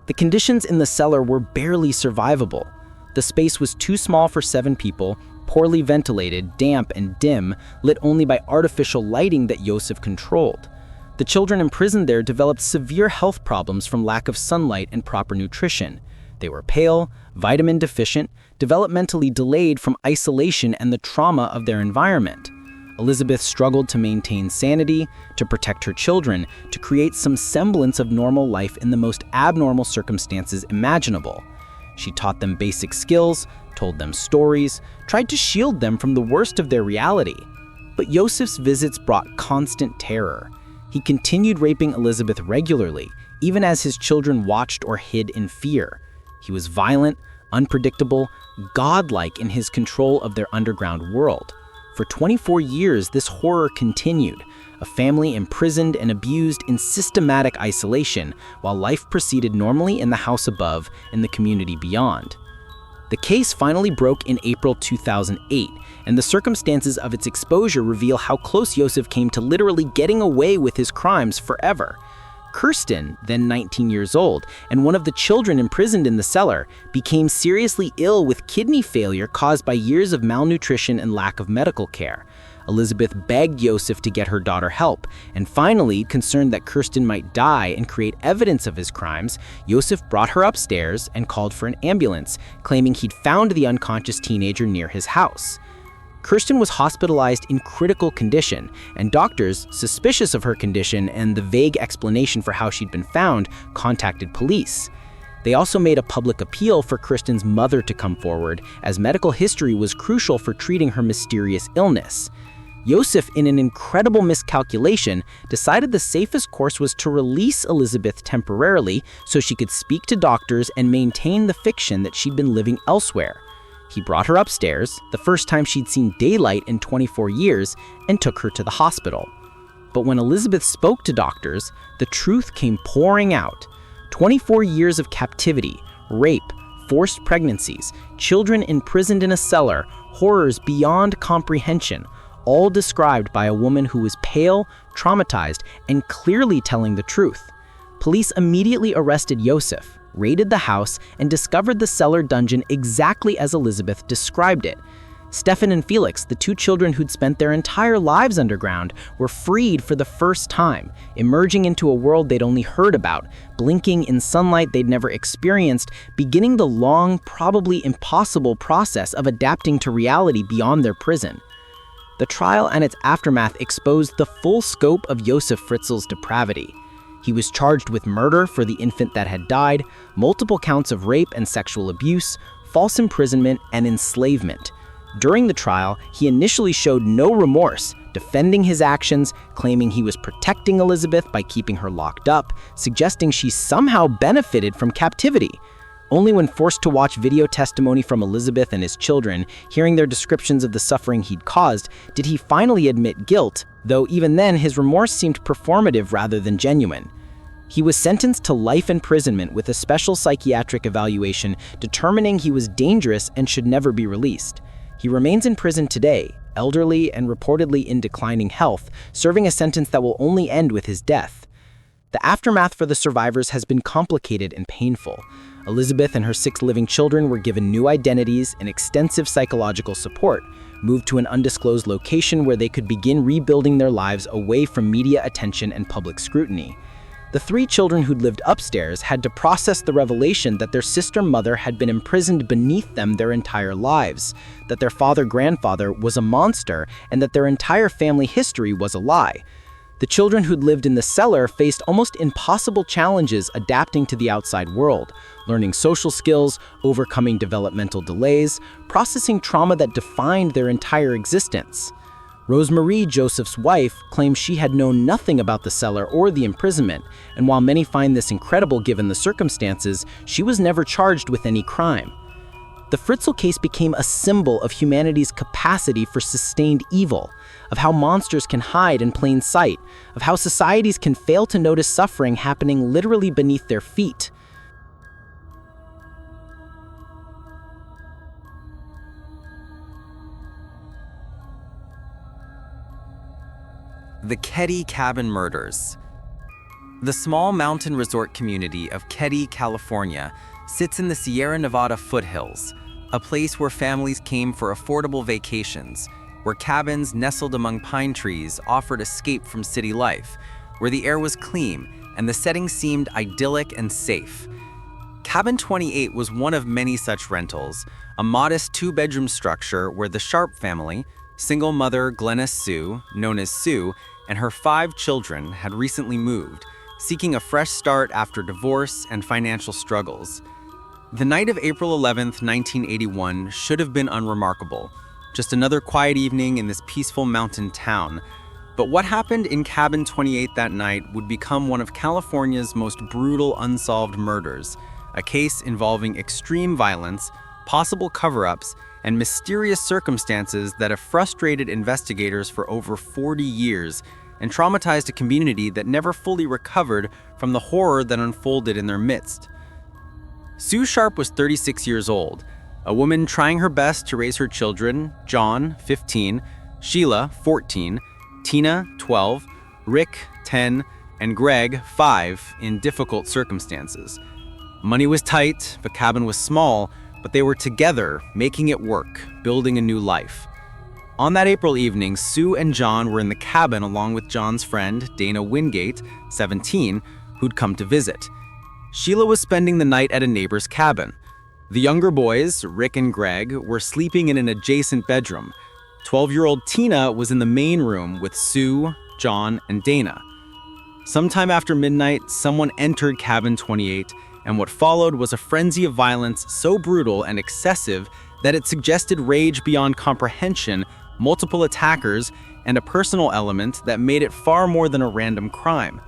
The conditions in the cellar were barely survivable. The space was too small for 7 people, poorly ventilated, damp, and dim, lit only by artificial lighting that Yosef controlled. The children imprisoned there developed severe health problems from lack of sunlight and proper nutrition. They were pale, vitamin deficient, developmentally delayed from isolation and the trauma of their environment. Elizabeth struggled to maintain sanity, to protect her children, to create some semblance of normal life in the most abnormal circumstances imaginable. She taught them basic skills, told them stories, tried to shield them from the worst of their reality. But Yosef's visits brought constant terror. He continued raping Elizabeth regularly, even as his children watched or hid in fear. He was violent, unpredictable, godlike in his control of their underground world. For 24 years, this horror continued, a family imprisoned and abused in systematic isolation, while life proceeded normally in the house above and the community beyond. The case finally broke in April 2008, and the circumstances of its exposure reveal how close Yosef came to literally getting away with his crimes forever. Kirsten, then 19 years old, and one of the children imprisoned in the cellar, became seriously ill with kidney failure caused by years of malnutrition and lack of medical care. Elizabeth begged Yosef to get her daughter help, and finally, concerned that Kirsten might die and create evidence of his crimes, Yosef brought her upstairs and called for an ambulance, claiming he'd found the unconscious teenager near his house. Kirsten was hospitalized in critical condition, and doctors, suspicious of her condition and the vague explanation for how she'd been found, contacted police. They also made a public appeal for Kirsten's mother to come forward, as medical history was crucial for treating her mysterious illness. Yosef, in an incredible miscalculation, decided the safest course was to release Elizabeth temporarily so she could speak to doctors and maintain the fiction that she'd been living elsewhere. He brought her upstairs, the first time she'd seen daylight in 24 years, and took her to the hospital. But when Elizabeth spoke to doctors, the truth came pouring out. 24 years of captivity, rape, forced pregnancies, children imprisoned in a cellar, horrors beyond comprehension, all described by a woman who was pale, traumatized, and clearly telling the truth. Police immediately arrested Yosef, raided the house, and discovered the cellar dungeon exactly as Elizabeth described it. Stefan and Felix, the 2 children who'd spent their entire lives underground, were freed for the first time, emerging into a world they'd only heard about, blinking in sunlight they'd never experienced, beginning the long, probably impossible process of adapting to reality beyond their prison. The trial and its aftermath exposed the full scope of Yosef Fritzl's depravity. He was charged with murder for the infant that had died, multiple counts of rape and sexual abuse, false imprisonment, and enslavement. During the trial, he initially showed no remorse, defending his actions, claiming he was protecting Elizabeth by keeping her locked up, suggesting she somehow benefited from captivity. Only when forced to watch video testimony from Elizabeth and his children, hearing their descriptions of the suffering he'd caused, did he finally admit guilt, though even then his remorse seemed performative rather than genuine. He was sentenced to life imprisonment with a special psychiatric evaluation determining he was dangerous and should never be released. He remains in prison today, elderly and reportedly in declining health, serving a sentence that will only end with his death. The aftermath for the survivors has been complicated and painful. Elizabeth and her 6 living children were given new identities and extensive psychological support, moved to an undisclosed location where they could begin rebuilding their lives away from media attention and public scrutiny. The 3 children who'd lived upstairs had to process the revelation that their sister mother had been imprisoned beneath them their entire lives, that their father-grandfather was a monster, and that their entire family history was a lie. The children who'd lived in the cellar faced almost impossible challenges adapting to the outside world, learning social skills, overcoming developmental delays, processing trauma that defined their entire existence. Rosemarie, Joseph's wife, claims she had known nothing about the cellar or the imprisonment, and while many find this incredible given the circumstances, she was never charged with any crime. The Fritzl case became a symbol of humanity's capacity for sustained evil, of how monsters can hide in plain sight, of how societies can fail to notice suffering happening literally beneath their feet. The Keddie Cabin Murders. The small mountain resort community of Keddie, California, sits in the Sierra Nevada foothills, a place where families came for affordable vacations, where cabins nestled among pine trees offered escape from city life, where the air was clean and the setting seemed idyllic and safe. Cabin 28 was one of many such rentals, a modest 2-bedroom structure where the Sharp family, single mother Glennis Sue, known as Sue, and her 5 children had recently moved, seeking a fresh start after divorce and financial struggles. The night of April 11, 1981 should have been unremarkable, just another quiet evening in this peaceful mountain town. But what happened in Cabin 28 that night would become one of California's most brutal unsolved murders, a case involving extreme violence, possible cover-ups, and mysterious circumstances that have frustrated investigators for over 40 years and traumatized a community that never fully recovered from the horror that unfolded in their midst. Sue Sharp was 36 years old, a woman trying her best to raise her children, John, 15, Sheila, 14, Tina, 12, Rick, 10, and Greg, 5, in difficult circumstances. Money was tight, the cabin was small, but they were together, making it work, building a new life. On that April evening, Sue and John were in the cabin along with John's friend, Dana Wingate, 17, who'd come to visit. Sheila was spending the night at a neighbor's cabin. The younger boys, Rick and Greg, were sleeping in an adjacent bedroom. 12-year-old Tina was in the main room with Sue, John, and Dana. Sometime after midnight, someone entered Cabin 28, and what followed was a frenzy of violence so brutal and excessive that it suggested rage beyond comprehension, multiple attackers, and a personal element that made it far more than a random crime.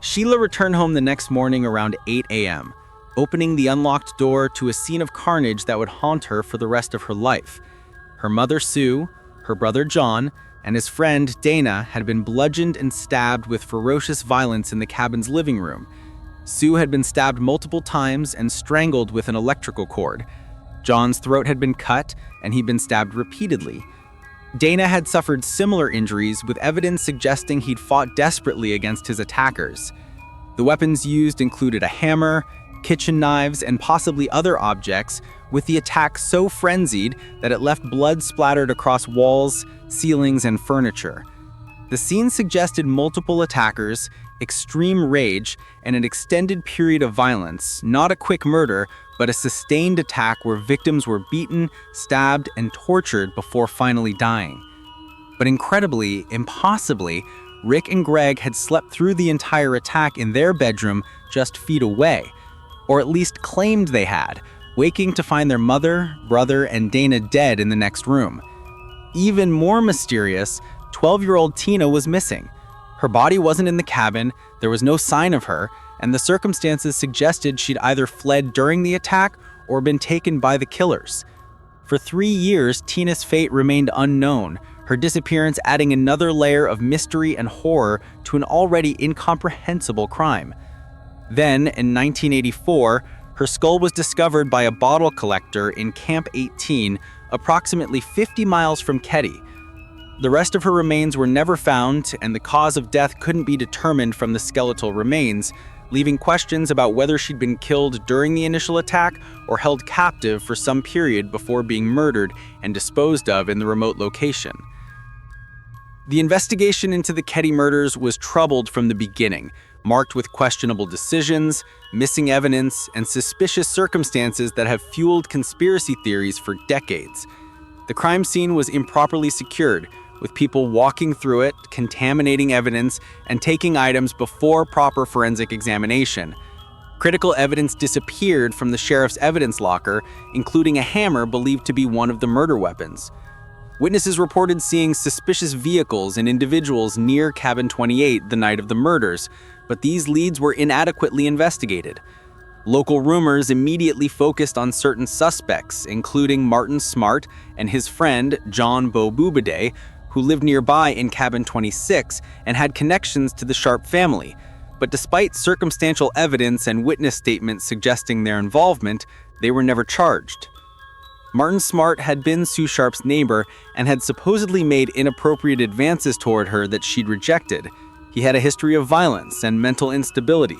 Sheila returned home the next morning around 8 a.m., opening the unlocked door to a scene of carnage that would haunt her for the rest of her life. Her mother, Sue, her brother, John, and his friend, Dana, had been bludgeoned and stabbed with ferocious violence in the cabin's living room. Sue had been stabbed multiple times and strangled with an electrical cord. John's throat had been cut, and he'd been stabbed repeatedly. Dana had suffered similar injuries, with evidence suggesting he'd fought desperately against his attackers. The weapons used included a hammer, kitchen knives, and possibly other objects, with the attack so frenzied that it left blood splattered across walls, ceilings, and furniture. The scene suggested multiple attackers, extreme rage, and an extended period of violence, not a quick murder, but a sustained attack where victims were beaten, stabbed, and tortured before finally dying. But incredibly, impossibly, Rick and Greg had slept through the entire attack in their bedroom just feet away, or at least claimed they had, waking to find their mother, brother, and Dana dead in the next room. Even more mysterious, 12-year-old Tina was missing. Her body wasn't in the cabin, there was no sign of her, and the circumstances suggested she'd either fled during the attack or been taken by the killers. For 3 years, Tina's fate remained unknown, her disappearance adding another layer of mystery and horror to an already incomprehensible crime. Then, in 1984, her skull was discovered by a bottle collector in Camp 18, approximately 50 miles from Ketty. The rest of her remains were never found, and the cause of death couldn't be determined from the skeletal remains, leaving questions about whether she'd been killed during the initial attack or held captive for some period before being murdered and disposed of in the remote location. The investigation into the Ketty murders was troubled from the beginning, marked with questionable decisions, missing evidence, and suspicious circumstances that have fueled conspiracy theories for decades. The crime scene was improperly secured, with people walking through it, contaminating evidence, and taking items before proper forensic examination. Critical evidence disappeared from the sheriff's evidence locker, including a hammer believed to be one of the murder weapons. Witnesses reported seeing suspicious vehicles and individuals near Cabin 28 the night of the murders, but these leads were inadequately investigated. Local rumors immediately focused on certain suspects, including Martin Smart and his friend John Bo Bubiday, who lived nearby in Cabin 26 and had connections to the Sharp family. But despite circumstantial evidence and witness statements suggesting their involvement, they were never charged. Martin Smart had been Sue Sharp's neighbor and had supposedly made inappropriate advances toward her that she'd rejected. He had a history of violence and mental instability.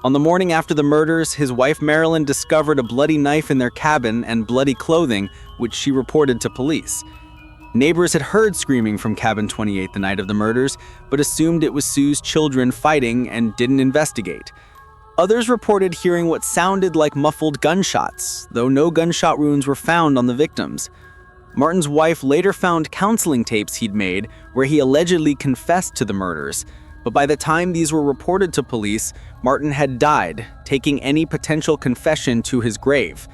On the morning after the murders, his wife Marilyn discovered a bloody knife in their cabin and bloody clothing, which she reported to police. Neighbors had heard screaming from Cabin 28 the night of the murders, but assumed it was Sue's children fighting and didn't investigate. Others reported hearing what sounded like muffled gunshots, though no gunshot wounds were found on the victims. Martin's wife later found counseling tapes he'd made where he allegedly confessed to the murders, but by the time these were reported to police, Martin had died, taking any potential confession to his grave.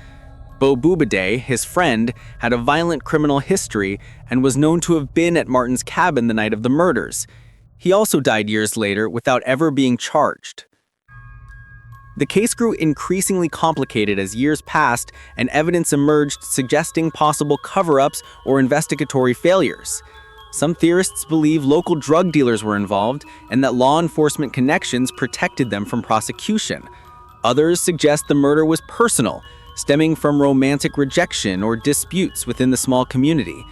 Bo Bubiday, his friend, had a violent criminal history and was known to have been at Martin's cabin the night of the murders. He also died years later without ever being charged. The case grew increasingly complicated as years passed and evidence emerged suggesting possible cover-ups or investigatory failures. Some theorists believe local drug dealers were involved and that law enforcement connections protected them from prosecution. Others suggest the murder was personal, stemming from romantic rejection or disputes within the small community.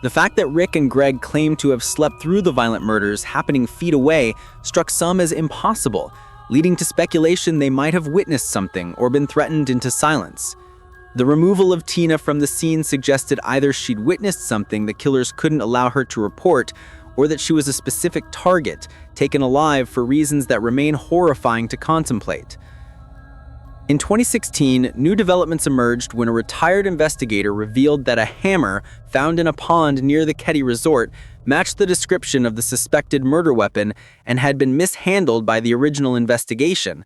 The fact that Rick and Greg claimed to have slept through the violent murders happening feet away struck some as impossible, leading to speculation they might have witnessed something or been threatened into silence. The removal of Tina from the scene suggested either she'd witnessed something the killers couldn't allow her to report, or that she was a specific target, taken alive for reasons that remain horrifying to contemplate. In 2016, new developments emerged when a retired investigator revealed that a hammer found in a pond near the Ketty Resort matched the description of the suspected murder weapon and had been mishandled by the original investigation.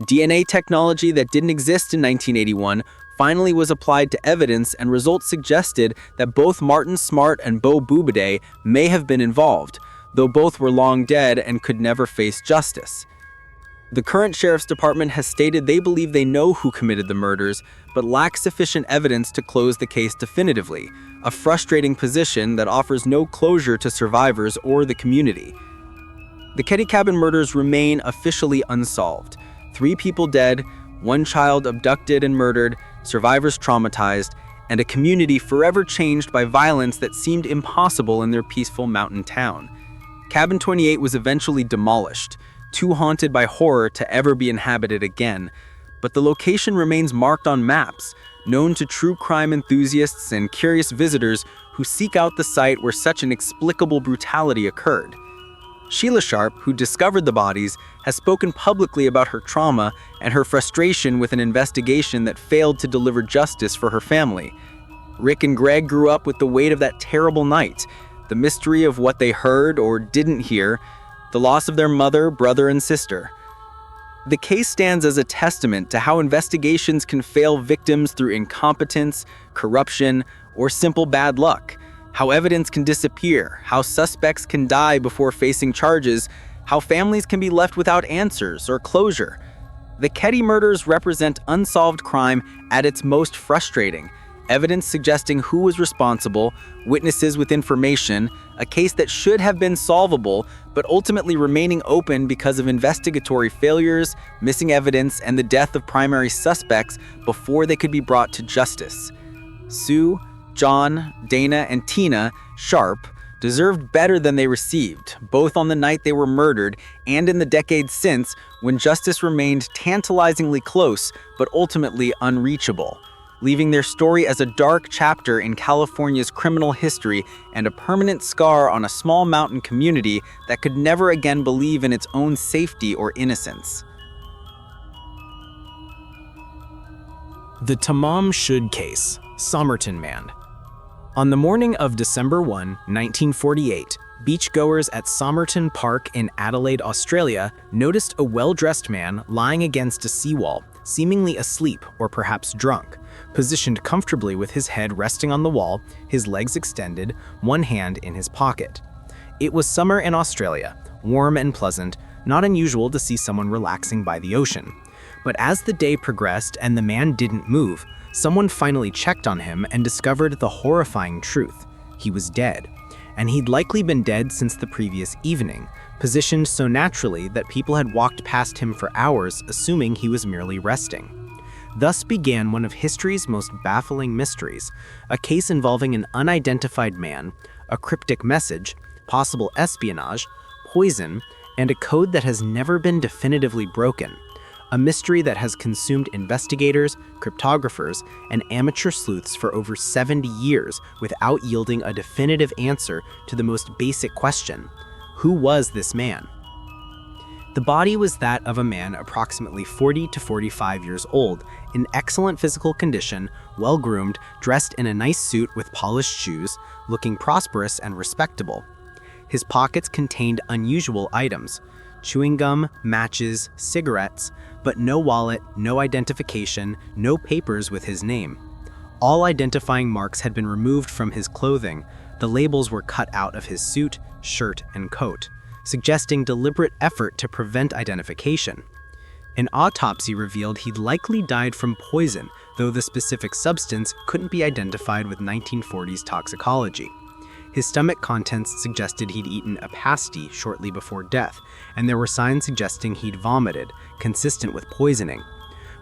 DNA technology that didn't exist in 1981 finally was applied to evidence, and results suggested that both Martin Smart and Bo Bubiday may have been involved, though both were long dead and could never face justice. The current sheriff's department has stated they believe they know who committed the murders, but lack sufficient evidence to close the case definitively, a frustrating position that offers no closure to survivors or the community. The Ketty Cabin murders remain officially unsolved. 3 people dead, 1 child abducted and murdered, survivors traumatized, and a community forever changed by violence that seemed impossible in their peaceful mountain town. Cabin 28 was eventually demolished, too haunted by horror to ever be inhabited again, but the location remains marked on maps, known to true crime enthusiasts and curious visitors who seek out the site where such inexplicable brutality occurred. Sheila Sharp, who discovered the bodies, has spoken publicly about her trauma and her frustration with an investigation that failed to deliver justice for her family. Rick and Greg grew up with the weight of that terrible night, the mystery of what they heard or didn't hear, the loss of their mother, brother, and sister. The case stands as a testament to how investigations can fail victims through incompetence, corruption, or simple bad luck, how evidence can disappear, how suspects can die before facing charges, how families can be left without answers or closure. The Ketty murders represent unsolved crime at its most frustrating. Evidence suggesting who was responsible, witnesses with information, a case that should have been solvable, but ultimately remaining open because of investigatory failures, missing evidence, and the death of primary suspects before they could be brought to justice. Sue, John, Dana, and Tina Sharp deserved better than they received, both on the night they were murdered and in the decades since, when justice remained tantalizingly close but ultimately unreachable, leaving their story as a dark chapter in California's criminal history and a permanent scar on a small mountain community that could never again believe in its own safety or innocence. The Tamam Shud case, Somerton Man. On the morning of December 1, 1948, beachgoers at Somerton Park in Adelaide, Australia, noticed a well-dressed man lying against a seawall, seemingly asleep or perhaps drunk, positioned comfortably with his head resting on the wall, his legs extended, one hand in his pocket. It was summer in Australia, warm and pleasant, not unusual to see someone relaxing by the ocean. But as the day progressed and the man didn't move, someone finally checked on him and discovered the horrifying truth. He was dead. And he'd likely been dead since the previous evening, positioned so naturally that people had walked past him for hours, assuming he was merely resting. Thus began one of history's most baffling mysteries, a case involving an unidentified man, a cryptic message, possible espionage, poison, and a code that has never been definitively broken. A mystery that has consumed investigators, cryptographers, and amateur sleuths for over 70 years without yielding a definitive answer to the most basic question: who was this man? The body was that of a man approximately 40 to 45 years old, in excellent physical condition, well-groomed, dressed in a nice suit with polished shoes, looking prosperous and respectable. His pockets contained unusual items: chewing gum, matches, cigarettes, but no wallet, no identification, no papers with his name. All identifying marks had been removed from his clothing. The labels were cut out of his suit, shirt, and coat, suggesting deliberate effort to prevent identification. An autopsy revealed he'd likely died from poison, though the specific substance couldn't be identified with 1940s toxicology. His stomach contents suggested he'd eaten a pasty shortly before death, and there were signs suggesting he'd vomited, consistent with poisoning.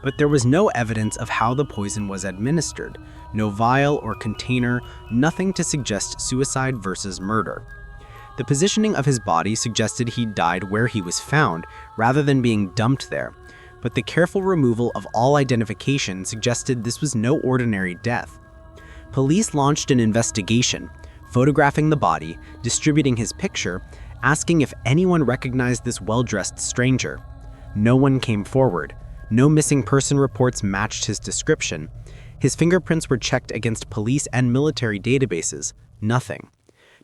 But there was no evidence of how the poison was administered, no vial or container, nothing to suggest suicide versus murder. The positioning of his body suggested he'd died where he was found, rather than being dumped there, but the careful removal of all identification suggested this was no ordinary death. Police launched an investigation, photographing the body, distributing his picture, asking if anyone recognized this well-dressed stranger. No one came forward. No missing person reports matched his description. His fingerprints were checked against police and military databases. Nothing.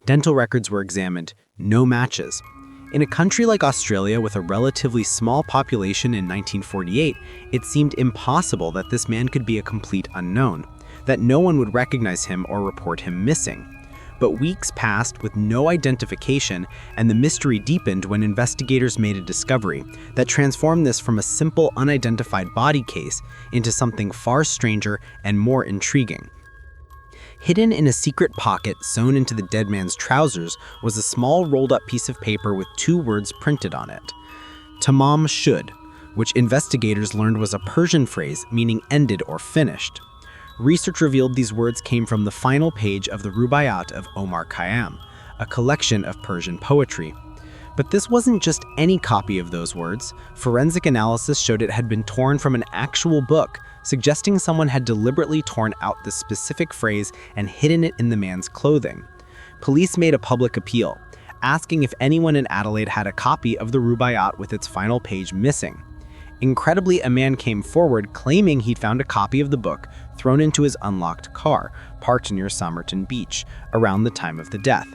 Dental records were examined. No matches. In a country like Australia with a relatively small population in 1948, it seemed impossible that this man could be a complete unknown, that no one would recognize him or report him missing. But weeks passed with no identification, and the mystery deepened when investigators made a discovery that transformed this from a simple unidentified body case into something far stranger and more intriguing. Hidden in a secret pocket sewn into the dead man's trousers was a small rolled-up piece of paper with two words printed on it: Tamam Shud, which investigators learned was a Persian phrase meaning ended or finished. Research revealed these words came from the final page of the Rubaiyat of Omar Khayyam, a collection of Persian poetry. But this wasn't just any copy of those words. Forensic analysis showed it had been torn from an actual book, suggesting someone had deliberately torn out the specific phrase and hidden it in the man's clothing. Police made a public appeal, asking if anyone in Adelaide had a copy of the Rubaiyat with its final page missing. Incredibly, a man came forward claiming he'd found a copy of the book thrown into his unlocked car, parked near Somerton Beach, around the time of the death.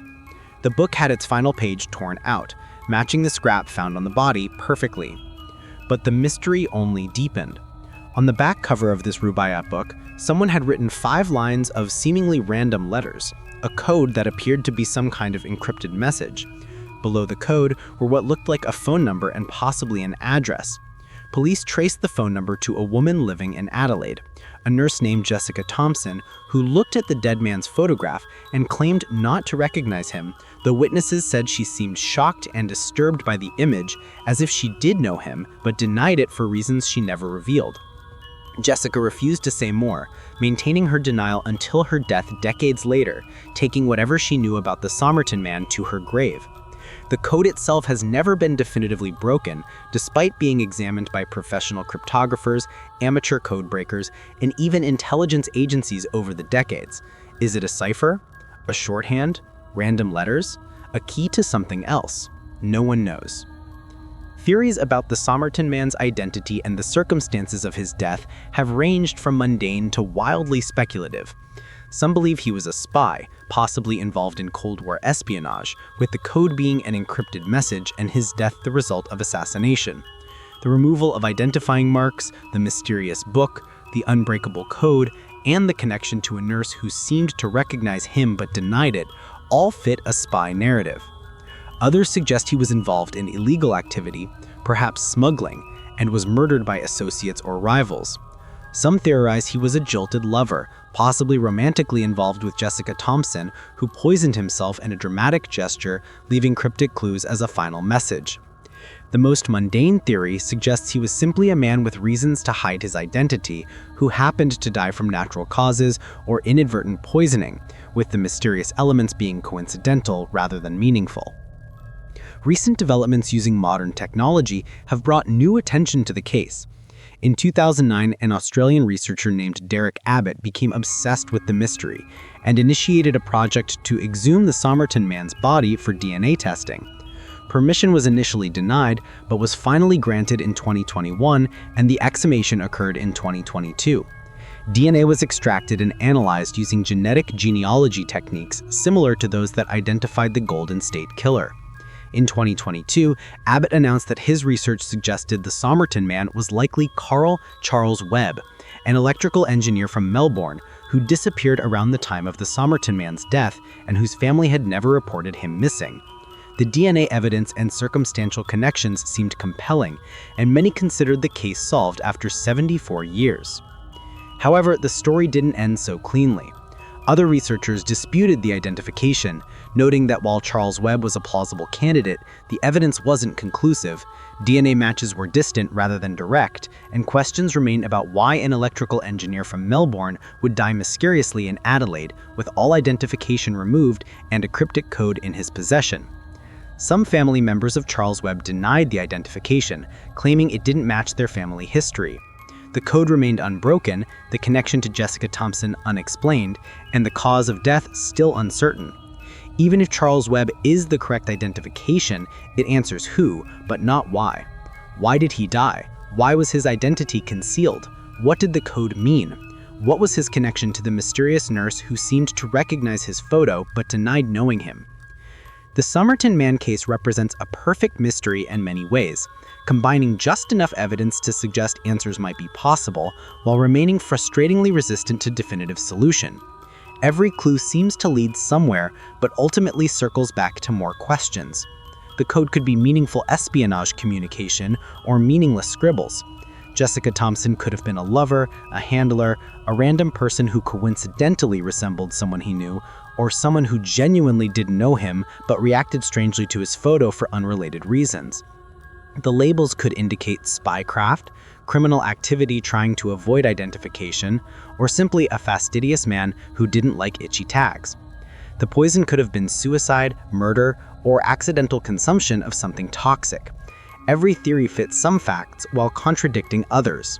The book had its final page torn out, matching the scrap found on the body perfectly. But the mystery only deepened. On the back cover of this Rubaiyat book, someone had written 5 lines of seemingly random letters, a code that appeared to be some kind of encrypted message. Below the code were what looked like a phone number and possibly an address. Police traced the phone number to a woman living in Adelaide, a nurse named Jessica Thompson, who looked at the dead man's photograph and claimed not to recognize him, though witnesses said she seemed shocked and disturbed by the image, as if she did know him, but denied it for reasons she never revealed. Jessica refused to say more, maintaining her denial until her death decades later, taking whatever she knew about the Somerton man to her grave. The code itself has never been definitively broken, despite being examined by professional cryptographers, amateur code breakers, and even intelligence agencies over the decades. Is it a cipher? A shorthand? Random letters? A key to something else? No one knows. Theories about the Somerton man's identity and the circumstances of his death have ranged from mundane to wildly speculative. Some believe he was a spy, possibly involved in Cold War espionage, with the code being an encrypted message and his death the result of assassination. The removal of identifying marks, the mysterious book, the unbreakable code, and the connection to a nurse who seemed to recognize him but denied it all fit a spy narrative. Others suggest he was involved in illegal activity, perhaps smuggling, and was murdered by associates or rivals. Some theorize he was a jilted lover, possibly romantically involved with Jessica Thompson, who poisoned himself in a dramatic gesture, leaving cryptic clues as a final message. The most mundane theory suggests he was simply a man with reasons to hide his identity, who happened to die from natural causes or inadvertent poisoning, with the mysterious elements being coincidental rather than meaningful. Recent developments using modern technology have brought new attention to the case. In 2009, an Australian researcher named Derek Abbott became obsessed with the mystery and initiated a project to exhume the Somerton man's body for DNA testing. Permission was initially denied, but was finally granted in 2021, and the exhumation occurred in 2022. DNA was extracted and analyzed using genetic genealogy techniques similar to those that identified the Golden State Killer. In 2022, Abbott announced that his research suggested the Somerton man was likely Carl Charles Webb, an electrical engineer from Melbourne who disappeared around the time of the Somerton man's death and whose family had never reported him missing. The DNA evidence and circumstantial connections seemed compelling, and many considered the case solved after 74 years. However, the story didn't end so cleanly. Other researchers disputed the identification, noting that while Charles Webb was a plausible candidate, the evidence wasn't conclusive, DNA matches were distant rather than direct, and questions remain about why an electrical engineer from Melbourne would die mysteriously in Adelaide with all identification removed and a cryptic code in his possession. Some family members of Charles Webb denied the identification, claiming it didn't match their family history. The code remained unbroken, the connection to Jessica Thompson unexplained, and the cause of death still uncertain. Even if Charles Webb is the correct identification, it answers who, but not why. Why did he die? Why was his identity concealed? What did the code mean? What was his connection to the mysterious nurse who seemed to recognize his photo but denied knowing him? The Somerton man case represents a perfect mystery in many ways, combining just enough evidence to suggest answers might be possible while remaining frustratingly resistant to definitive solution. Every clue seems to lead somewhere, but ultimately circles back to more questions. The code could be meaningful espionage communication or meaningless scribbles. Jessica Thompson could have been a lover, a handler, a random person who coincidentally resembled someone he knew, or someone who genuinely didn't know him but reacted strangely to his photo for unrelated reasons. The labels could indicate spycraft, criminal activity trying to avoid identification, or simply a fastidious man who didn't like itchy tags. The poison could have been suicide, murder, or accidental consumption of something toxic. Every theory fits some facts while contradicting others.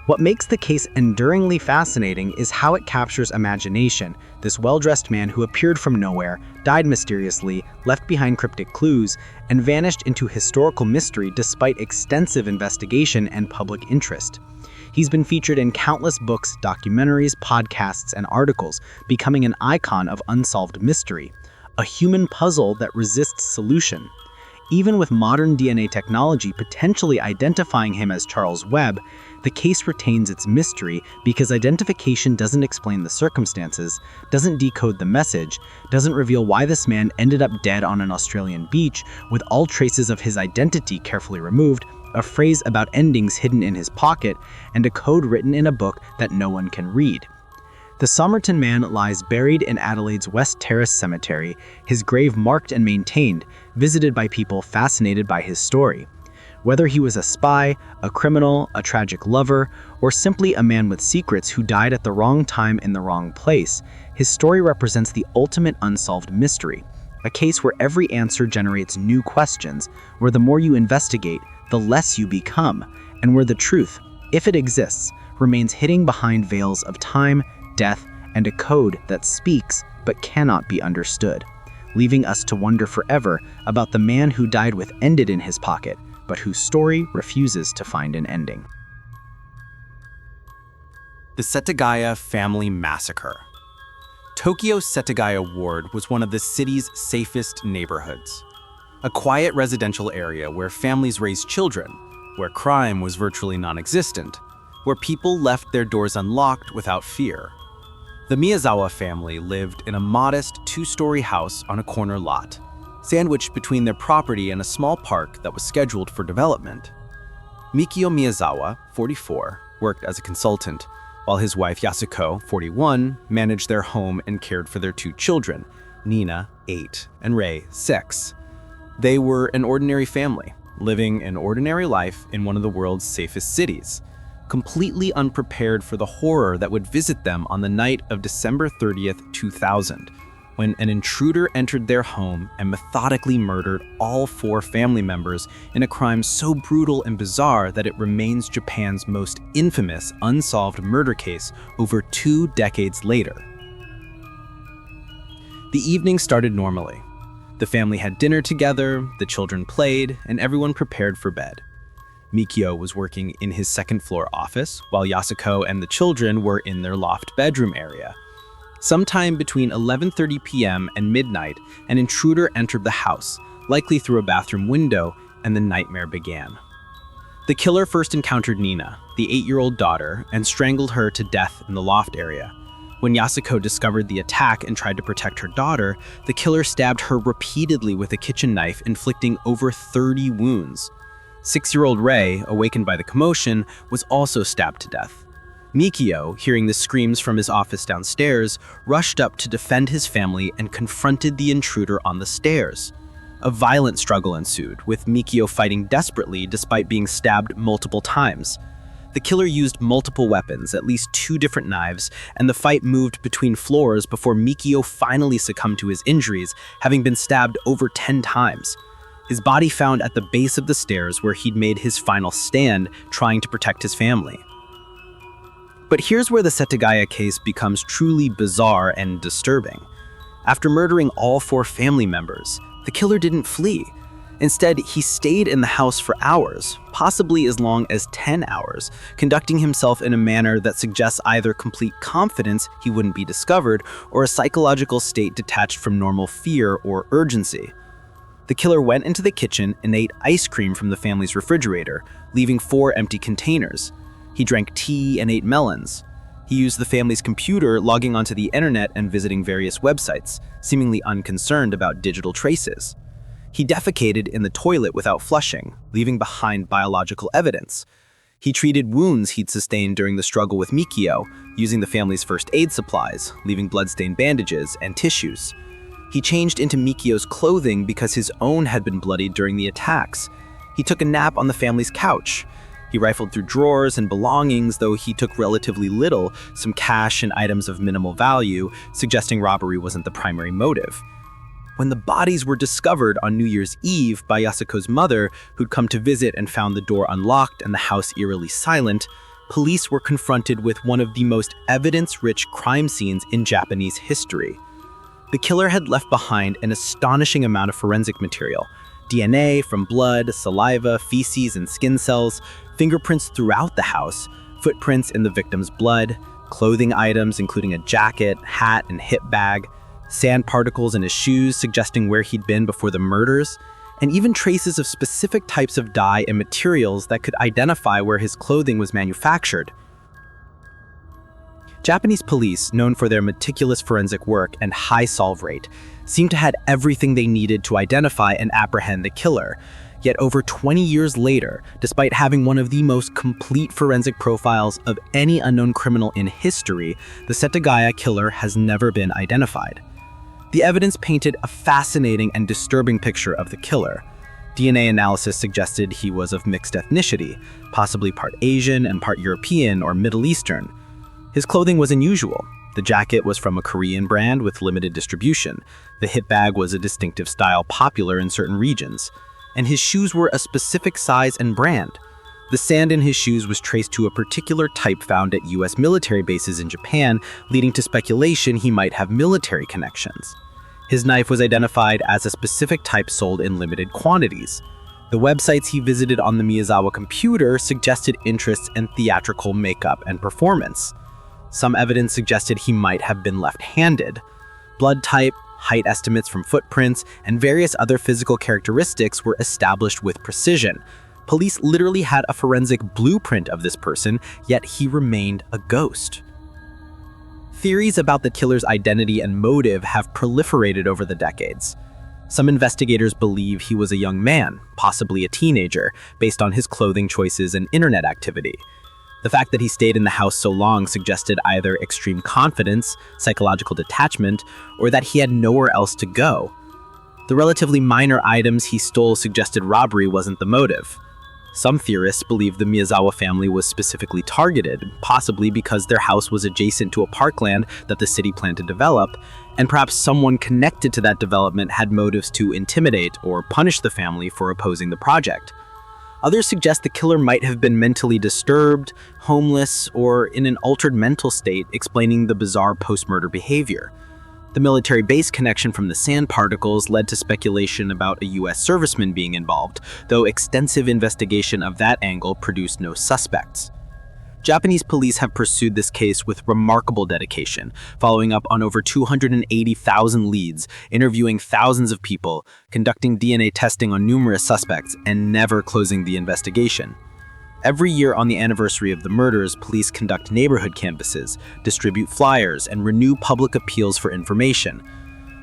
What makes the case enduringly fascinating is how it captures imagination. This well-dressed man who appeared from nowhere, died mysteriously, left behind cryptic clues, and vanished into historical mystery despite extensive investigation and public interest. He's been featured in countless books, documentaries, podcasts, and articles, becoming an icon of unsolved mystery, a human puzzle that resists solution. Even with modern DNA technology potentially identifying him as Charles Webb, the case retains its mystery because identification doesn't explain the circumstances, doesn't decode the message, doesn't reveal why this man ended up dead on an Australian beach with all traces of his identity carefully removed, a phrase about endings hidden in his pocket, and a code written in a book that no one can read. The Somerton man lies buried in Adelaide's West Terrace Cemetery, his grave marked and maintained, visited by people fascinated by his story. Whether he was a spy, a criminal, a tragic lover, or simply a man with secrets who died at the wrong time in the wrong place, his story represents the ultimate unsolved mystery, a case where every answer generates new questions, where the more you investigate, the less you become, and where the truth, if it exists, remains hidden behind veils of time, death, and a code that speaks but cannot be understood, leaving us to wonder forever about the man who died with ended in his pocket, but whose story refuses to find an ending. The Setagaya Family Massacre. Tokyo's Setagaya Ward was one of the city's safest neighborhoods. A quiet residential area where families raised children, where crime was virtually non-existent, where people left their doors unlocked without fear. The Miyazawa family lived in a modest two-story house on a corner lot, sandwiched between their property and a small park that was scheduled for development. Mikio Miyazawa, 44, worked as a consultant, while his wife Yasuko, 41, managed their home and cared for their two children, Nina, 8, and Rei, 6. They were an ordinary family, living an ordinary life in one of the world's safest cities, completely unprepared for the horror that would visit them on the night of December 30th, 2000, when an intruder entered their home and methodically murdered all 4 family members in a crime so brutal and bizarre that it remains Japan's most infamous unsolved murder case over 2 decades later. The evening started normally. The family had dinner together, the children played, and everyone prepared for bed. Mikio was working in his second-floor office, while Yasuko and the children were in their loft bedroom area. Sometime between 11:30 p.m. and midnight, an intruder entered the house, likely through a bathroom window, and the nightmare began. The killer first encountered Nina, the 8-year-old daughter, and strangled her to death in the loft area. When Yasuko discovered the attack and tried to protect her daughter, the killer stabbed her repeatedly with a kitchen knife, inflicting over 30 wounds. 6-year-old Rei, awakened by the commotion, was also stabbed to death. Mikio, hearing the screams from his office downstairs, rushed up to defend his family and confronted the intruder on the stairs. A violent struggle ensued, with Mikio fighting desperately despite being stabbed multiple times. The killer used multiple weapons, at least 2 different knives, and the fight moved between floors before Mikio finally succumbed to his injuries, having been stabbed over 10 times. His body found at the base of the stairs where he'd made his final stand, trying to protect his family. But here's where the Setagaya case becomes truly bizarre and disturbing. After murdering all 4 family members, the killer didn't flee. Instead, he stayed in the house for hours, possibly as long as 10 hours, conducting himself in a manner that suggests either complete confidence he wouldn't be discovered or a psychological state detached from normal fear or urgency. The killer went into the kitchen and ate ice cream from the family's refrigerator, leaving 4 empty containers. He drank tea and ate melons. He used the family's computer, logging onto the internet and visiting various websites, seemingly unconcerned about digital traces. He defecated in the toilet without flushing, leaving behind biological evidence. He treated wounds he'd sustained during the struggle with Mikio, using the family's first aid supplies, leaving bloodstained bandages and tissues. He changed into Mikio's clothing because his own had been bloodied during the attacks. He took a nap on the family's couch. He rifled through drawers and belongings, though he took relatively little, some cash and items of minimal value, suggesting robbery wasn't the primary motive. When the bodies were discovered on New Year's Eve by Yasuko's mother, who'd come to visit and found the door unlocked and the house eerily silent, police were confronted with one of the most evidence-rich crime scenes in Japanese history. The killer had left behind an astonishing amount of forensic material: DNA from blood, saliva, feces, and skin cells, fingerprints throughout the house, footprints in the victim's blood, clothing items including a jacket, hat, and hip bag, sand particles in his shoes suggesting where he'd been before the murders, and even traces of specific types of dye and materials that could identify where his clothing was manufactured. Japanese police, known for their meticulous forensic work and high solve rate, seemed to have everything they needed to identify and apprehend the killer. Yet over 20 years later, despite having one of the most complete forensic profiles of any unknown criminal in history, the Setagaya killer has never been identified. The evidence painted a fascinating and disturbing picture of the killer. DNA analysis suggested he was of mixed ethnicity, possibly part Asian and part European or Middle Eastern. His clothing was unusual. The jacket was from a Korean brand with limited distribution. The hip bag was a distinctive style popular in certain regions. And his shoes were a specific size and brand. The sand in his shoes was traced to a particular type found at US military bases in Japan, leading to speculation he might have military connections. His knife was identified as a specific type sold in limited quantities. The websites he visited on the Miyazawa computer suggested interests in theatrical makeup and performance. Some evidence suggested he might have been left-handed. Blood type, height estimates from footprints, and various other physical characteristics were established with precision. Police literally had a forensic blueprint of this person, yet he remained a ghost. Theories about the killer's identity and motive have proliferated over the decades. Some investigators believe he was a young man, possibly a teenager, based on his clothing choices and internet activity. The fact that he stayed in the house so long suggested either extreme confidence, psychological detachment, or that he had nowhere else to go. The relatively minor items he stole suggested robbery wasn't the motive. Some theorists believe the Miyazawa family was specifically targeted, possibly because their house was adjacent to a parkland that the city planned to develop, and perhaps someone connected to that development had motives to intimidate or punish the family for opposing the project. Others suggest the killer might have been mentally disturbed, homeless, or in an altered mental state, explaining the bizarre post-murder behavior. The military base connection from the sand particles led to speculation about a US serviceman being involved, though extensive investigation of that angle produced no suspects. Japanese police have pursued this case with remarkable dedication, following up on over 280,000 leads, interviewing thousands of people, conducting DNA testing on numerous suspects, and never closing the investigation. Every year on the anniversary of the murders, police conduct neighborhood canvasses, distribute flyers, and renew public appeals for information.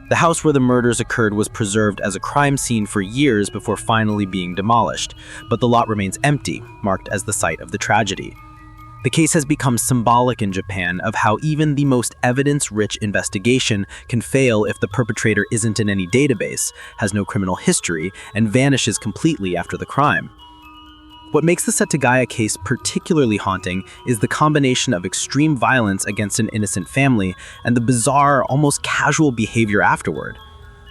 The house where the murders occurred was preserved as a crime scene for years before finally being demolished, but the lot remains empty, marked as the site of the tragedy. The case has become symbolic in Japan of how even the most evidence-rich investigation can fail if the perpetrator isn't in any database, has no criminal history, and vanishes completely after the crime. What makes the Setagaya case particularly haunting is the combination of extreme violence against an innocent family and the bizarre, almost casual behavior afterward.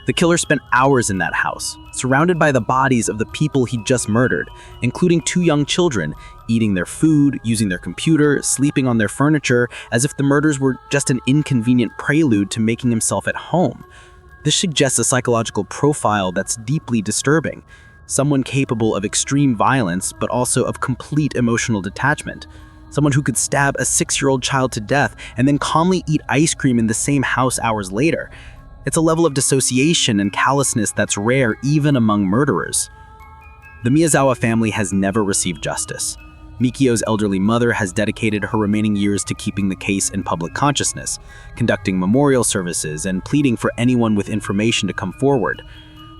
The killer spent hours in that house, surrounded by the bodies of the people he'd just murdered, including 2 young children, eating their food, using their computer, sleeping on their furniture, as if the murders were just an inconvenient prelude to making himself at home. This suggests a psychological profile that's deeply disturbing. Someone capable of extreme violence, but also of complete emotional detachment. Someone who could stab a 6-year-old child to death and then calmly eat ice cream in the same house hours later. It's a level of dissociation and callousness that's rare even among murderers. The Miyazawa family has never received justice. Mikio's elderly mother has dedicated her remaining years to keeping the case in public consciousness, conducting memorial services and pleading for anyone with information to come forward.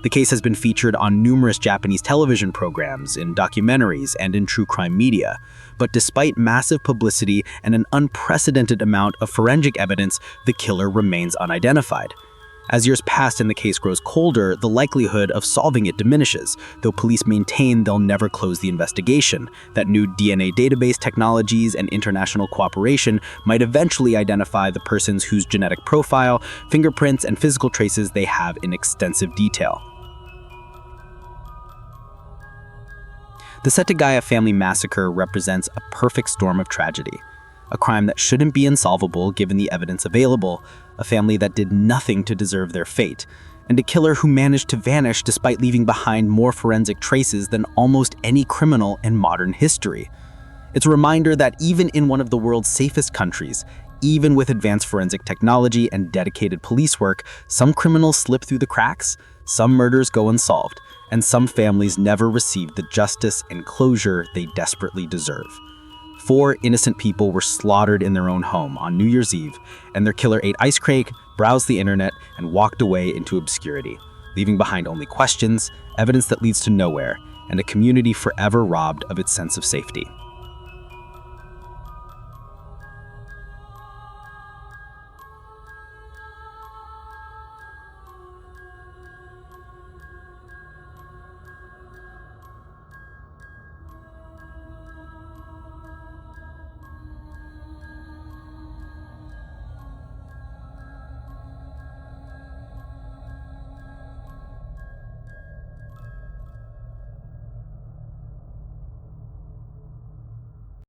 The case has been featured on numerous Japanese television programs, in documentaries, and in true crime media. But despite massive publicity and an unprecedented amount of forensic evidence, the killer remains unidentified. As years pass and the case grows colder, the likelihood of solving it diminishes, though police maintain they'll never close the investigation, that new DNA database technologies and international cooperation might eventually identify the persons whose genetic profile, fingerprints, and physical traces they have in extensive detail. The Setagaya family massacre represents a perfect storm of tragedy. A crime that shouldn't be insolvable given the evidence available, a family that did nothing to deserve their fate, and a killer who managed to vanish despite leaving behind more forensic traces than almost any criminal in modern history. It's a reminder that even in one of the world's safest countries, even with advanced forensic technology and dedicated police work, some criminals slip through the cracks, some murders go unsolved, and some families never receive the justice and closure they desperately deserve. 4 innocent people were slaughtered in their own home on New Year's Eve, and their killer ate ice cream, browsed the internet, and walked away into obscurity, leaving behind only questions, evidence that leads to nowhere, and a community forever robbed of its sense of safety.